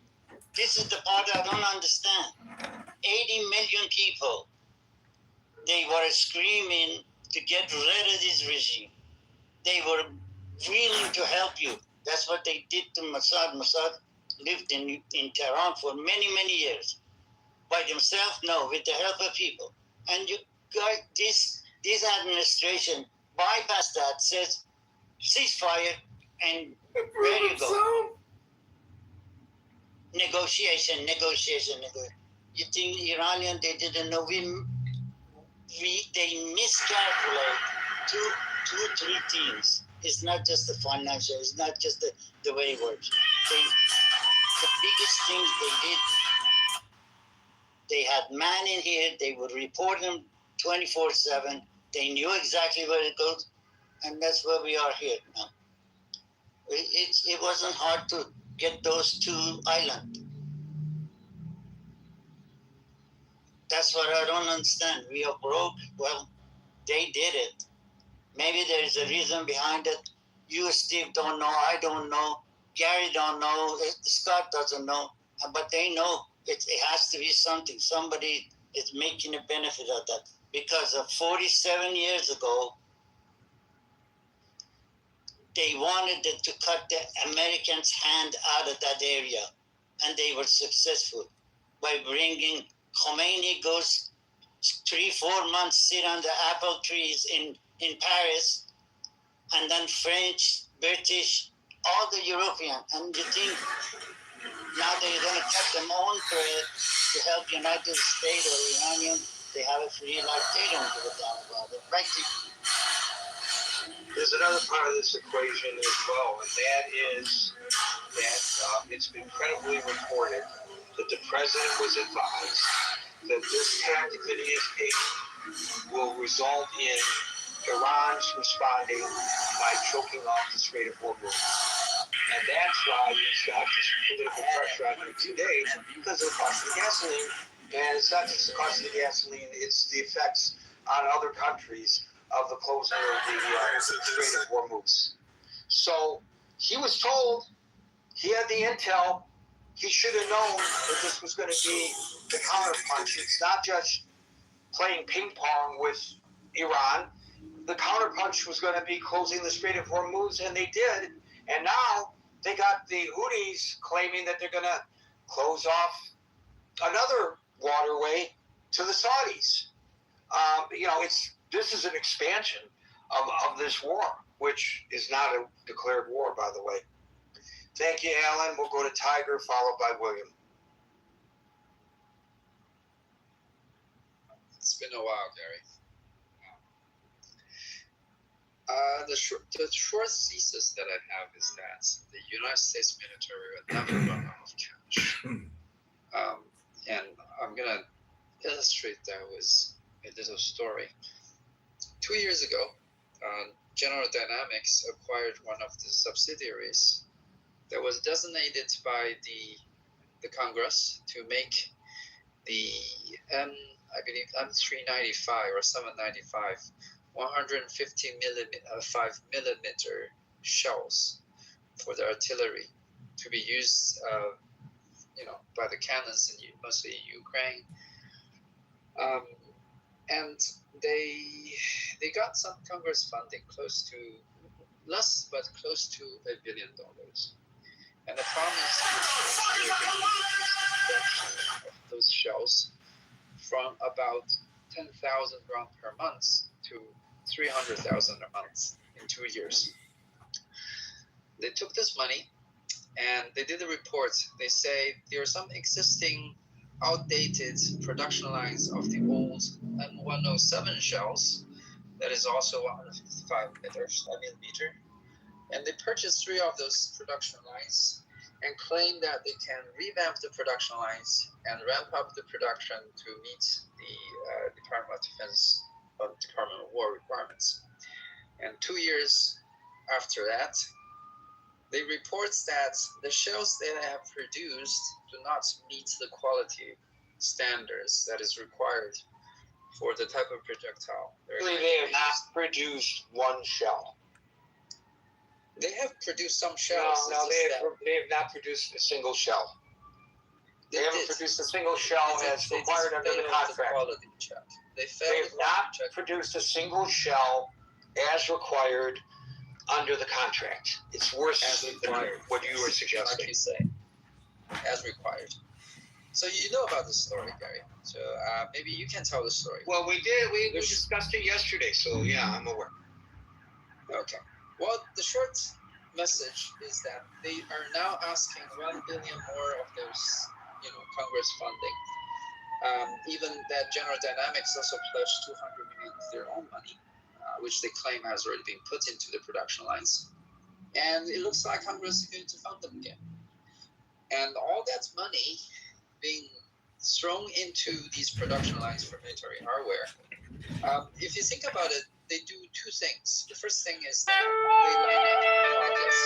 This is the part I don't understand. 80 million people. They were screaming to get rid of this regime. They were willing to help you. That's what they did to Mossad. Mossad lived in Tehran for many, many years. By themselves? No, with the help of people. And you got this administration bypass that, says ceasefire, and there you go. Negotiation. You think Iranian, they didn't know? They miscalculate two, 3 things. It's not just the financial, it's not just the way it works. The biggest things they did, they had man in here, they would report them 24/7. They knew exactly where it goes, and that's where we are here now. It wasn't hard to get those 2 islands. That's what I don't understand. We are broke. Well, they did it. Maybe there is a reason behind it. You, Steve, don't know. I don't know. Gary don't know. Scott doesn't know. But they know it has to be something. Somebody is making a benefit of that. Because of 47 years ago, they wanted to cut the Americans' hand out of that area. And they were successful by bringing Khomeini goes 3-4 months, sit on the apple trees in Paris, and then French, British, all the European. And you think now they're going to cut them own bread to help United States or Iranian? They have a free life. They don't give a damn about it. Practically. There's another part of this equation as well, and that is that it's been credibly reported that the president was advised that this tactic that he has taken will result in Iran's responding by choking off the Strait of Hormuz. And that's why he's got this political pressure on him today, because of the cost of gasoline. And it's not just the cost of the gasoline, it's the effects on other countries of the closing of the Strait of Hormuz. So he was told, he had the intel, he should have known that this was going to be the counterpunch. It's not just playing ping pong with Iran. The counterpunch was going to be closing the Strait of Hormuz, and they did. And now they got the Houthis claiming that they're going to close off another waterway to the Saudis. This is an expansion of this war, which is not a declared war, by the way. Thank you, Alan. We'll go to Tiger, followed by William. It's been a while, Gary. The short thesis that I have is that the United States military will never run out of cash. And I'm going to illustrate that with a little story. 2 years ago, General Dynamics acquired one of the subsidiaries that was designated by the Congress to make the M395 or 795 150 millimeter shells for the artillery to be used, by the cannons in mostly Ukraine. And they got some Congress funding, close to $1 billion. And the promise is they're going to increase the production of those shells from about 10,000 rounds per month to 300,000 a month in 2 years. They took this money and they did a report. They say there are some existing outdated production lines of the old M107 shells that is also 155 millimeter. And they purchased 3 of those production lines and claim that they can revamp the production lines and ramp up the production to meet the Department of Defense or Department of War requirements. And 2 years after that, they report that the shells they have produced do not meet the quality standards that is required for the type of projectile. They have not produced one shell. They have produced some shells. No, they have not produced a single shell. They haven't produced a single shell as required under the contract. They have not produced a single shell as required under the contract. It's worse than what you were suggesting. Like you say, as required. So you know about the story, Gary. So maybe you can tell the story. Well, we did. We discussed it yesterday. So yeah, I'm aware. Okay. Well, the short message is that they are now asking $1 billion more of those, Congress funding. Even that General Dynamics also pledged $200 million of their own money, which they claim has already been put into the production lines. And it looks like Congress is going to fund them again. And all that money being thrown into these production lines for military hardware. If you think about it, they do 2 things. The first thing is that they line up projects.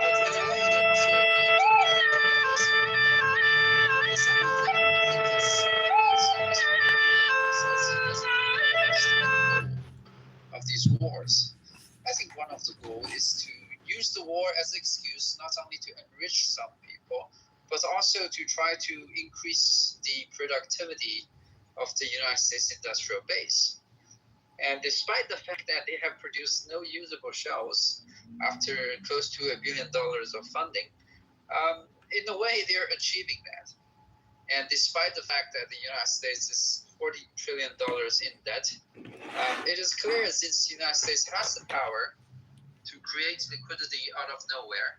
But in a way, they're also of these wars. I think one of the goals is to use the war as an excuse not only to enrich some people, but also to try to increase the productivity of the United States industrial base. And despite the fact that they have produced no usable shells after close to $1 billion of funding, in a way they're achieving that. And despite the fact that the United States is $40 trillion in debt, it is clear since the United States has the power to create liquidity out of nowhere,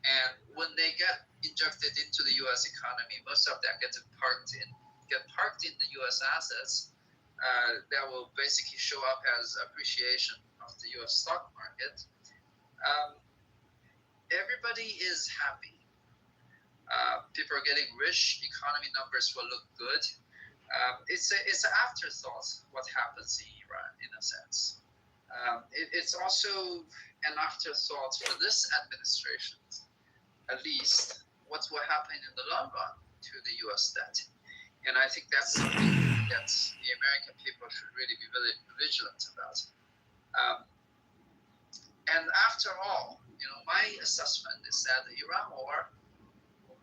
and when they get injected into the U.S. economy, most of that get parked in the U.S. assets. That will basically show up as appreciation of the U.S. stock market. Everybody is happy. People are getting rich. Economy numbers will look good. It's an afterthought what happens in Iran in a sense. It's also an afterthought for this administration, at least what will happen in the long run to the U.S. debt. And I think that's something that the American people should really be really vigilant about. And after all, my assessment is that the Iran war,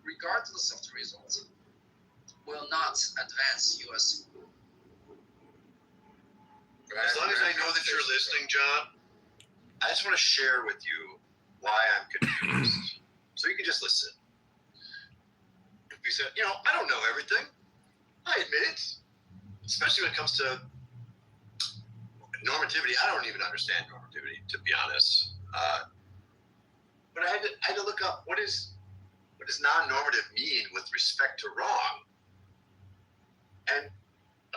regardless of the result, will not advance U.S. As long as I know that you're listening, John, I just want to share with you why I'm confused. So you can just listen. You said, I don't know everything. I admit it. Especially when it comes to normativity. I don't even understand normativity, to be honest. But I had to look up what does non-normative mean with respect to wrong? And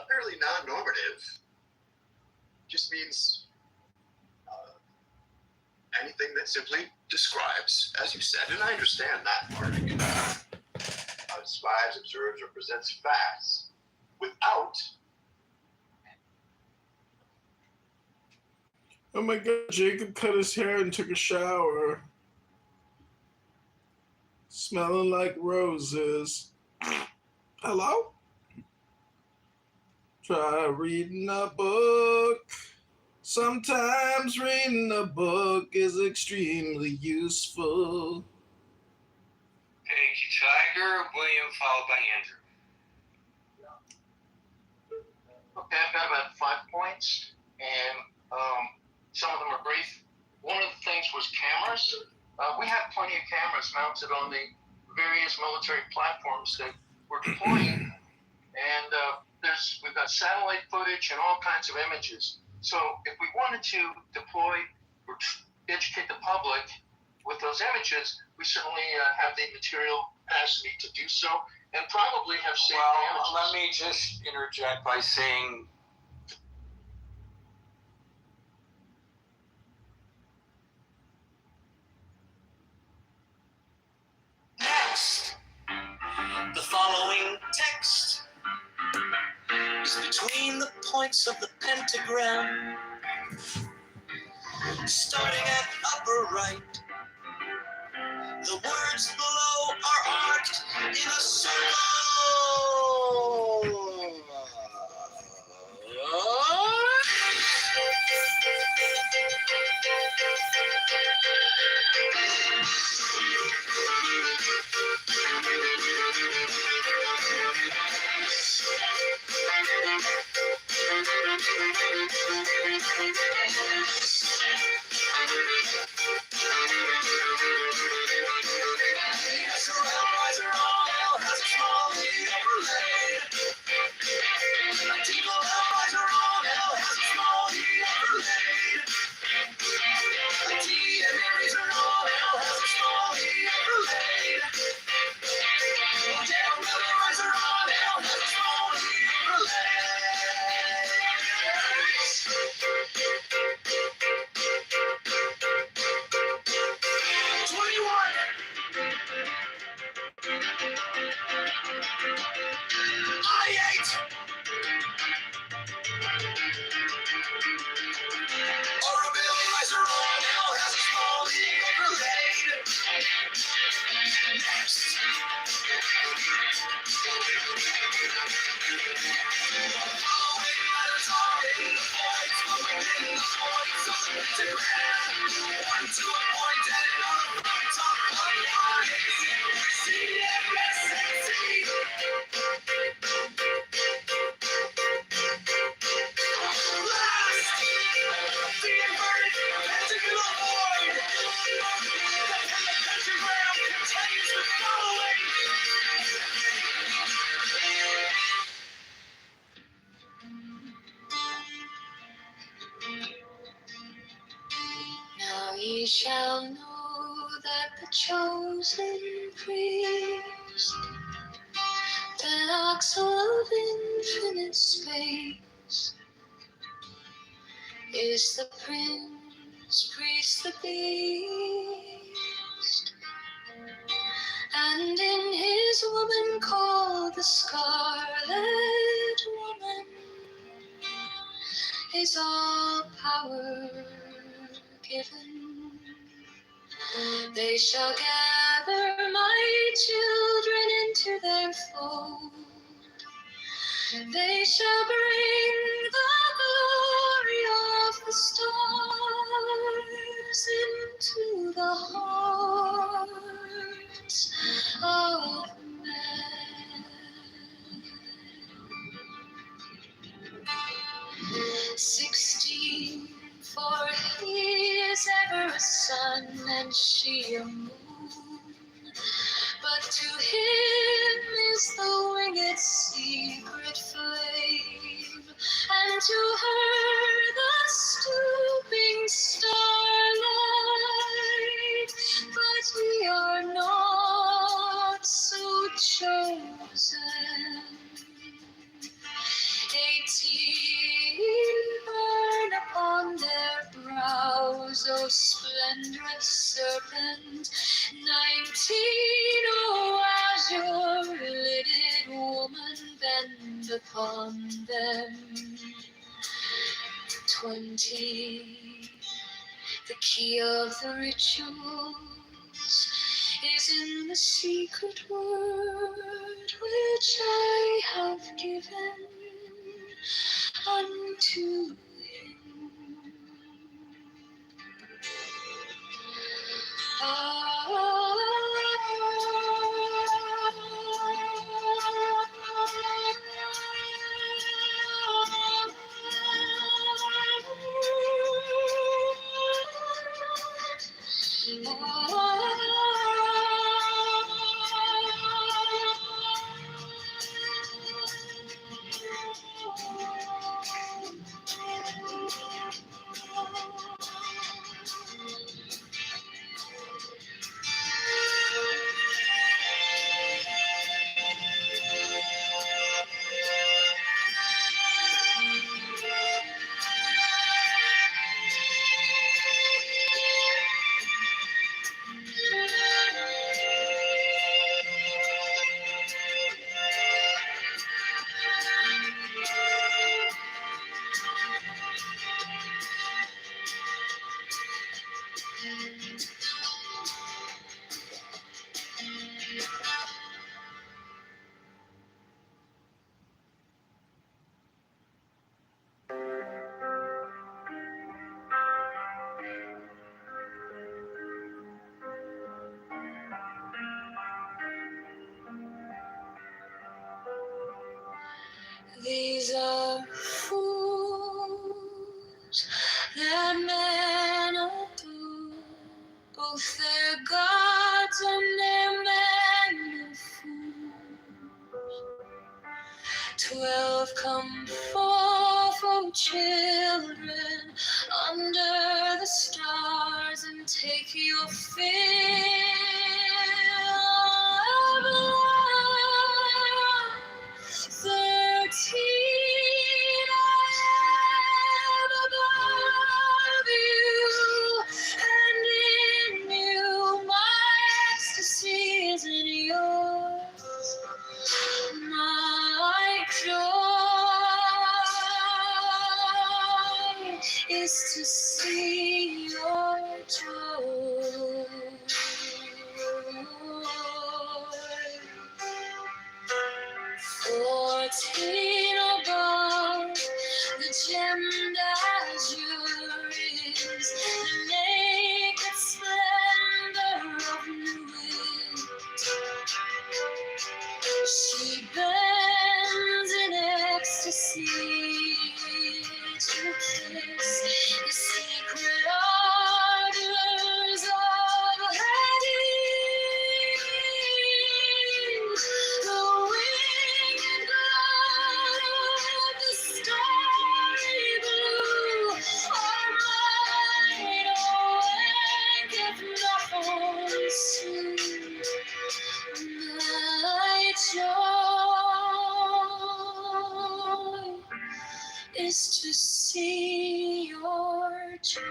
apparently non-normative just means anything that simply describes, as you said, and I understand that part, describes, observes, or presents facts without. Oh my God, Jacob cut his hair and took a shower. Smelling like roses. Hello? Try reading a book. Sometimes reading a book is extremely useful. Thank you, Tiger. William, followed by Andrew. Okay, I've got about 5 points, and some of them are brief. One of the things was cameras. We have plenty of cameras mounted on the various military platforms that we're deploying, and we've got satellite footage and all kinds of images. So if we wanted to deploy or educate the public with those images, we certainly have the material capacity to do so, and probably have saved damages. Let me just interject by saying Next, the following text is between the points of the pentagram, starting at upper right. The words below are arced in a circle. Now ye shall know that the chosen priest, the oxel of infinite space, is the prince, priest, the beast, and in his woman called the Scarlet Woman is all power given. They shall gather my children into their fold. They shall bring the glory of the stars into the hearts of men. 16, for he is ever a sun and she a moon. But to him is the winged secret flame, and to her the stooping starlight. But we are not so chosen. 18 burn upon their brows, O splendorous serpent. 19, O azure-lidded woman, bend upon them. 20, the key of the rituals is in the secret word which I have given unto him. are fools that men adore, both their gods and their men of fools. 12 come forth, O children, under the stars, and take your fill of love. 13 I am above you, and in you my ecstasy is in yours. My joy is to see your joy. 14 above, the gemmed azure is the naked splendor of new wind. She bends in ecstasy to kiss the secret ardors of Hades. The winged glow of the starry blue are mine, awake if not for soon. My joy is to see your joy.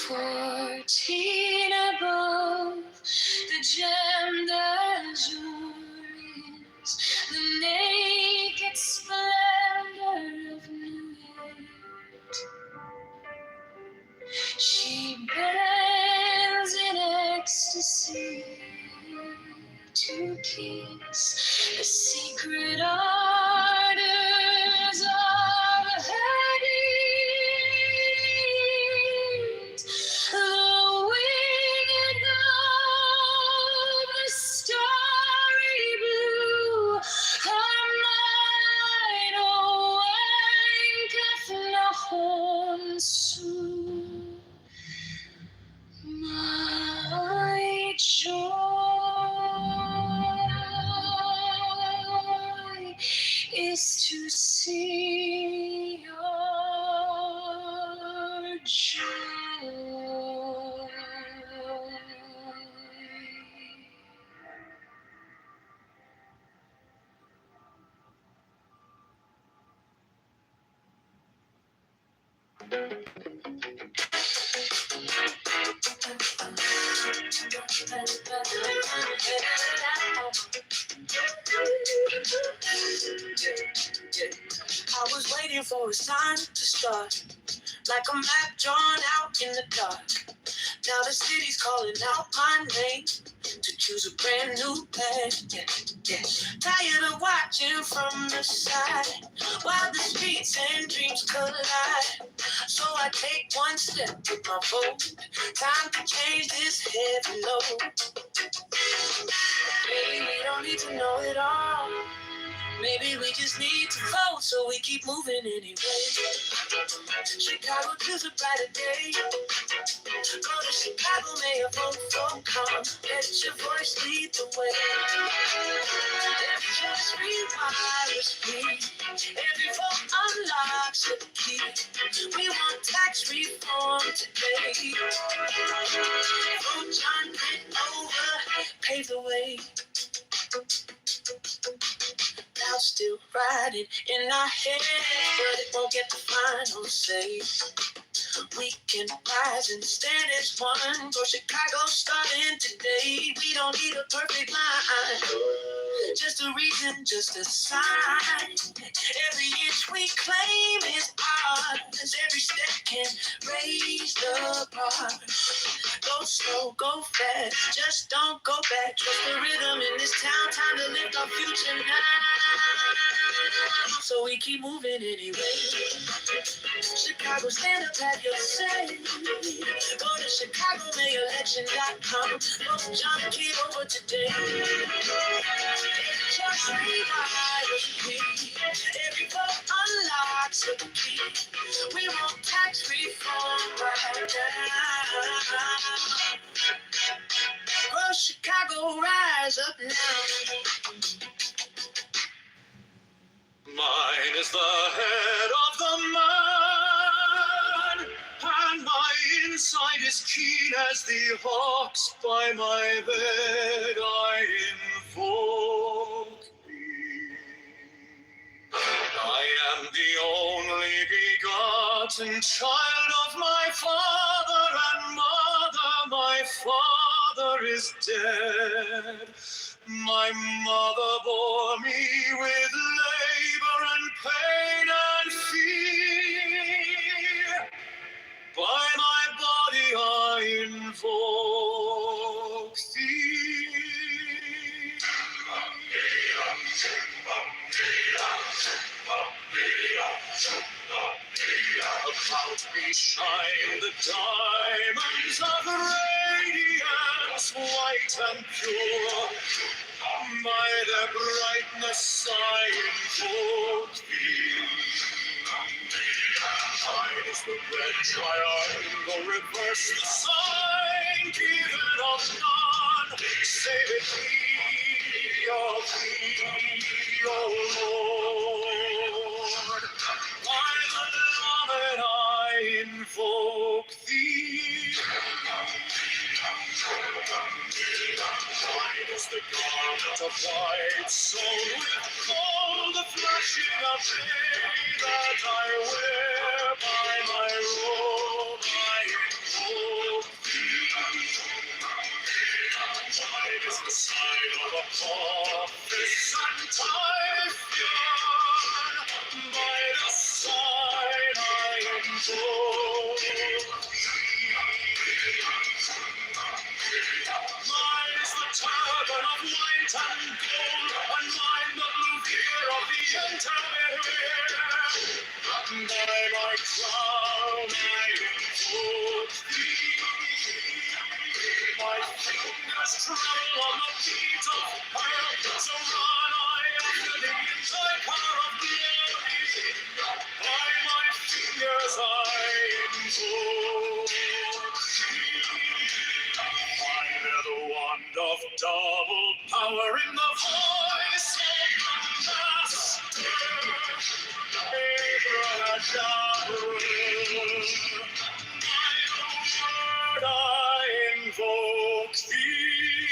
Fourteen above, the gemmed azure is the naked splendor of new light. She bends in ecstasy to kiss the secret ardors of Hades. The winged glow, the starry blue are mine, awaketh Nahon soon. My joy is to see your joy. I was waiting for a sign to start, like a map drawn out in the dark. Now the city's calling out my name to choose a brand new path. Yeah, yeah. Tired of watching from the side while the streets and dreams collide. So I take one step with my vote. Time to change this heavy load. Baby, we don't need to know it all. Maybe we just need to vote, so we keep moving anyway. Chicago choose a brighter day. Go to Chicago, Mayor, vote for calm. Let your voice lead the way. Every choice rewires me. Every vote unlocks the key. We want tax reform today. Vote John Kitover, pave the way. Doubt's still riding in our head, but it won't get the final say. We can rise and stand as one. Go Chicago starting today. We don't need a perfect line, just a reason, just a sign. Every inch we claim is ours. Every step can raise the bar. Go slow, go fast, just don't go back. Trust the rhythm in this town, time to lift our future now. So we keep moving anyway. Chicago, stand up, have your say. Go to ChicagoMayElection.com. Vote John Kitover today. Just rewire me. Every vote unlocks a key. We want tax reform right now. Oh, Chicago, rise up now. Mine is the head of the man, and my inside is keen as the hawks by my bed I invoke thee. I am the only begotten child of my father and mother. My father is dead. My mother bore me with labor and pain and fear. By my body I invoke thee. About me shine the diamonds of radiance, white and pure. By their brightness I invoke thee. Mine is the red triangle, reverse the sign, given of none, save it thee, O Lord. By the Lord I invoke thee. Mine is the garment of white, sown with gold, the flashing of day that I wear. By my robe I invoke thee. Mine is the sign of Apophis and Typhoon. By the sign I invoke thee. Mine is the turban of white and gold, and mine the blue fear of the entire. By my crown I invoke thee. My fingers tremble on the beat of her, so run I after thee in thy car of glory. By my fingers I invoke thee. I bear the wand of double power in the voice of the Master. By the word I invoke thee.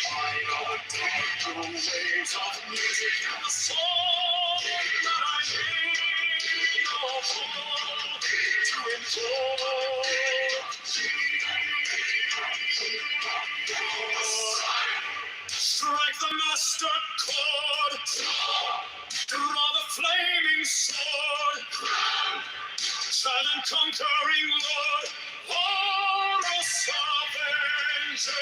I know the dark ways of music and the song that I made of all to invoke thee. Strike the master chord, draw the flaming sword, silent conquering Lord, Horus Avenger.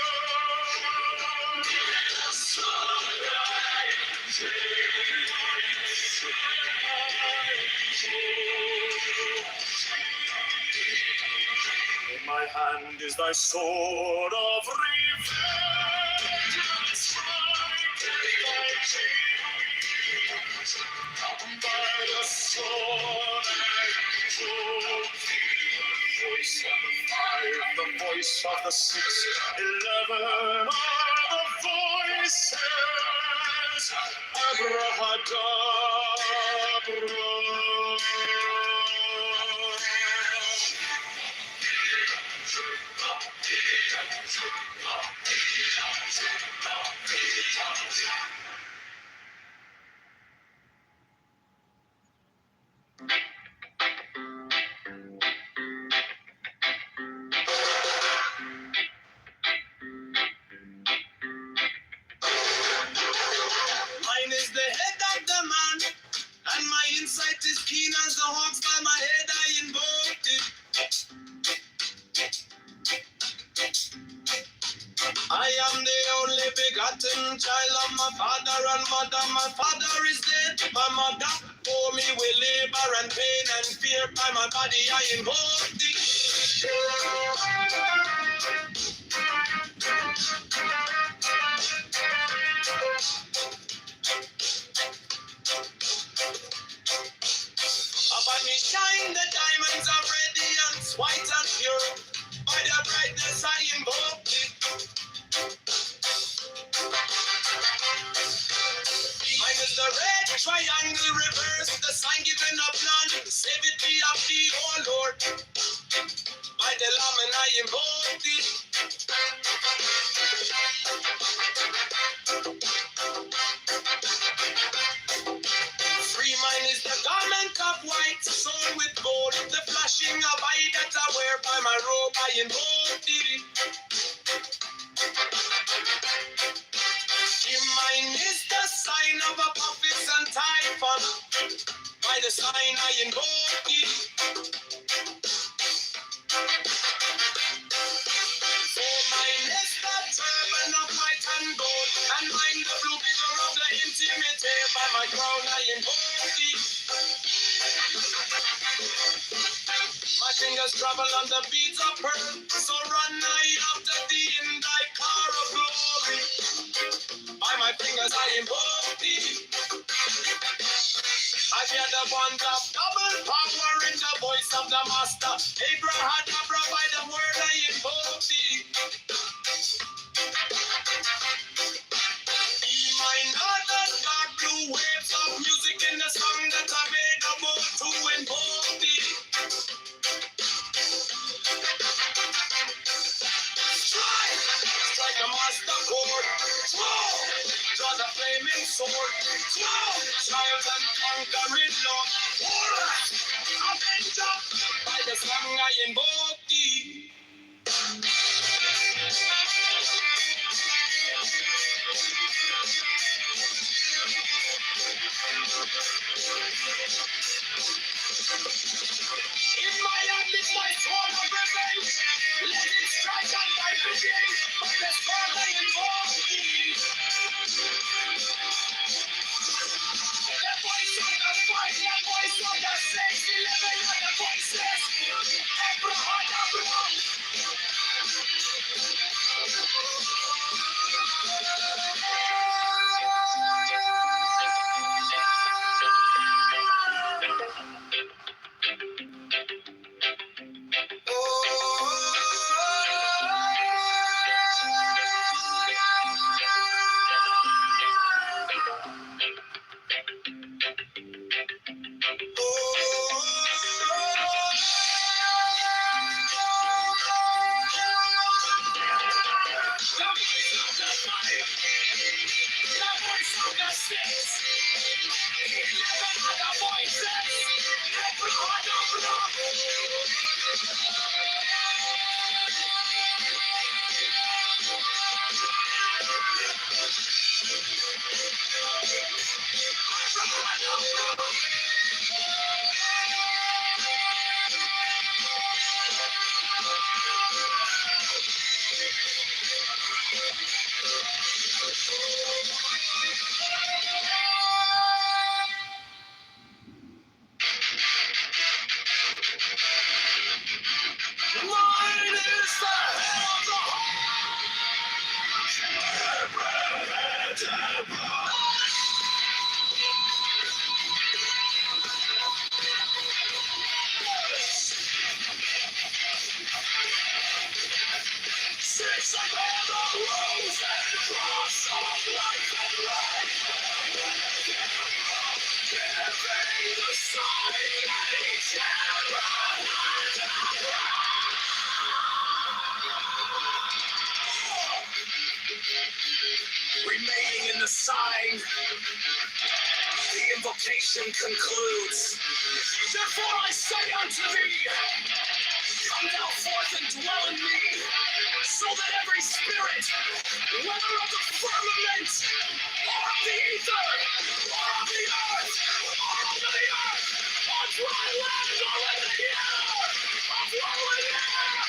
In my hand is thy sword of revenge and strife. by the sword and the voice of the fire, the voice of the 611 are the voices. Mine is the head of the man, and my insight is keen as the hawks. By my head I invoked it. I am the only begotten child of my father and mother. My father is dead, my mother for me with labor and pain and fear. By my body I invoke thee. Upon me shine the diamonds of radiance, white and pure. By the brightness I invoke thee. Mine is the red triangle reverse, the sign given of none. Save it be of thee, oh Lord. By the Lamb and I invoke thee. Free mine is the garment of white, sewn with gold. The flashing of eye that I wear by my robe, I invoke thee. Mine is the sign of a prophet and typhon. By the sign I invoke thee. For mine is the turban of white and gold, and mine the blue figure of the intimate. By my crown I invoke thee. My fingers travel on the beads of pearl, so run I after thee in thy car of glory. By my fingers I invoke thee. I hear the bond of double power in the voice of the master. Abrahadabra, by the word I invoke thee. Be mine are the dark blue waves of music in the song that I made about to invoke thee. Strike a master chord. Draw the flaming sword. Trials and conquering love. Avenger, by the song I invoke thee. In my hand is my sword of revenge. Let it strike and fight begin. By the sword I invoke thee. The voice of the fight, the voice of the 611 are the voices. Abrahadabra. Remaining in the sign, the invocation concludes. Therefore I say unto thee, come thou forth and dwell in me, so that every spirit, whether of the firmament, or of the ether, or of the earth, or under the earth, on dry land, or in the air, of rolling air,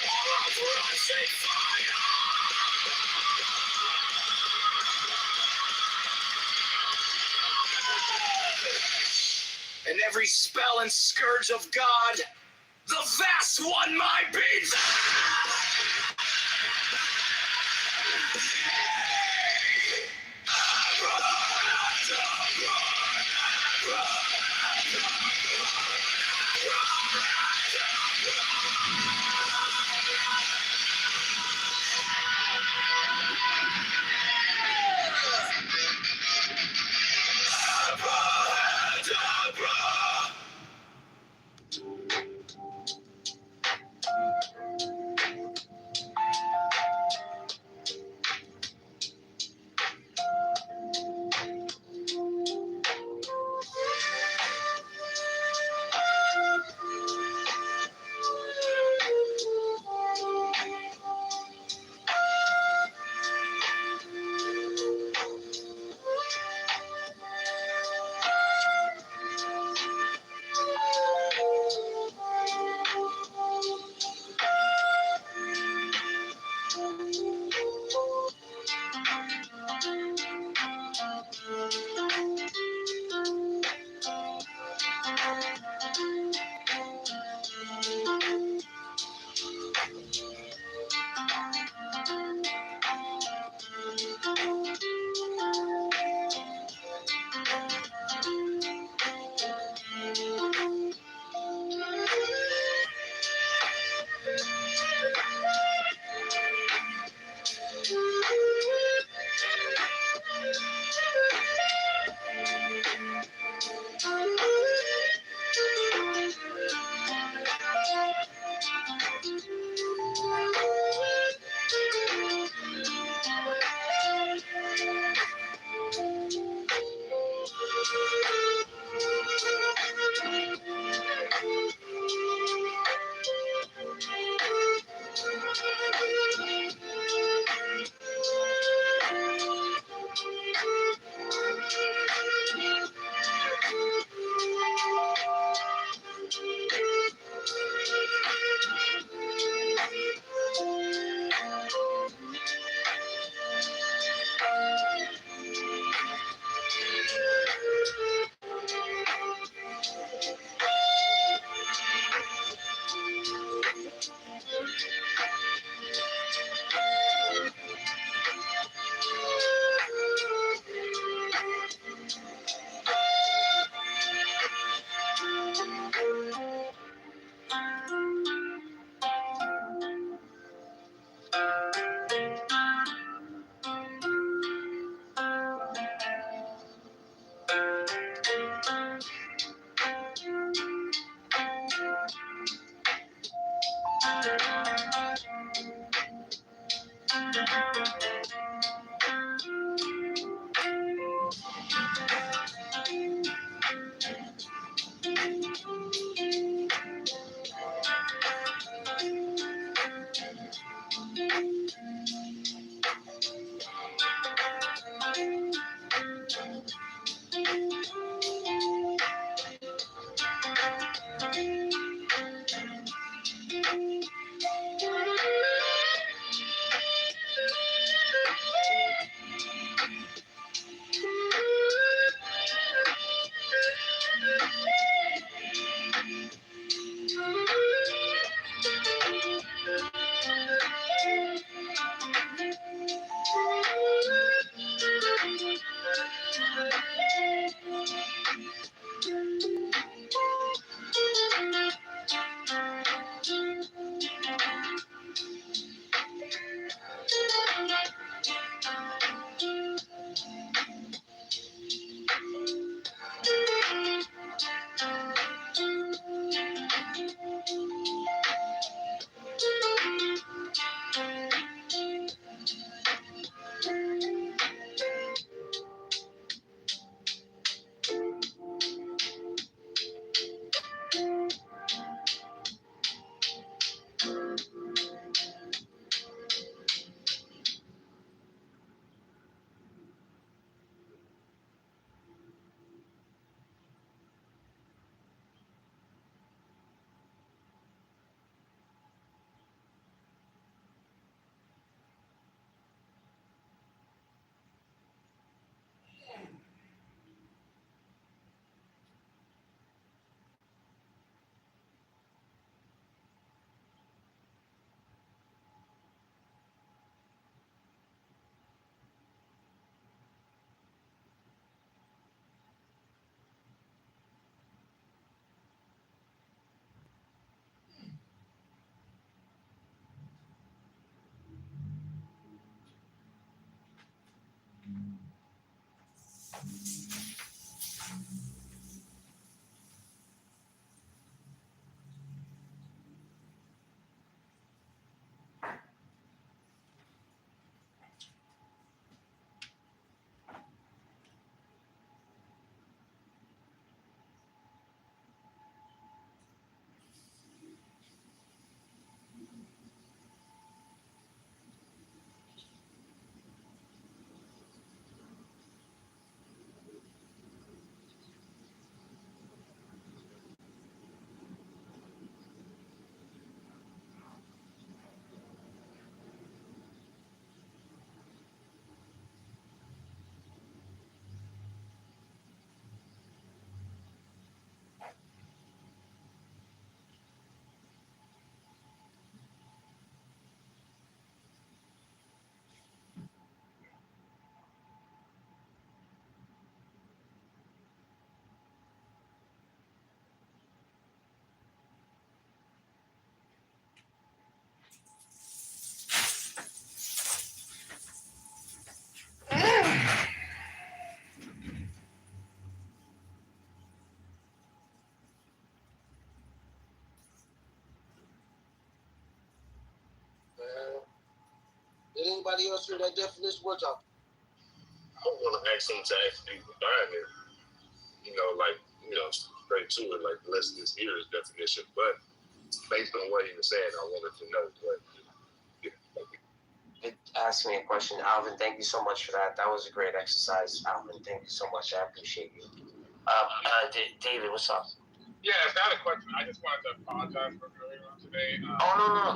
or of rushing fire, and every spell and scourge of God, the vast one might be there. Did anybody else hear that definition? What y'all? I want to ask him to actually define it. Straight to it, like let's just hear his definition. But based on what he was saying, I wanted to know what. It asked me a question. Alvin, thank you so much for that. That was a great exercise. Alvin, thank you so much. I appreciate you. David, what's up? Yeah, it's not a question. I just wanted to apologize for earlier on today. No.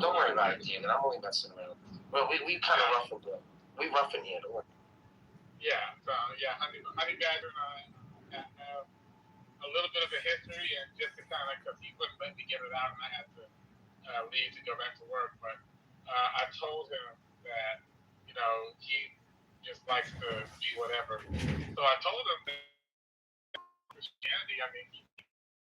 Don't worry about it, David. I'm only messing around. Well, we kind of ruffled it. We roughing here. Don't worry. Yeah, so Honey Badger and I have a little bit of a history, and just to kind of, because he wouldn't let me get it out, and I had to leave to go back to work. But I told him that, he just likes to be whatever. So I told him that Christianity, I mean,